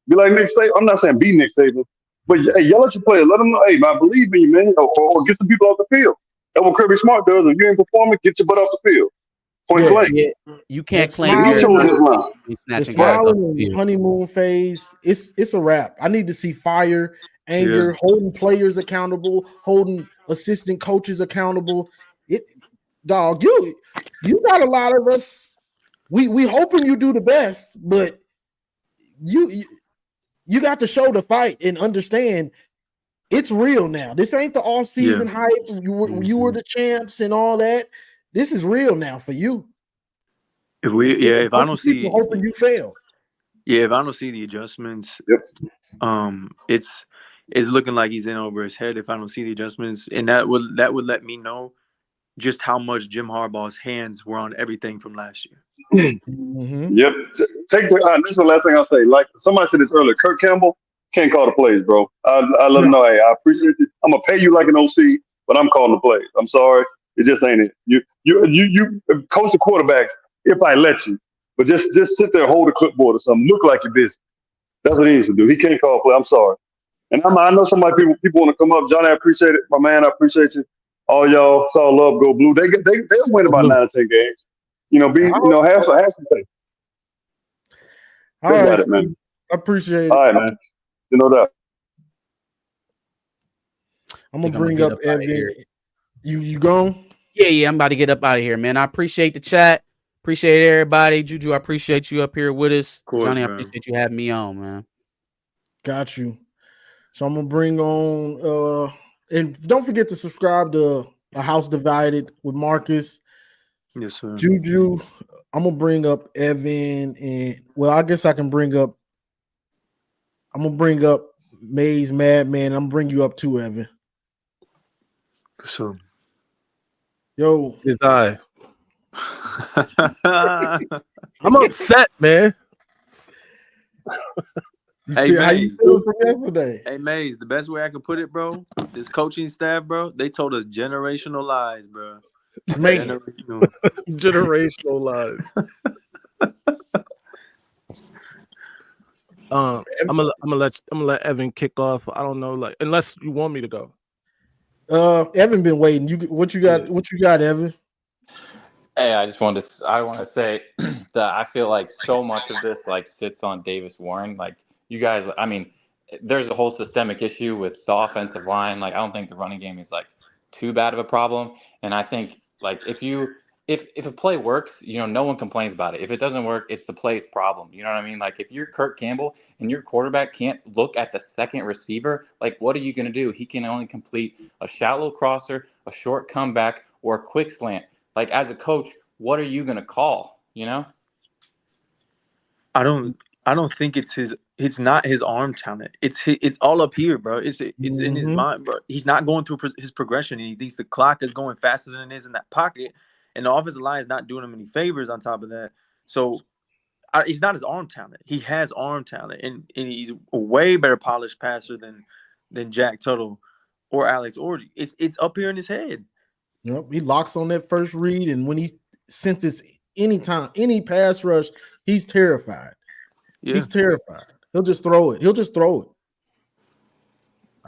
be like Nick Saban. I'm not saying be Nick Saban, but hey, yell at your players. Let them know, hey, man, I believe in you, man. Or get some people off the field. That's what Kirby Smart does. If you ain't performing, get your butt off the field. Point blank. Yeah. You can't claim the smiling and honeymoon phase. It's a wrap. I need to see fire, anger, holding players accountable, holding assistant coaches accountable. Dog, you got a lot of us. We hoping you do the best, but you got to show the fight and understand it's real now. This ain't the off-season hype. You were the champs and all that. This is real now for you. If I don't see, hoping you fail. Yeah, if I don't see the adjustments, it's looking like he's in over his head. If I don't see the adjustments, and that would let me know just how much Jim Harbaugh's hands were on everything from last year. Yep. This is the last thing I'll say. Like somebody said this earlier, Kirk Campbell can't call the plays, bro. I let him know, hey, I appreciate it. I'm gonna pay you like an OC, but I'm calling the plays. I'm sorry, it just ain't it. You coach the quarterbacks if I let you, but just sit there, hold a clipboard or something, look like you're busy. That's what he needs to do. He can't call play. I'm sorry. And I know somebody people want to come up. Johnny, I appreciate it. My man, I appreciate you. All y'all, it's all love, go blue. They'll win about 9 or 10 games. Have some faith. All right, got it, man. I appreciate it. All right, man. You know that. I'm gonna bring up Evan. You gone? Yeah, I'm about to get up out of here, man. I appreciate the chat. Appreciate everybody. Juju, I appreciate you up here with us. Cool, Johnny, bro. I appreciate you having me on, man. Got you. So I'm gonna bring on and don't forget to subscribe to A House Divided with Marcus. Yes, sir. Juju, I'm gonna bring up Evan, and I guess I can bring up. I'm gonna bring up Maze Madman. I'm gonna bring you up too, Evan. So, yo, it's I. I'm upset, man. You Hey, still how you Maze. feeling from yesterday? Hey, Maze, the best way I can put it, bro, this coaching staff, bro, they told us generational lies, bro. Man, Generational lies. I'm gonna let Evan kick off. I don't know, like unless you want me to go. Evan been waiting. What you got? What you got, Evan? Hey, I want to say that I feel like so much of this like sits on Davis Warren. Like you guys, I mean, there's a whole systemic issue with the offensive line. Like I don't think the running game is like too bad of a problem. And I think like if a play works, no one complains about it. If it doesn't work, it's the play's problem. You know what I mean? Like if you're Kirk Campbell and your quarterback can't look at the second receiver, like what are you going to do? He can only complete a shallow crosser, a short comeback, or a quick slant. Like as a coach, what are you gonna call? I don't think it's not his arm talent. It's all up here, bro. It's in his mind, bro. He's not going through his progression, and he thinks the clock is going faster than it is in that pocket, and the offensive line is not doing him any favors on top of that. So he's not his arm talent. He has arm talent, and he's a way better polished passer than Jack Tuttle or Alex Orji. It's up here in his head. Yep, he locks on that first read, and when he senses any pass rush, he's terrified. Yeah. He's terrified. He'll just throw it. I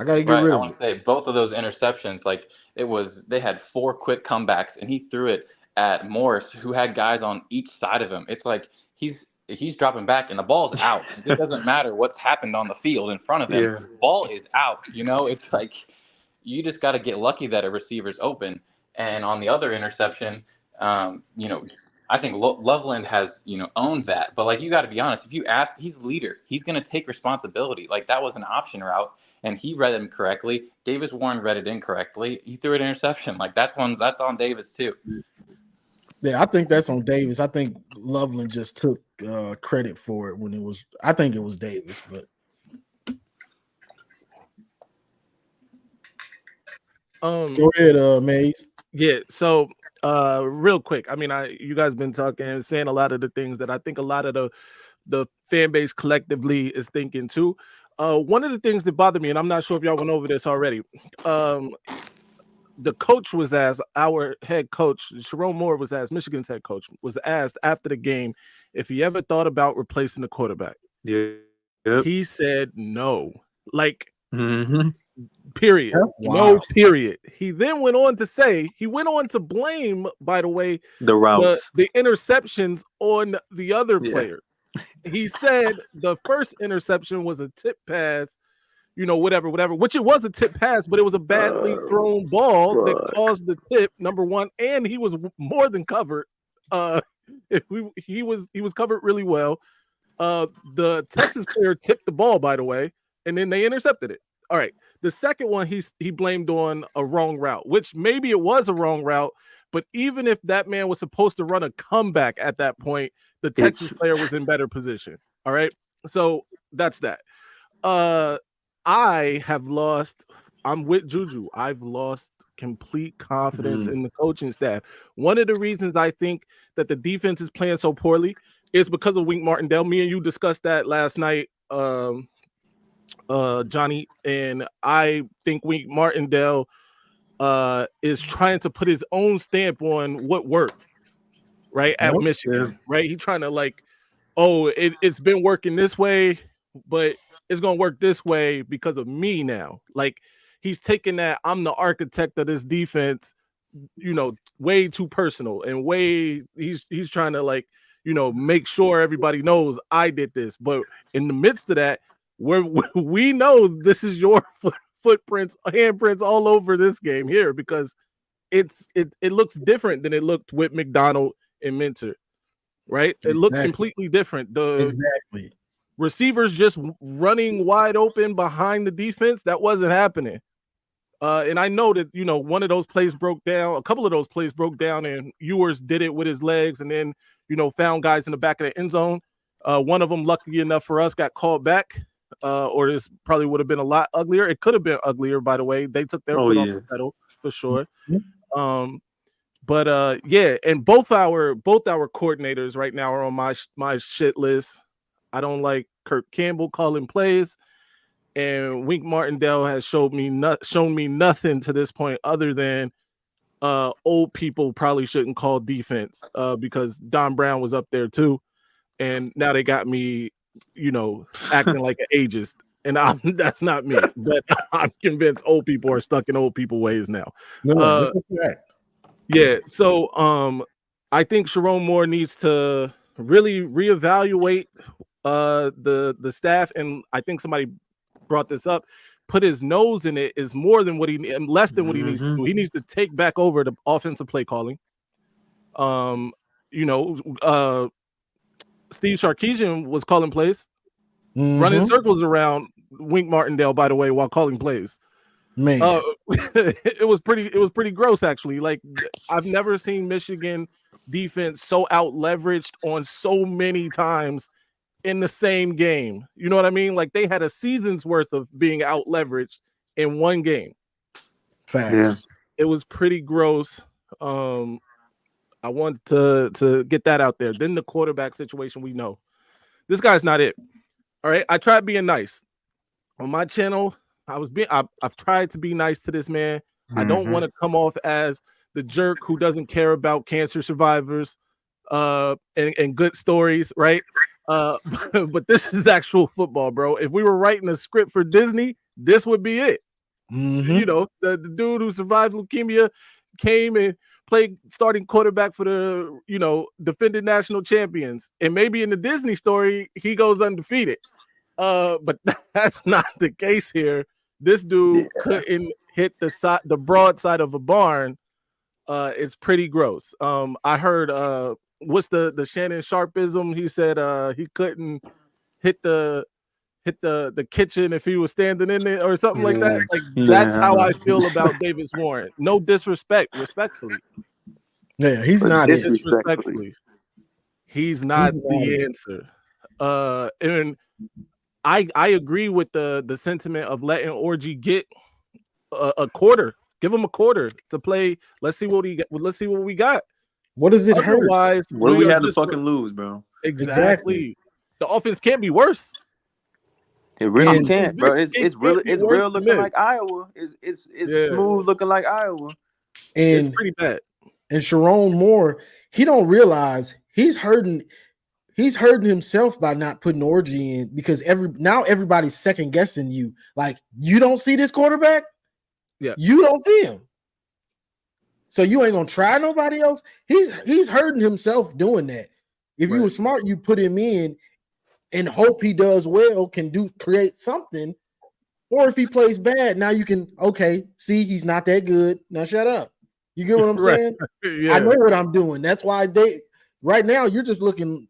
gotta get rid of it. I want to say both of those interceptions, like they had 4 quick comebacks, and he threw it at Morris, who had guys on each side of him. It's like he's dropping back, and the ball's out. It doesn't matter what's happened on the field in front of him. Yeah. The ball is out. It's like you just got to get lucky that a receiver's open. And on the other interception, I think Loveland has, owned that. But, like, you got to be honest. If you ask, he's the leader. He's going to take responsibility. Like, that was an option route, and he read him correctly. Davis Warren read it incorrectly. He threw an interception. Like, that's on Davis, too. Yeah, I think that's on Davis. I think Loveland just took credit for it when it was – I think it was Davis, but – go ahead, Maze. Yeah, so real quick. I mean, you guys been talking and saying a lot of the things that I think a lot of the fan base collectively is thinking too. One of the things that bothered me, and I'm not sure if y'all went over this already, the coach was asked, our head coach, Sharon Moore was asked, Michigan's head coach, was asked after the game if he ever thought about replacing the quarterback. Yeah. Yep. He said no. Like, period. Wow. No, period. He then went on to blame, by the way, the routes, the interceptions on the other player. He said the first interception was a tip pass, whatever, which it was a tip pass, but it was a badly thrown ball that caused the tip, number one, and he was more than covered. He was covered really well. The Texas player tipped the ball, by the way, and then they intercepted it. All right. The second one, he blamed on a wrong route, which maybe it was a wrong route, but even if that man was supposed to run a comeback at that point, the Texas player was in better position. All right. So that's that. I'm with Juju. I've lost complete confidence in the coaching staff. One of the reasons I think that the defense is playing so poorly is because of Wink Martindale. Me and you discussed that last night, Johnny, and I think Wink Martindale is trying to put his own stamp on what works, right, at Michigan, right? He's trying to it's been working this way, but it's gonna work this way because of me now. Like, he's taking that I'm the architect of this defense, way too personal, and he's trying to make sure everybody knows I did this. But in the midst of that, we know this is your footprints, handprints all over this game here, because it looks different than it looked with McDonald and Minter, right? It looks completely different. The receivers just running wide open behind the defense, that wasn't happening. And I know that, one of those plays broke down, a couple of those plays broke down, and Ewers did it with his legs and then, found guys in the back of the end zone. One of them, lucky enough for us, got called back. Or this probably would have been a lot uglier. It could have been uglier, by the way. They took their foot off the pedal for sure. And both our coordinators right now are on my shit list. I don't like Kirk Campbell calling plays. And Wink Martindale has shown me nothing to this point other than old people probably shouldn't call defense because Don Brown was up there too. And now they got me, acting like an ageist. And that's not me. But I'm convinced old people are stuck in old people ways now. No, that's a fact. Yeah. So I think Sharon Moore needs to really reevaluate the staff. And I think somebody brought this up. Put his nose in it is more than what less than what he needs to do. He needs to take back over the offensive play calling. Steve Sarkisian was calling plays, running circles around Wink Martindale, by the way, while calling plays. Man, it was pretty gross, actually. Like, I've never seen Michigan defense so out leveraged on so many times in the same game. You know what I mean? Like, they had a season's worth of being out leveraged in one game. Facts. Yeah. It was pretty gross. I want to get that out there. Then the quarterback situation, we know this guy's not it. All right, I tried being nice on my channel. I've tried to be nice to this man. I don't want to come off as the jerk who doesn't care about cancer survivors and good stories, right? But this is actual football, bro. If we were writing a script for Disney, this would be it. The dude who survived leukemia came and played starting quarterback for the defending national champions, and maybe in the Disney story he goes undefeated. But that's not the case here. This dude couldn't hit the broad side of a barn. It's pretty gross. I heard what's the Shannon Sharpism? He said he couldn't hit the kitchen if he was standing in it or something like that. Like, that's how I feel about Davis Warren. No disrespect, respectfully. Yeah, he's not disrespectfully. He's not the answer. And I agree with the sentiment of letting Orji get a quarter. Give him a quarter to play. Let's see what we got. What does it hurt? Otherwise, what do we have to fucking lose, bro? Exactly. The offense can't be worse. It really can't, bro. It's real looking like Iowa. It's smooth looking like Iowa. And it's pretty bad. And Sharon Moore, he don't realize he's hurting himself by not putting Orji in, because everybody's second guessing you. Like, you don't see this quarterback? Yeah. You don't see him. So you ain't gonna try nobody else. He's hurting himself doing that. If you were smart, you put him in and hope he does well, create something. Or if he plays bad, now you can, see, he's not that good. Now shut up. You get what I'm saying? Yeah. I know what I'm doing. That's why right now you're just looking.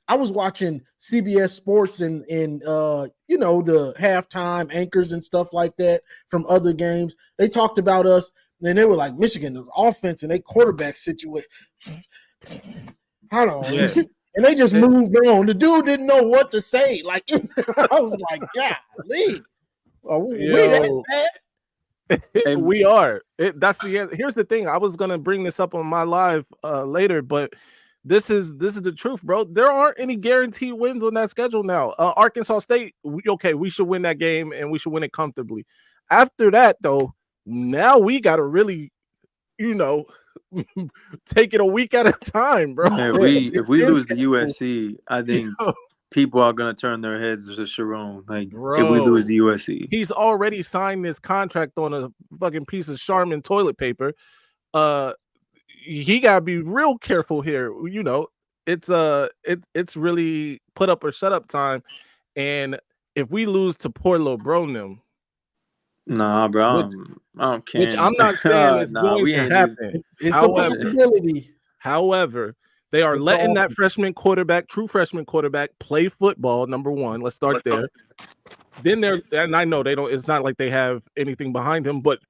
I was watching CBS Sports and the halftime anchors and stuff like that from other games. They talked about us, and they were like, Michigan, the offense and they quarterback situation. Hold on. Yeah. And they just moved on. The dude didn't know what to say. Like, I was like, golly. We that bad? And we are. That's the end. Here's the thing. I was gonna bring this up on my live later, but this is the truth, bro. There aren't any guaranteed wins on that schedule now. Arkansas State, we should win that game and we should win it comfortably. After that, though, now we gotta really, take it a week at a time, bro. If we lose the USC, I think people are gonna turn their heads to Sharon. Like, bro, if we lose the USC, he's already signed this contract on a fucking piece of Charmin toilet paper. He gotta be real careful here. It's really put up or shut up time. And if we lose to poor little bro them, nah, bro, I don't care. Which I'm not saying is going to happen. It's a possibility. However, they are letting that true freshman quarterback play football. Number one, let's start there. Then and I know they don't. It's not like they have anything behind him, but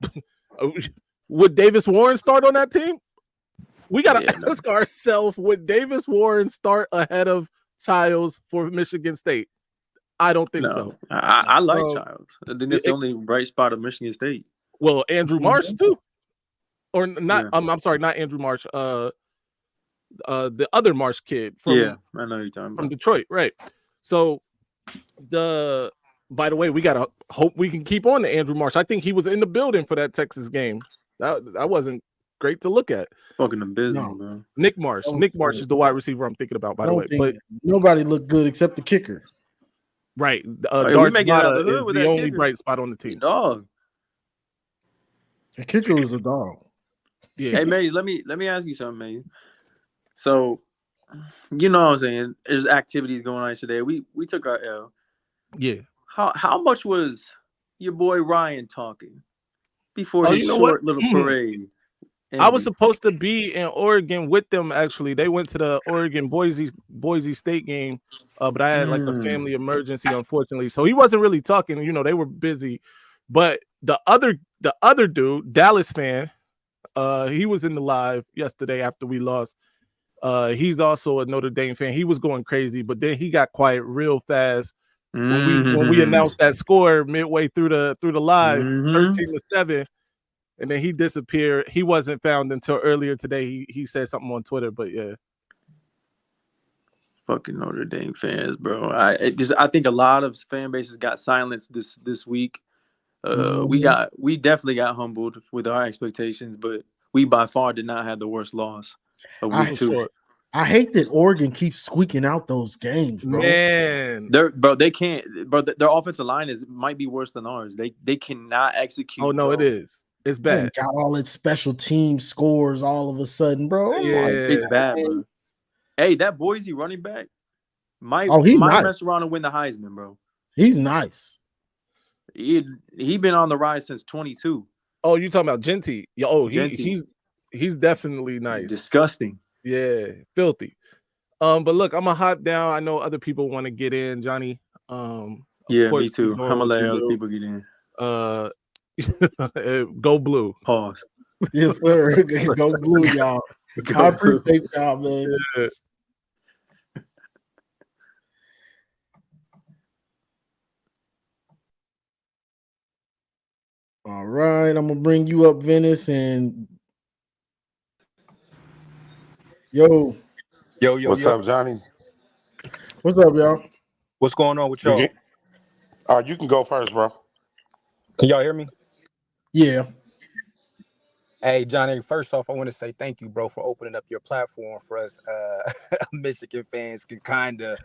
would Davis Warren start on that team? We got to ask ourselves: would Davis Warren start ahead of Childs for Michigan State? I don't think so. I like Childs. I think that's the only bright spot of Michigan State. Well, Andrew Marsh too, or not? Yeah. I'm sorry, not Andrew Marsh. The other Marsh kid from I know you're talking about. Detroit, right? So by the way, we gotta hope we can keep on to Andrew Marsh. I think he was in the building for that Texas game. That wasn't great to look at. Fucking abysmal, bro. Nick Marsh. Nick Marsh is the wide receiver I'm thinking about, by the way. But nobody looked good except the kicker. Right. Hey, Darth making it out the Mata hood is with the that only kicker. bright spot on the team. Dog. The kicker was a dog. Yeah. Hey, Maze, let me ask you something, Maze. So, you know what I'm saying? There's activities going on today. We took our L. Yeah. How much was your boy Ryan talking before Oh, his you know short what? little parade? I was supposed to be in Oregon with them. Actually, they went to the Oregon Boise State game, but I had like a family emergency, unfortunately. So he wasn't really talking. You know, they were busy. But the other dude, Dallas fan, he was in the live yesterday after we lost. He's also a Notre Dame fan. He was going crazy, but then he got quiet real fast when we announced that score midway through the live, 13-7. And then he disappeared. He wasn't found until earlier today. He said something on Twitter, but yeah. Fucking Notre Dame fans, bro. I think a lot of fan bases got silenced this week. We definitely got humbled with our expectations, but we by far did not have the worst loss of week 2. I hate that Oregon keeps squeaking out those games, bro. Man, they can't. Bro, their offensive line might be worse than ours. They cannot execute. Oh no, bro. it is. It's bad. Got all its special team scores all of a sudden, bro. It's bad, bro. Hey, that Boise running back might nice. mess around and win the Heisman, bro. He's nice. He been on the rise since 22. Oh, you talking about Genty? Oh, Genty. He's definitely nice. Disgusting. Yeah, filthy. But look, I'm gonna hop down. I know other people want to get in, Johnny. Yeah, me too. I'm gonna let other people get in. Go blue. Pause. Yes, sir. Go blue, y'all. I appreciate y'all, man. Yeah. All right, I'm gonna bring you up, Venice, and yo. What's up, Johnny? What's up, y'all? What's going on with y'all? You can go first, bro. Can y'all hear me? Yeah. Hey, Johnny, first off, I want to say thank you, bro, for opening up your platform for us Michigan fans can kind of,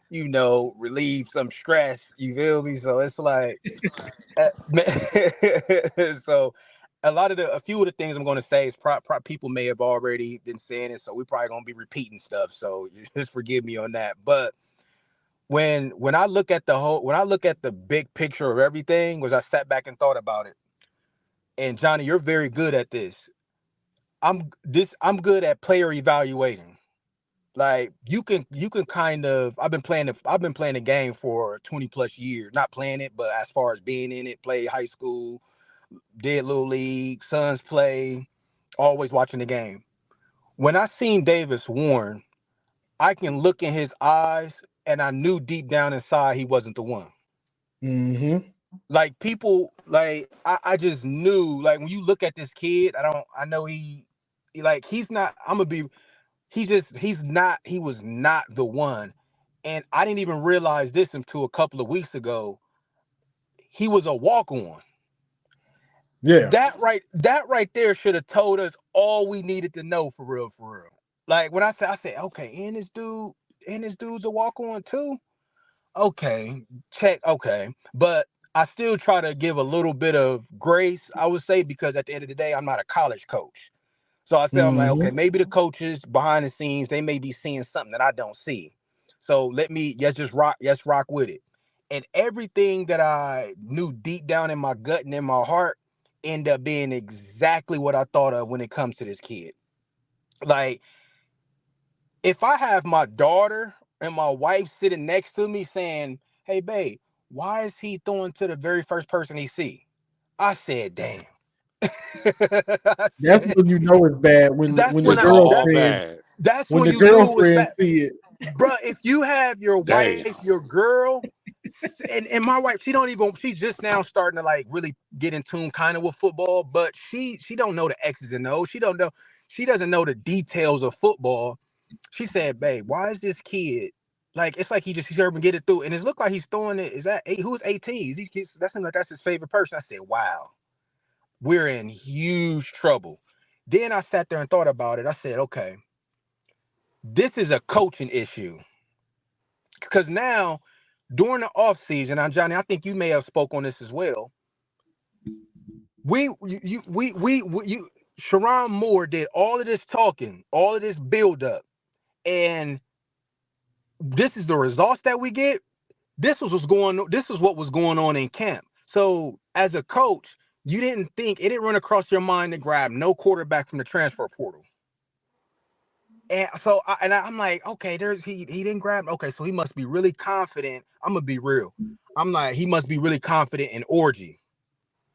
relieve some stress. You feel me? So it's like, so a few of the things I'm going to say is people may have already been saying it, so we're probably going to be repeating stuff. So just forgive me on that. But when I look at the big picture of everything, I sat back and thought about it. And Johnny, you're very good at this. I'm good at player evaluating. Like you can kind of I've been playing the game for 20 plus years. Not playing it, but as far as being in it, play high school, did little league, sons play, always watching the game. When I seen Davis Warren, I can look in his eyes and I knew deep down inside he wasn't the one. Mm-hmm. Like people, like I just knew, like when you look at this kid, I know he he's not, he was not the one. And I didn't even realize this until a couple of weeks ago. He was a walk-on. Yeah. That right there should have told us all we needed to know for real. Like when I said, okay, and this dude's a walk-on too. Okay, check. Okay, but I still try to give a little bit of grace, I would say, because at the end of the day, I'm not a college coach. So I said, I'm like, okay, maybe the coaches behind the scenes, they may be seeing something that I don't see. So let's rock with it. And everything that I knew deep down in my gut and in my heart ended up being exactly what I thought of when it comes to this kid. Like, if I have my daughter and my wife sitting next to me saying, hey, babe, why is he throwing to the very first person he see? I said, damn. That's when you know it's bad. When your girlfriend, that's when when the you knew it was girlfriend bad. see it. Bro, if you have your wife, your girl, and my wife, she's just now starting to like really get in tune kind of with football, but she don't know the X's and O's. She doesn't know the details of football. She said, babe, why is this kid Like it's like he's heard him get it through, and it looked like he's throwing it. Is that who's 18? That seems like that's his favorite person. I said, wow, we're in huge trouble. Then I sat there and thought about it. I said, okay, this is a coaching issue. Because now, during the offseason, now Johnny, I think you may have spoke on this as well. Sharon Moore did all of this talking, all of this build up, and this is the results that we get. This was what was going on in camp. So as a coach, it didn't run across your mind to grab no quarterback from the transfer portal. And so I'm like, okay, he didn't grab. Okay, so he must be really confident. I'm gonna be real. I'm like, he must be really confident in Orgy.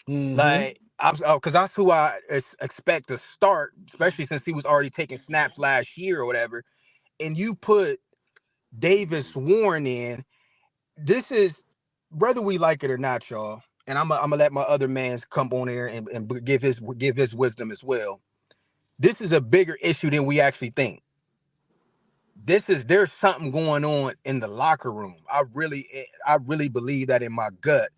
Like, because that's who I expect to start, especially since he was already taking snaps last year or whatever. And you put Davis Warren in. This is, whether we like it or not, y'all. And I'm gonna let my other mans come on here and give his wisdom as well. This is a bigger issue than we actually think. There's something going on in the locker room. I really believe that in my gut.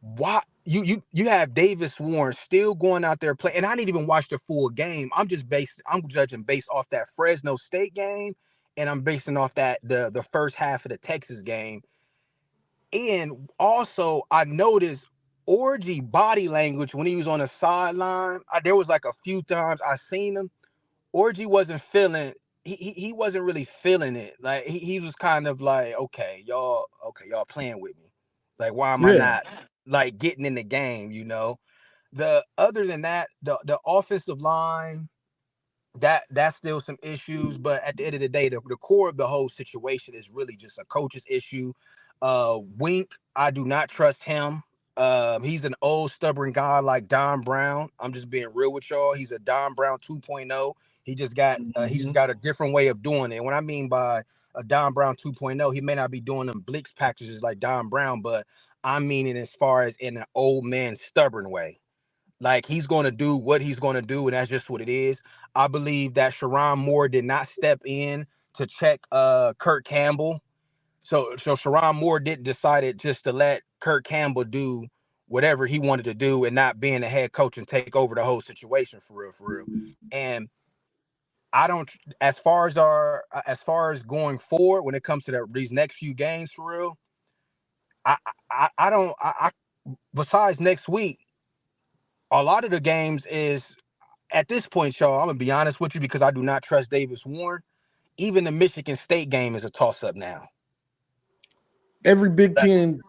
Why you have Davis Warren still going out there playing, and I didn't even watch the full game. I'm judging based off that Fresno State game, and I'm basing off that the first half of the Texas game. And also I noticed Orgy body language when he was on the sideline. There was like a few times I seen him. Orgy wasn't feeling. He wasn't really feeling it. Like he was kind of like, okay, y'all playing with me. Like, why am I not like getting in the game? The other than that, the offensive line, that's still some issues, but at the end of the day, the core of the whole situation is really just a coach's issue. Wink, I do not trust him. He's an old stubborn guy like Don Brown. I'm just being real with y'all. He's a Don Brown 2.0. He just got a different way of doing it. What I mean by a Don Brown 2.0, he may not be doing them blitz packages like Don Brown, but I mean it as far as in an old man stubborn way. Like, he's going to do what he's going to do, and that's just what it is. I believe that Sharon Moore did not step in to check Kurt Campbell. So Sharon Moore didn't decided just to let Kurt Campbell do whatever he wanted to do and not being the head coach and take over the whole situation for real. And I don't, as far as going forward when it comes to these next few games for real, I don't besides next week, a lot of the games is at this point, y'all, I'm gonna be honest with you because I do not trust Davis Warren. Even the Michigan State game is a toss-up now. Every Big Ten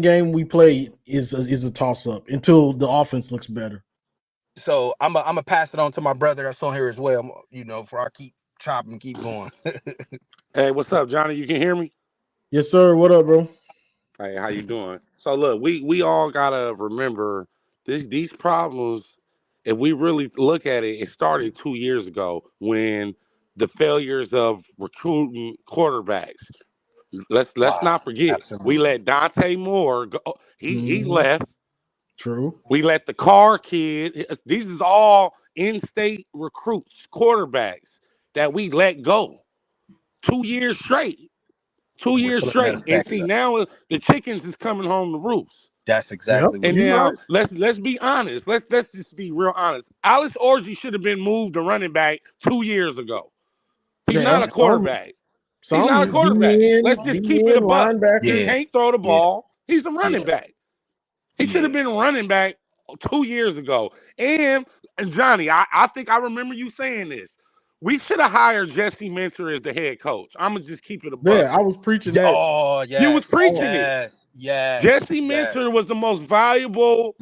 game we play is a toss-up until the offense looks better. So I'm gonna pass it on to my brother that's on here as well. For I keep chopping, keep going. Hey, what's up, Johnny? You can hear me? Yes, sir. What up, bro? Hey, how you doing? So look, we all gotta remember these problems. If we really look at it, it started 2 years ago when the failures of recruiting quarterbacks. Let's not forget we let Dante Moore go. He left. True. We let the Carr kid. These is all in-state recruits, quarterbacks that we let go 2 years straight. 2 years straight. And see, now the chickens is coming home to roost. That's exactly what. And now let's be honest. Let's just be real honest. Alex Orji should have been moved to running back 2 years ago. He's not a quarterback. He's not a quarterback. Let's just keep it a buck. He can't throw the ball. He's a running back. He should have been running back 2 years ago. And Johnny, I think I remember you saying this. We should have hired Jesse Minter as the head coach. I'm gonna just keep it a buck. Yeah, I was preaching that. Oh, yeah. You was preaching it. Yeah. Jesse Minter was the most valuable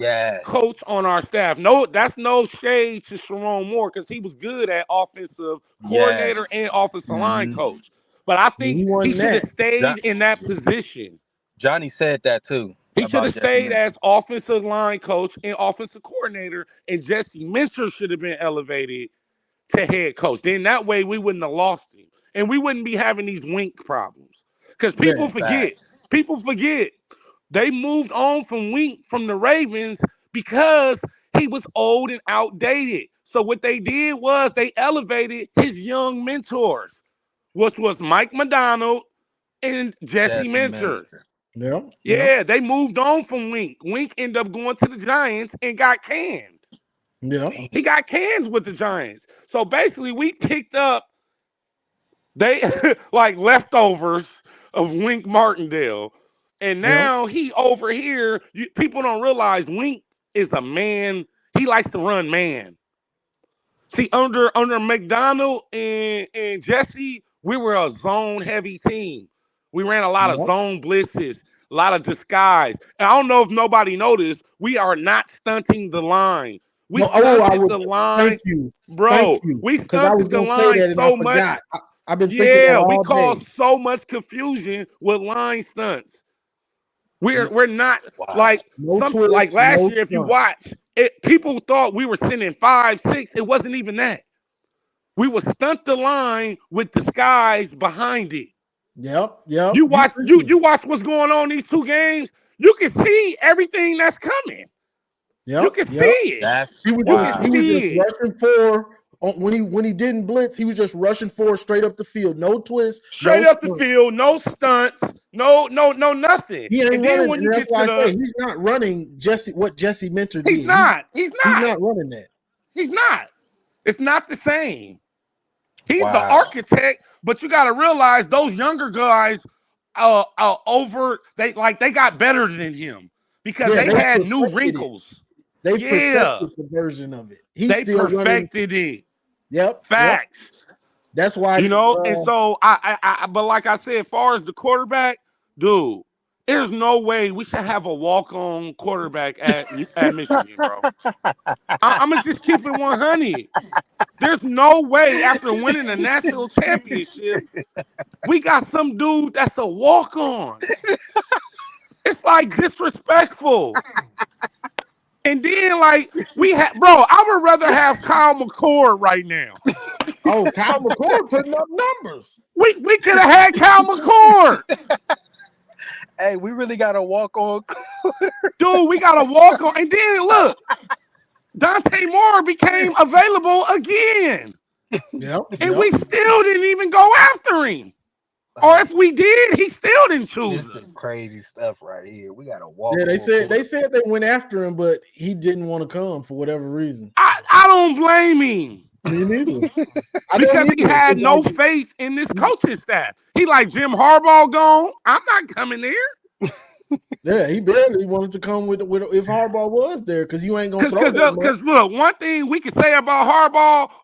coach on our staff. No, that's no shade to Sharon Moore because he was good at offensive coordinator and offensive line coach. But I think he should have stayed in that position. Johnny said that too. He should have stayed as offensive line coach and offensive coordinator, and Jesse Minter should have been elevated to head coach. Then that way we wouldn't have lost him, and we wouldn't be having these Wink problems. Because people forget. They moved on from Wink from the Ravens because he was old and outdated. So what they did was they elevated his young mentors. which was Mike McDonald and Jesse Minter. Yeah, they moved on from Wink. Wink ended up going to the Giants and got canned. Yeah. He got canned with the Giants. So basically, we picked up they like leftovers of Wink Martindale. And now he over here. People don't realize Wink is a man. He likes to run man. See, under McDonald and Jesse, we were a zone heavy team. We ran a lot of zone blitzes, a lot of disguise. And I don't know if nobody noticed, we are not stunting the line. We stunted the line. Thank you. Bro, Thank you. we Because I was stunted the going to say that line and so I much. forgot. I've been thinking that all we day. caused so much confusion with line stunts. We're not like like last year. If you watch it, people thought we were sending 5, 6. It wasn't even that. We would stunt the line with disguise behind it. Yep. You watch what's going on in these two games. You can see everything that's coming. You can see it. He was just rushing for when he didn't blitz. He was just rushing for straight up the field, no twist, straight up the field, no stunts, no nothing. He ain't running. When you get to he's not running what Jesse Minter did. He's not running that. He's not. It's not the same. He's the architect, but you got to realize those younger guys they got better than him because they had new wrinkles. They perfected the version of it. They perfected it. Yep. Facts. Yep. That's why and so I but like I said, as far as the quarterback, dude, there's no way we should have a walk-on quarterback at Michigan, bro. I'm gonna just keep it 100. There's no way after winning a national championship, we got some dude that's a walk-on. It's like disrespectful. And then I would rather have Kyle McCord right now. Oh, Kyle McCord putting up numbers. We could have had Kyle McCord. Hey, we really got to walk on. Dude, we got to walk on. And then look, Dante Moore became available again. And we still didn't even go after him. Or if we did, he still didn't choose us. This is crazy stuff right here. We got to walk. Yeah, they said they went after him, but he didn't want to come for whatever reason. I don't blame him. Me neither. Because he had no faith in this coaching staff. He like, Jim Harbaugh gone. I'm not coming there. Yeah, he barely wanted to come with if Harbaugh was there because you ain't gonna throw that. Because look, one thing we can say about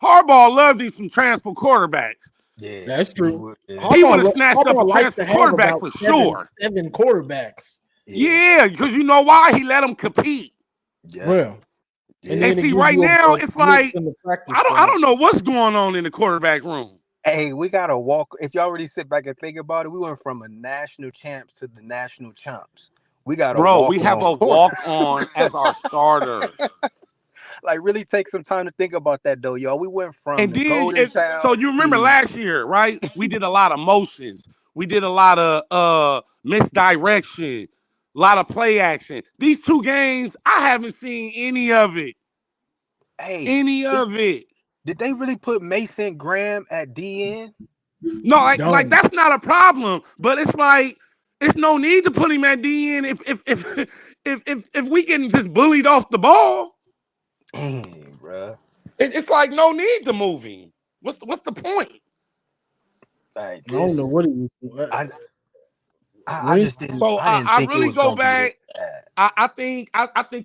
Harbaugh loved these some transfer quarterbacks. Yeah, that's true. He would have snatched up a transfer quarterback for sure. 7 quarterbacks. Yeah, because you know why? He let them compete. Yeah. Well, and see, right now it's like I don't know what's going on in the quarterback room. Hey, we gotta walk. If y'all already sit back and think about it, we went from a national champs to the national chumps. We got we have a walk on as our starter. Like, really take some time to think about that, though, y'all. We went from the golden child. So you remember last year, right? We did a lot of motions. We did a lot of misdirection, a lot of play action. These 2 games, I haven't seen any of it. Of it. Did they really put Mason Graham at DN? No, like that's not a problem. But it's like it's no need to put him at DN if we getting just bullied off the ball. Dang, bro. It's like no need to move him. What's the point? Like, I don't know what he was. I just didn't. So I think really go back. I think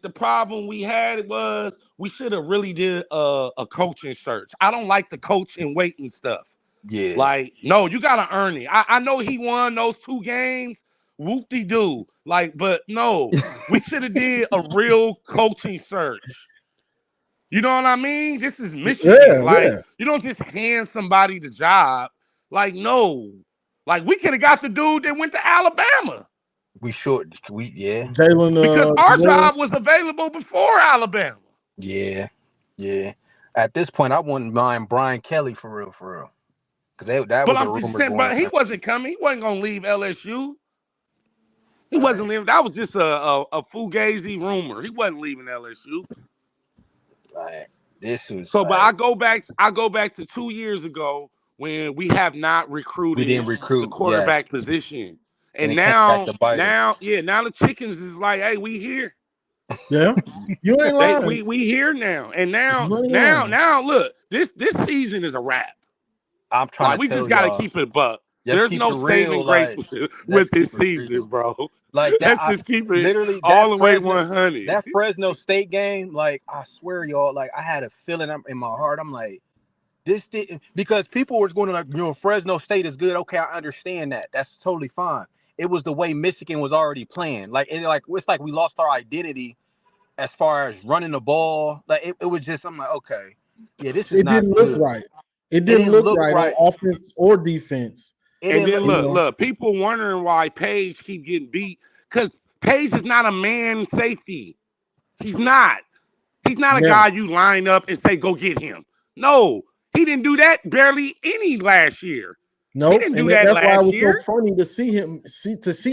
the problem we had was we should have really did a coaching search. I don't like the coach and waiting stuff. Yeah. Like, no, you gotta earn it. I know he won those 2 games. Whoop-de-doo. Like, but no, we should have did a real coaching search. You know what I mean? This is Michigan. You don't just hand somebody the job. Like, no. Like, we could have got the dude that went to Alabama. Jalen. Because our job was available before Alabama. Yeah. At this point, I wouldn't mind Brian Kelly for real. Because that was a rumor. But he wasn't coming. He wasn't going to leave LSU. He wasn't leaving. That was just a fugazi rumor. He wasn't leaving LSU. Like, this was so, but I go back to 2 years ago when we have not recruited We didn't the recruit. quarterback Yes. position. And And it came back to bite us. now the chickens is like, hey, we here. Yeah, you ain't lying. We here now. And now look, this season is a wrap. I'm trying Like, to we tell just gotta y'all. keep it buck. Let's There's keep no it real. saving grace Like, with let's this keep it season, real. bro. Like that. Let's just keep it Literally all that the way Fresno, 100. that Fresno State game. Like, I swear, y'all. Like, I had a feeling in my heart. I'm like, this didn't, because people were going to, like, Fresno State is good. Okay, I understand that. That's totally fine. It was the way Michigan was already playing. Like, it's like we lost our identity as far as running the ball. Like, it was just, I'm like, okay, yeah, this is It not didn't good. look right. It didn't look right on offense or defense. And then look, people wondering why Page keep getting beat, because Page is not a man safety. He's not. He's not a guy you line up and say, go get him. No, he didn't do that barely any last year. No, he didn't do that that's why it last was year. so funny to see him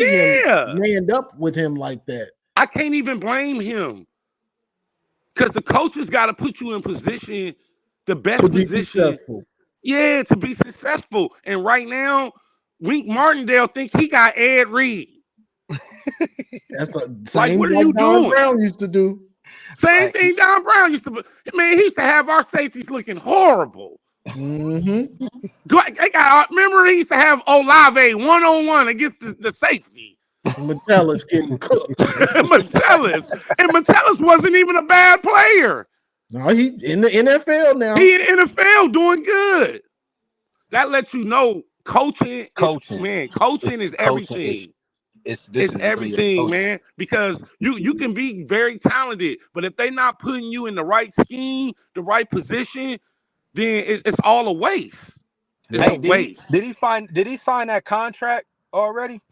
him manned up with him like that. I can't even blame him, because the coaches got to put you in position, the best To be position. successful. Yeah, to be successful. And right now, Wink Martindale think he got Ed Reed. That's the like, same what are like you Don doing? Brown used to do. Same thing Don Brown used to do. Man, he used to have our safeties looking horrible. Mm-hmm. Remember, he used to have Olave one-on-one against the safety. Metellus getting cooked. Metellus wasn't even a bad player. No, he in the NFL now. He in the NFL doing good. That lets you know coaching is everything. It's everything, man. Because you can be very talented, but if they're not putting you in the right scheme, the right position, then it's all a waste. It's a waste. Did he find that contract already?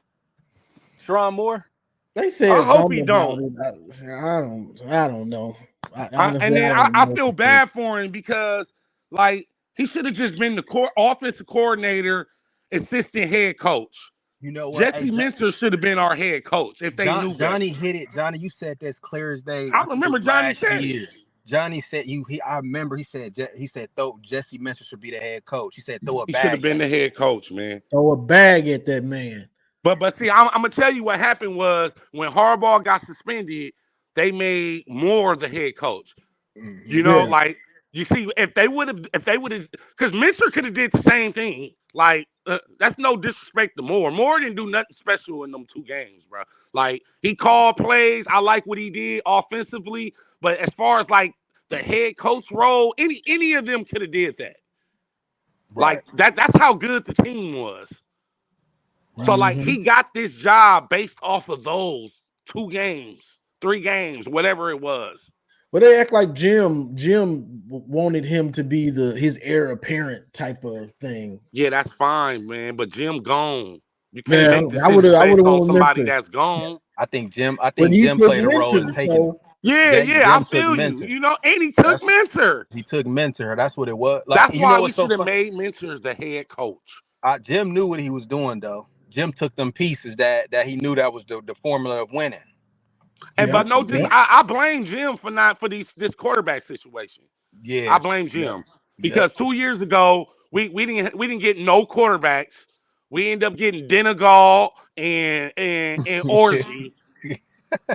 Sharon Moore? They said I hope something he about don't. it. I don't know. I feel bad for him, because like, he should have just been the offensive coordinator, assistant head coach. You know what? Jesse Minter should have been our head coach if they knew better. Johnny hit it. Johnny, you said this clear as day. I remember Johnny said it. Johnny said I remember he said Jesse Minter should be the head coach. He said throw a bag. He should have been the head coach, man. Throw a bag at that man. But see, I'm gonna tell you what happened was, when Harbaugh got suspended, they made Moore the head coach. You know, like, you see, if they would have, because Minter could have did the same thing. Like, that's no disrespect to Moore. Moore didn't do nothing special in them 2 games, bro. Like, he called plays. I like what he did offensively, but as far as like the head coach role, any of them could have did that. Right. Like, that's how good the team was. So, like, he got this job based off of those 2 games, 3 games, whatever it was. But they act like Jim wanted him to be his heir apparent type of thing. Yeah, that's fine, man. But Jim gone. You Yeah, can't make decisions I would based on have somebody that's gone. I think Jim played a role in taking. So, I feel you. You know, and he took Minter. He took Minter. That's what it was. Like, that's why we should have made Minter the head coach. Jim knew what he was doing, though. Jim took them pieces that he knew that was the formula of winning. And but I blame Jim for this quarterback situation. Yeah, I blame Jim because 2 years ago we didn't get no quarterbacks. We ended up getting Denegal and Orgy.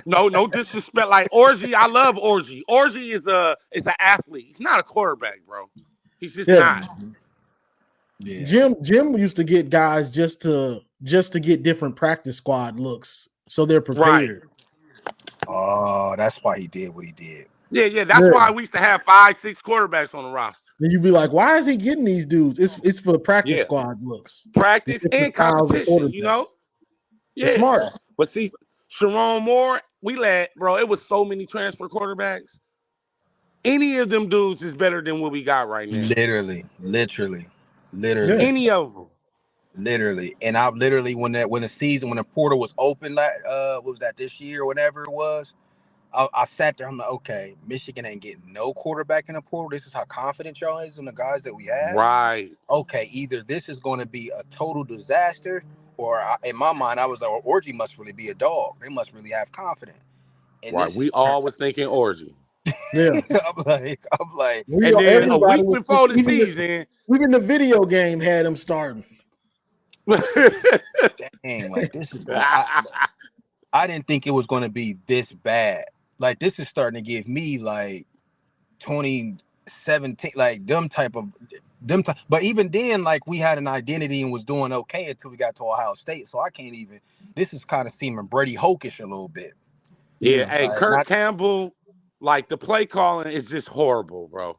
No disrespect. Like, Orgy, I love Orgy. Orgy is an athlete. He's not a quarterback, bro. He's just not. Yeah. Jim used to get guys just to get different practice squad looks, so they're prepared. Right. Oh, that's why he did what he did. Yeah. That's why we used to have 5-6 quarterbacks on the roster. Then you'd be like, why is he getting these dudes? It's for practice squad looks. Practice and competition, you know? Yeah. It's smart. But see, Sharon Moore, it was so many transfer quarterbacks. Any of them dudes is better than what we got right now. Literally. Any of them. Literally. And I literally, when the portal was open, what was that, this year or whatever it was, I sat there. I'm like, okay, Michigan ain't getting no quarterback in the portal. This is how confident y'all is in the guys that we have. Right. Okay, either this is going to be a total disaster, or in my mind, I was like, Orgy must really be a dog. They must really have confidence. And right. We all was thinking Orgy. Yeah. I'm like. And then a everybody week was before the even season, even the video game had him starting. Dang, like this is going. I didn't think it was going to be this bad. Like this is starting to give me like 2017, like them type. But even then, like we had an identity and was doing okay until we got to Ohio State. So I can't even. This is kind of seeming Brady Hokish a little bit. yeah, hey, Like, Kirk Campbell, like the play calling is just horrible, bro.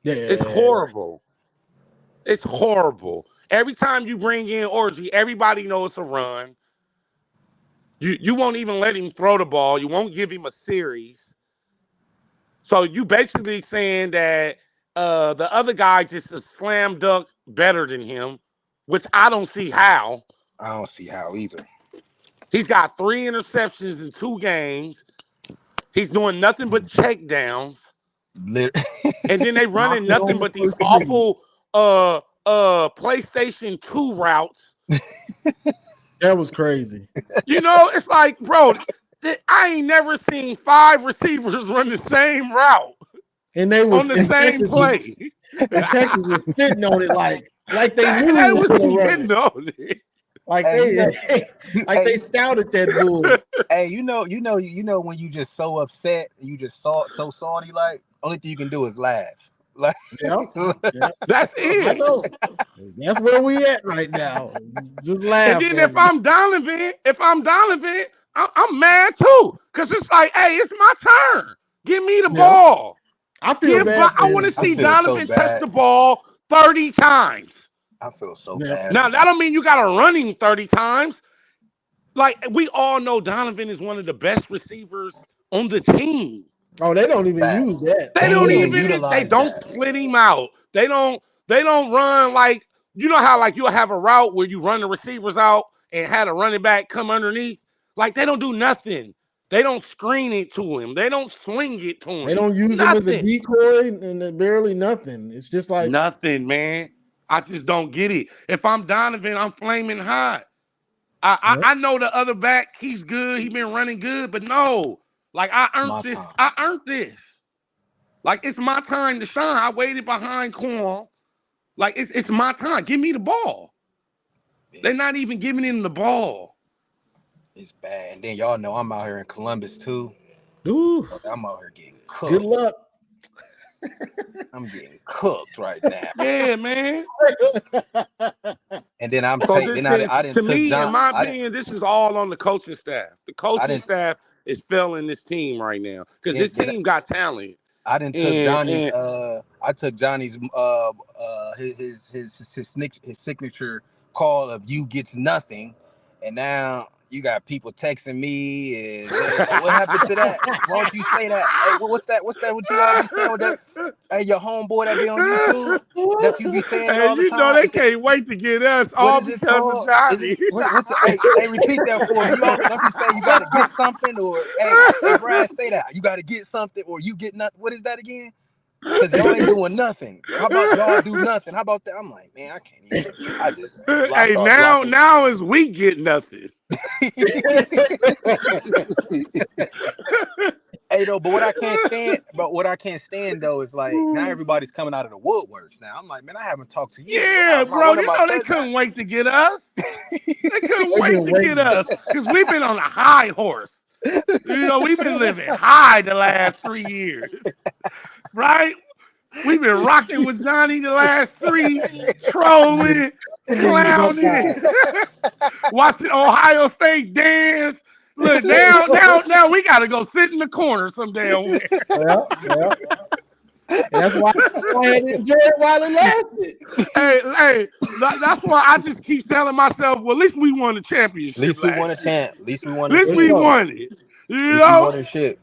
Yeah. It's horrible. It's horrible. Every time you bring in Orgy, everybody knows it's a run. You won't even let him throw the ball. You won't give him a series. So you basically saying that the other guy just a slam dunk better than him, which I don't see how. I don't see how either. He's got 3 interceptions in 2 games. He's doing nothing but check downs. And then they running nothing but these awful PlayStation 2 routes. That was crazy. You know, it's like, bro, I ain't never seen 5 receivers run the same route. And they was on the same play. And Texas was sitting on it like they knew they he was was gonna run sitting on it. Like they scouted that bull. Hey, you know when you just so upset, you just so salty, like only thing you can do is laugh. Like yeah. That's it. I know. That's where we at right now. Just laugh. And then if I'm Donovan, I'm mad too. Cause it's like, hey, it's my turn. Give me the ball. I feel bad. I want to see Donovan touch the ball 30 times. I feel so bad. Now, that don't mean you got to run him 30 times. Like, we all know Donovan is one of the best receivers on the team. Oh, they don't even use that. They don't even, they don't split him out. They don't run like, you know how like you'll have a route where you run the receivers out and had a running back come underneath? Like, they don't do nothing. They don't screen it to him. They don't swing it to him. They don't use him as a decoy and barely nothing. It's just like nothing, man. I just don't get it. If I'm Donovan, I'm flaming hot. I know the other back, he's good. He been running good, but no. Like, I earned this. I earned this. Like, it's my time to shine. I waited behind Corn. Like, it's my time. Give me the ball. They're not even giving him the ball. It's bad. And then y'all know I'm out here in Columbus too. Ooh. I'm out here getting cooked. Good luck. I'm getting cooked right now. Yeah, man. And then I'm so taking. I didn't. To me, in my opinion, this is all on the coaching staff. The coaching staff is failing this team right now because this team got talent. I didn't took Johnny. I took Johnny's his signature call of "you gets nothing," and now you got people texting me and what happened to that? Why don't you say that? Hey, what's that? What's that? What you all be saying with that? Hey, your homeboy that be on YouTube that you be saying all the time. You know they can't wait to get us all because of Johnny. Hey, repeat that for me. Don't you say you got to get something or hey, Brad, say that you got to get something or you get nothing. What is that again? Because y'all ain't doing nothing. How about y'all do nothing? How about that? I'm like, man, I can't even. I just hey, now is we get nothing. Hey though, but what I can't stand though is like now everybody's coming out of the woodworks now. I'm like, man, I haven't talked to you. Yeah, bro, you know they couldn't wait to get us. They couldn't wait to get us because we've been on a high horse. You know, we've been living high the last 3 years. Right? We've been rocking with Johnny the last 3, trolling, clowning, watching Ohio State dance. Look, now we got to go sit in the corner some damn way. Yeah. That's why I had to enjoy it while it lasted. Hey, that's why I just keep telling myself, well, at least we won the championship. At least we won a champ. At least we won. At least we won it. You know, we won a shit.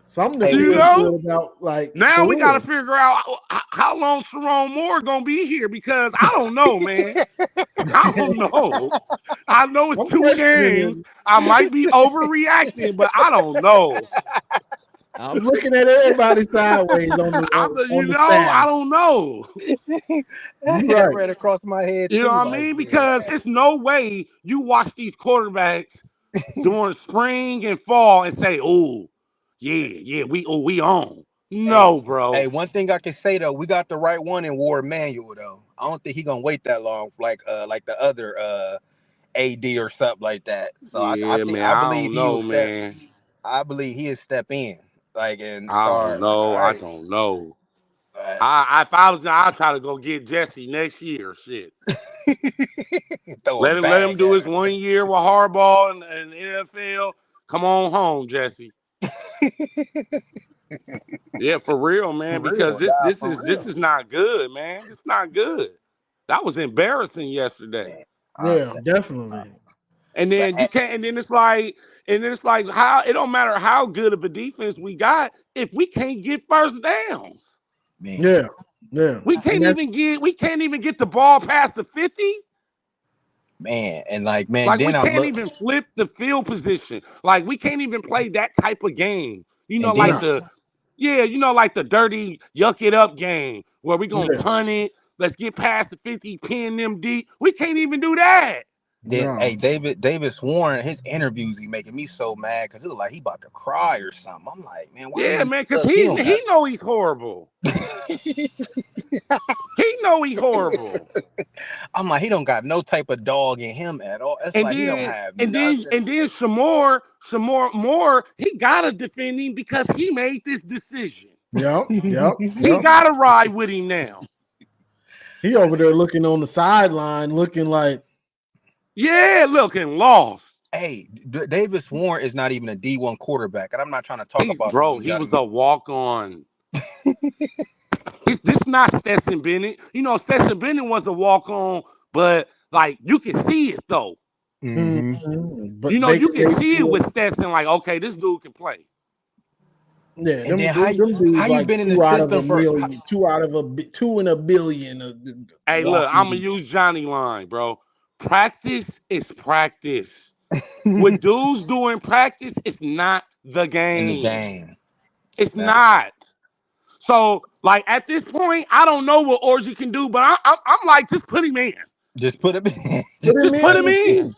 Something to feel about, like now we got to figure out how long Sharon Moore gonna be here because I don't know, man. I don't know. I know it's 2 games. I might be overreacting, but I don't know. I'm looking at everybody sideways on the staff. I don't know. That ran across my head. You know what I mean? Because it's no way you watch these quarterbacks during spring and fall and say, "Oh, yeah, we on." No, bro. Hey, one thing I can say though, we got the right one in War Manual though. I don't think he gonna wait that long, like the other AD or something like that. So Yeah, man. I I believe don't he'll know, step. man. I believe he'll step in, like and I don't start. know. All I right, don't know. all If I was, I'll try to go get Jesse next year. Shit. right. Throw a Let him bag do at his 1 year with Harbaugh and NFL. Come on home, Jesse. Yeah, for real, man. For Because real, this nah, this for is this real, is not good, man. It's not good. That was embarrassing yesterday. man. Yeah, Honestly, definitely. And but then you can't. And then it's like how it don't matter how good of a defense we got if we can't get first downs. man, Yeah, yeah. We And can't even get the ball past the 50. man, and like man, Like we then I can't look, even flip the field position. Like we can't even play that type of game. You know, and then like no, like the dirty yuck it up game where we gonna yeah, punt it. Let's get past the 50, pin them deep. We can't even do that. no. hey, Davis Warren, his interviews he making me so mad because it look like he about to cry or something. I'm like, man, why Yeah, he man, because look? He don't got. he know he's horrible. He know he's horrible. I'm like, he don't got no type of dog in him at all. It's And like he don't then have and then nothing. and then some more, he gotta defend him because he made this decision. Yep, yep, He yep. gotta ride with him now. He over there looking on the sideline, looking like, Yeah, looking lost. Hey, Davis Warren is not even a D1 quarterback, and I'm not trying to talk about some He was young. a walk-on. This not Stetson Bennett. You know, Stetson Bennett was a walk-on, but like you can see it though. but You know, Baker you can see it Mayfield. with Stetson, like, okay, this dude can play. Yeah, And then them how dudes you like been in the two out of a system for? million, two in a billion. Hey, look, I'm gonna Walking. use Johnny line, bro. Practice is practice. What dudes do in practice is not the In the game. game. It's Nah, not. So, like at this point, I don't know what Orgy can do, but I'm like, just put him in. just put him in. Put him Just put him in. in.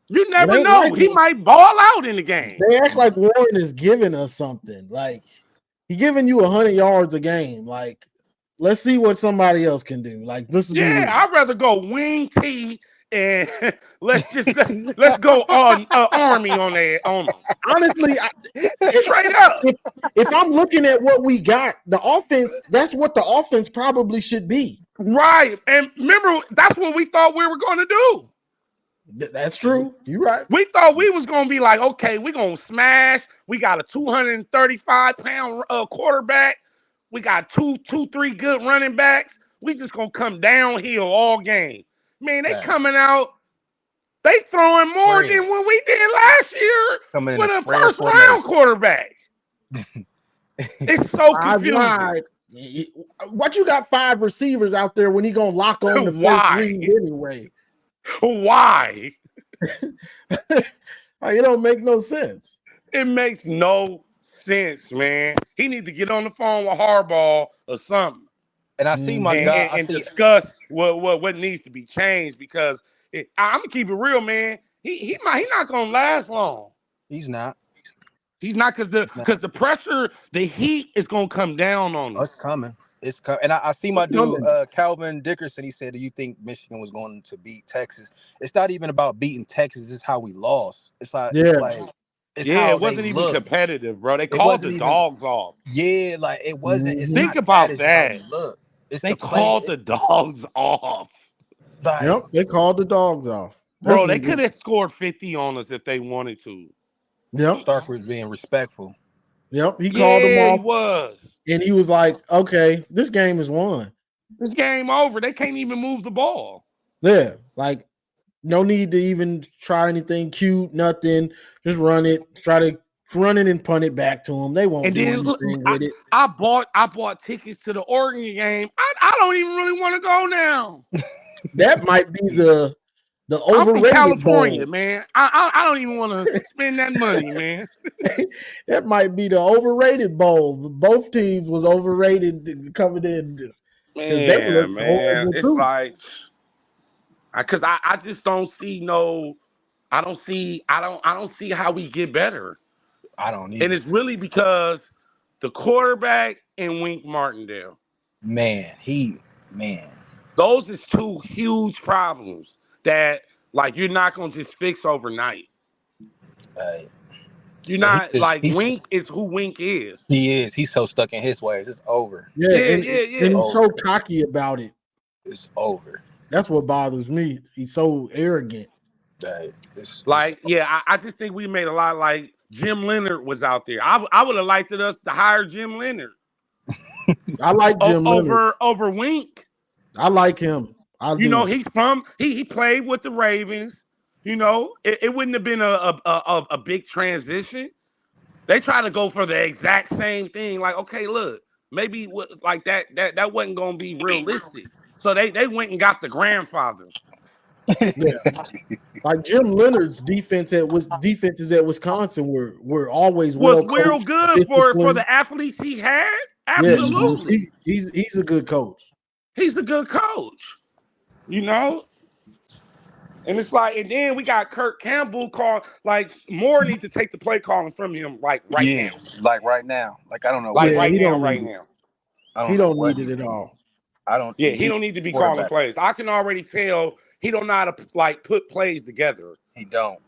You It never ain't know. like He might ball out in the game. they act like Warren is giving us something. Like he giving you 100 yards a game. Like let's see what somebody else can do. Like just to be Yeah, real. I'd rather go wing T and let's go on army on them. Honestly, Straight up. if I'm looking at what we got, the offense, that's what the offense probably should be. Right. And remember, that's what we thought we were going to do. That's true. You're right. We thought we was going to be like, okay, we're going to smash. We got a 235-pound quarterback. We got three good running backs. We just going to come downhill all game. Man, they coming out. They throwing more Spread. than what we did last year Coming in with a a spread first-round formation. quarterback. It's so confusing. What you got 5 receivers out there when he gonna lock on the first read anyway? Why? It don't make no sense. It makes no sense, man. He needs to get on the phone with Harbaugh or something. And I see my guy. And discuss what needs to be changed because I'm gonna keep it real, man. He not gonna last long. He's not. He's not because the pressure, the heat is gonna come down on him. It's coming. It's coming. And I see my dude Calvin Dickerson. He said, "Do you think Michigan was going to beat Texas?" It's not even about beating Texas. It's how we lost. It's like it wasn't even competitive, bro. They called the dogs off. Yeah, like it wasn't. It's Think not about It's that. how we look. It's they called the dogs off. Like, yep, they called the dogs off. Bro, they could have scored 50 on us if they wanted to. Yep. Stark was being respectful. Yep, he called them off. He was. And he was like, okay, this game is won. This game over. They can't even move the ball. Yeah, like no need to even try anything cute, nothing. Just run it. Try to run it and punt it back to them. They won't do anything with it. I bought tickets to the Oregon game. I don't even really want to go now. That might be the overrated I'm from California, bowl. man. I don't even want to spend that money, man. That might be the overrated bowl. Both teams was overrated coming in this. Man, it's like because I just don't see I don't see how we get better. I don't either. And it's really because the quarterback and Wink Martindale. Man. Those is two huge problems that like you're not gonna just fix overnight. You're not like Wink is who Wink is. He is. He's so stuck in his ways. It's over. Yeah, and he's over. so cocky about it. It's over. That's what bothers me. He's so arrogant. I just think we made a lot. Like Jim Leonard was out there. I would have liked us to hire Jim Leonard. I like Jim Leonard over Wink. I like him. He's from he played with the Ravens. It wouldn't have been a big transition. They try to go for the exact same thing. Like, okay, look, maybe like that wasn't gonna be realistic. So they went and got the grandfather. Yeah. Like Jim Leonard's defenses at Wisconsin were always real good for the athletes he had. Absolutely. Yeah, he's a good coach. He's a good coach. And it's like, and then we got Kirk Campbell call like Moore need to take the play calling from him now. Like right now. Like I don't know. Like right now. He don't need it at all. He don't need to be calling plays. I can already tell he don't know how to like put plays together. He don't.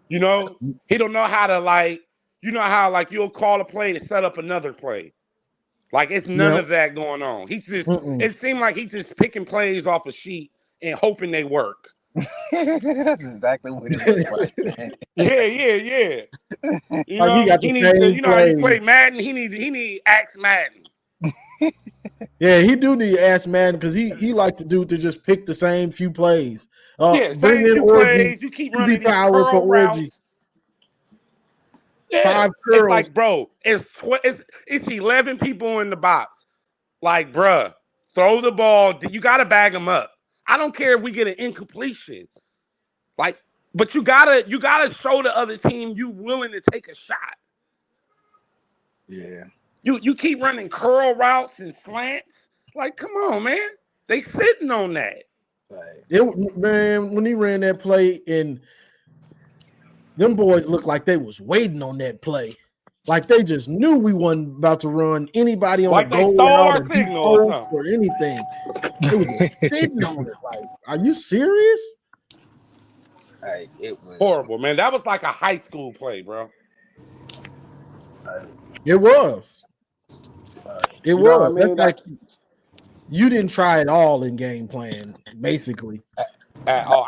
He don't know how to like. How like you'll call a play to set up another play. Like it's none of that going on. He's just. It seemed like he's just picking plays off a sheet and hoping they work. That's exactly what it looks like. Yeah. He played Madden. He need Axe Madden. Yeah, he do need Axe Madden because he like to do to just pick the same few plays. Bring in plays. You keep running these curl routes. Yeah. 5 curls. It's like, bro, it's 11 people in the box. Like, bruh, throw the ball. You got to bag them up. I don't care if we get an incompletion. Like, but you gotta show the other team you willing to take a shot. Yeah. You keep running curl routes and slants. Like, come on, man. They sitting on that. Man, when he ran that play and them boys looked like they was waiting on that play. Like they just knew we wasn't about to run anybody on the goal route or anything. They was just sitting on it. Like, are you serious? It was horrible, man. That was like a high school play, bro. It was. It was. That's like you didn't try at all in game plan, basically. At all.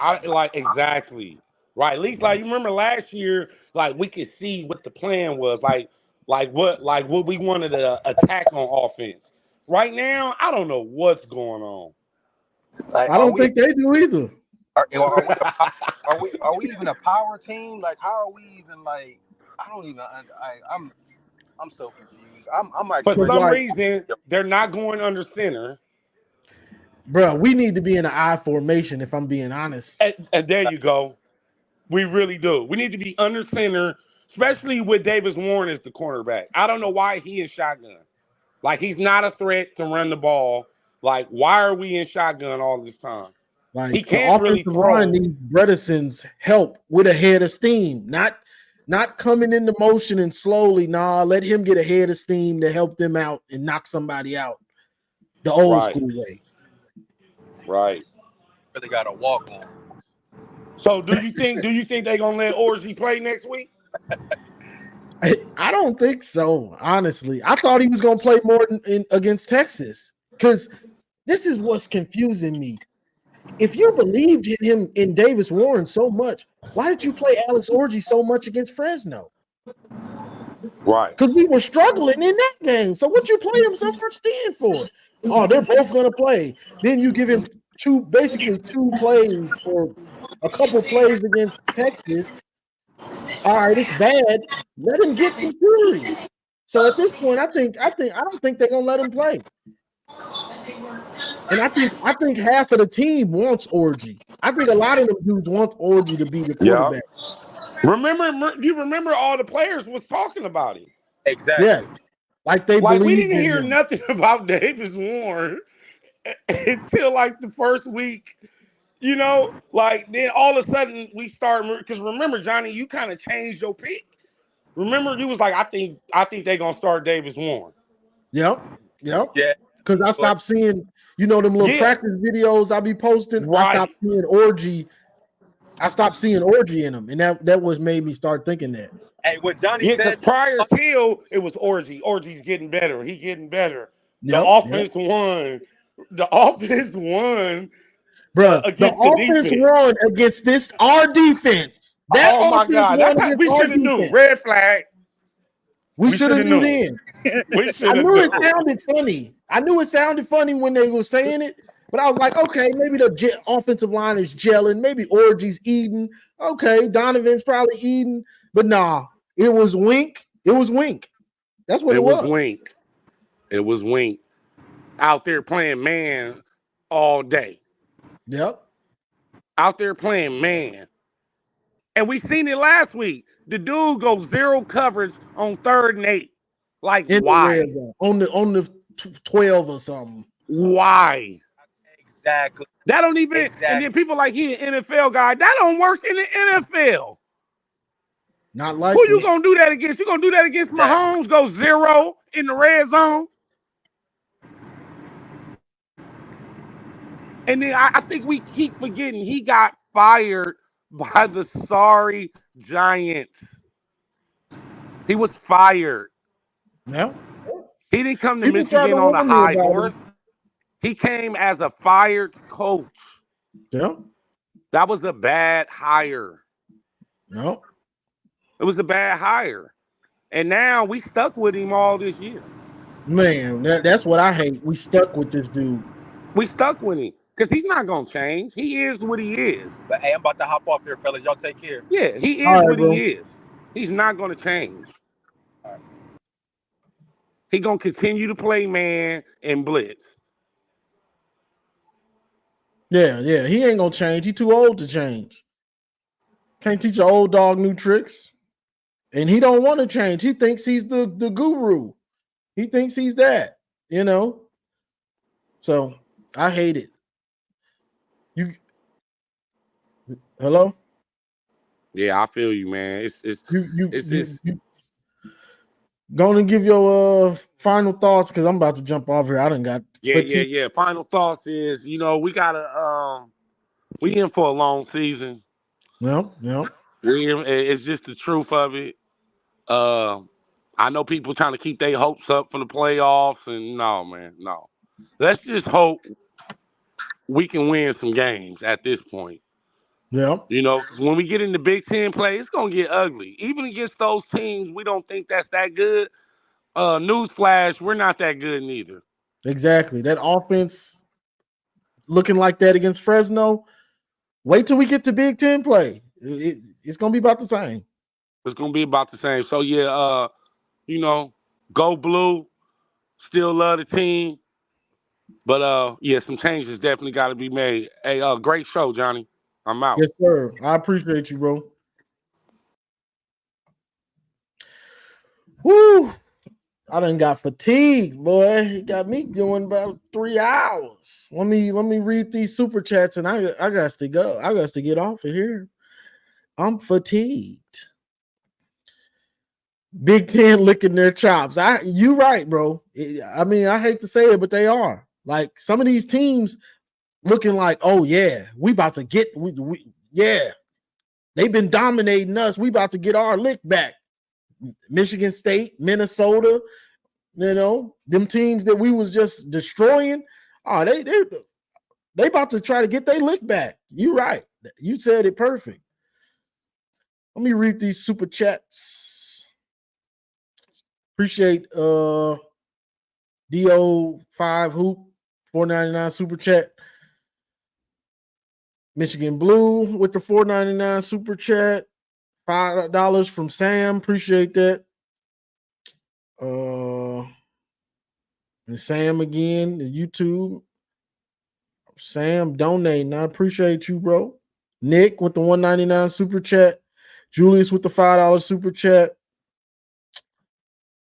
Exactly. Right. At least like you remember last year, like we could see what the plan was, like what we wanted to attack on offense. Right now, I don't know what's going on. Like, I don't think they do either. Are we even a power team? Like, how are we even like? I don't even. I'm so confused. I'm like, for some reason they're not going under center. Bro, we need to be in an I formation. If I'm being honest, and there you go. We really do. We need to be under center, especially with Davis Warren as the cornerback. I don't know why he in shotgun. Like he's not a threat to run the ball. Like why are we in shotgun all this time? Like he can't really throw. Line needs Bredesen's help with a head of steam, not coming into motion and slowly. Nah, let him get a head of steam to help them out and knock somebody out the old school way. Right. But they got to walk on. So do you think they're gonna let Orji play next week? I don't think so. Honestly, I thought he was gonna play more against Texas because this is what's confusing me. If you believed in him in Davis Warren so much, why did you play Alex Orji so much against Fresno? Right. Because we were struggling in that game. So what you play him so much then for? Oh, they're both gonna play. Then you give him basically two plays or a couple plays against Texas. All right, it's bad. Let him get some series. So at this point, I don't think they're gonna let him play. And I think half of the team wants Orji. I think a lot of them dudes want Orji to be the quarterback. Yeah. You remember all the players was talking about him. Exactly. Yeah. Like we didn't hear nothing about Davis Warren until like the first week. Like then all of a sudden we start because remember, Johnny, you kind of changed your pick. Remember, you was like, I think they're gonna start Davis Warren. Yep. Yeah. Because I stopped seeing, them little practice videos I be posting. Right. I stopped seeing Orgy. I stopped seeing Orgy in them, and that was made me start thinking that. Hey, what Johnny Yeah, because said. prior till it was Orgy. Orgy's getting better. He getting better. The Yep. offense won. The offense won. Bruh, the Against the offense defense. won against our defense. That Oh my offense God, won that's how against we our should have knew. defense. Red flag. We should have knew known. then. We I should have knew it known. sounded funny. I knew it sounded funny when they were saying it, but I was like, okay, maybe the offensive line is gelling. Maybe Orgy's eating. Okay, Donovan's probably eating, but nah, it was Wink. It was Wink. That's what it was. Wink. It was Wink out there playing man all day. Yep. Out there playing man. And we seen it last week. The dude goes 0 coverage on 3rd and 8. Like, in why? The red zone, on the 12 or something. Why? Exactly. That don't even. And then people like he an NFL guy. That don't work in the NFL. Not like who you gonna do that against? You gonna do that against Mahomes? Go 0 in the red zone. And then I think we keep forgetting he got fired by the sorry Giants. He was fired. Yeah. He didn't come to Michigan on the high horse. He came as a fired coach. Yeah. That was a bad hire. No. It was a bad hire. And now we stuck with him all this year. Man, that's what I hate. We stuck with this dude. We stuck with him. Because he's not going to change. He is what he is. But hey, I'm about to hop off here, fellas. Y'all take care. Yeah, he is what he is. He's not going to change. Right. He's going to continue to play man and blitz. Yeah. He ain't going to change. He's too old to change. Can't teach an old dog new tricks. And he don't want to change. He thinks he's the guru. He thinks he's that, So I hate it. Hello? Yeah, I feel you, man. It's going to give your final thoughts because I'm about to jump off here. I done got yeah. Final thoughts is, we gotta we in for a long season. Yep. It's just the truth of it. I know people trying to keep their hopes up for the playoffs, and no, man, no. Let's just hope we can win some games at this point. Yeah. Because when we get in the Big Ten play, it's going to get ugly. Even against those teams we don't think that's that good. Newsflash, we're not that good neither. Exactly. That offense looking like that against Fresno. Wait till we get to Big Ten play. It's going to be about the same. It's going to be about the same. So, yeah, go blue. Still love the team. But, yeah, some changes definitely got to be made. Hey, great show, Johnny. I'm out. Yes, sir. I appreciate you, bro. Woo! I done got fatigued, boy. It got me doing about 3 hours. Let me read these super chats, and I got to go. I got to get off of here. I'm fatigued. Big Ten licking their chops. You right, bro. I mean, I hate to say it, but they are. Like some of these teams looking like, oh yeah, we about to get yeah. They've been dominating us. We about to get our lick back. Michigan State, Minnesota, them teams that we was just destroying. Oh, they about to try to get their lick back. You right. You said it perfect. Let me read these super chats. Appreciate DO5 Hoop $4.99 super chat. Michigan Blue with the $4.99 super chat. $5 from Sam. Appreciate that. And Sam again, the YouTube. Sam donating. I appreciate you, bro. Nick with the $1.99 super chat. Julius with the $5 super chat.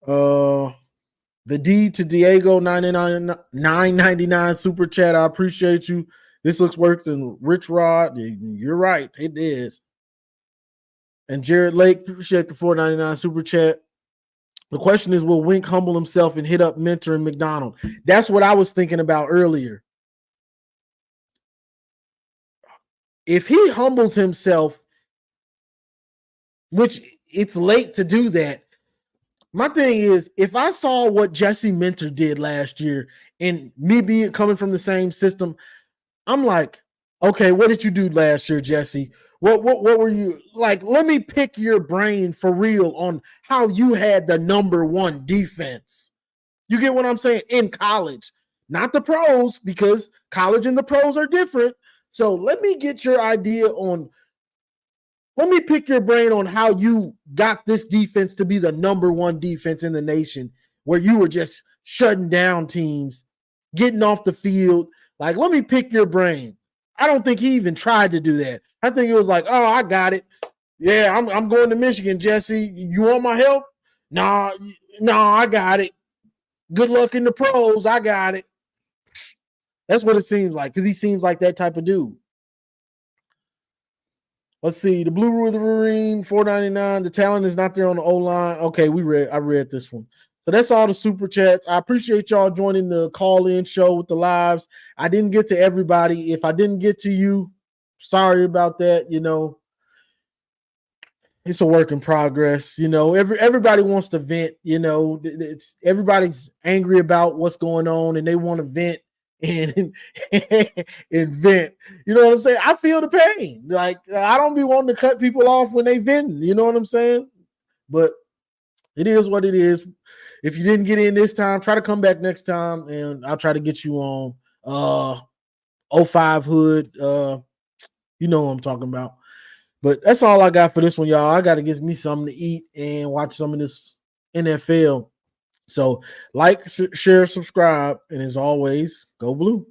The D to Diego $9.99 super chat. I appreciate you. This looks worse than Rich Rod. You're right. It is. And Jared Lake, appreciate the $4.99 super chat. The question is, will Wink humble himself and hit up Mentor and McDonald? That's what I was thinking about earlier. If he humbles himself, which it's late to do that, my thing is, if I saw what Jesse Mentor did last year and me being coming from the same system, I'm like, okay, what did you do last year, Jesse? What were you like? Let me pick your brain for real on how you had the number one defense. You get what I'm saying? In college, not the pros, because college and the pros are different. So let me get your idea on, let me pick your brain on how you got this defense to be the number one defense in the nation, where you were just shutting down teams, getting off the field. Like, let me pick your brain. I don't think he even tried to do that. I think it was like, oh, I got it. Yeah, I'm going to Michigan, Jesse. You want my help? Nah, I got it. Good luck in the pros. I got it. That's what it seems like, because he seems like that type of dude. Let's see. The Blue Wolverine, $4.99. The talent is not there on the O-line. Okay, I read this one. So that's all the super chats. I appreciate y'all joining the call-in show with the lives. I didn't get to everybody. If I didn't get to you, sorry about that. You know, it's a work in progress. You know, everybody wants to vent. You know, everybody's angry about what's going on and they want to vent and vent. You know what I'm saying? I feel the pain. Like, I don't be wanting to cut people off when they vent. You know what I'm saying? But it is what it is. If you didn't get in this time, try to come back next time and I'll try to get you on 05 Hood. You know what I'm talking about. But that's all I got for this one, y'all. I got to get me something to eat and watch some of this NFL. So like, share, subscribe, and as always, go Blue.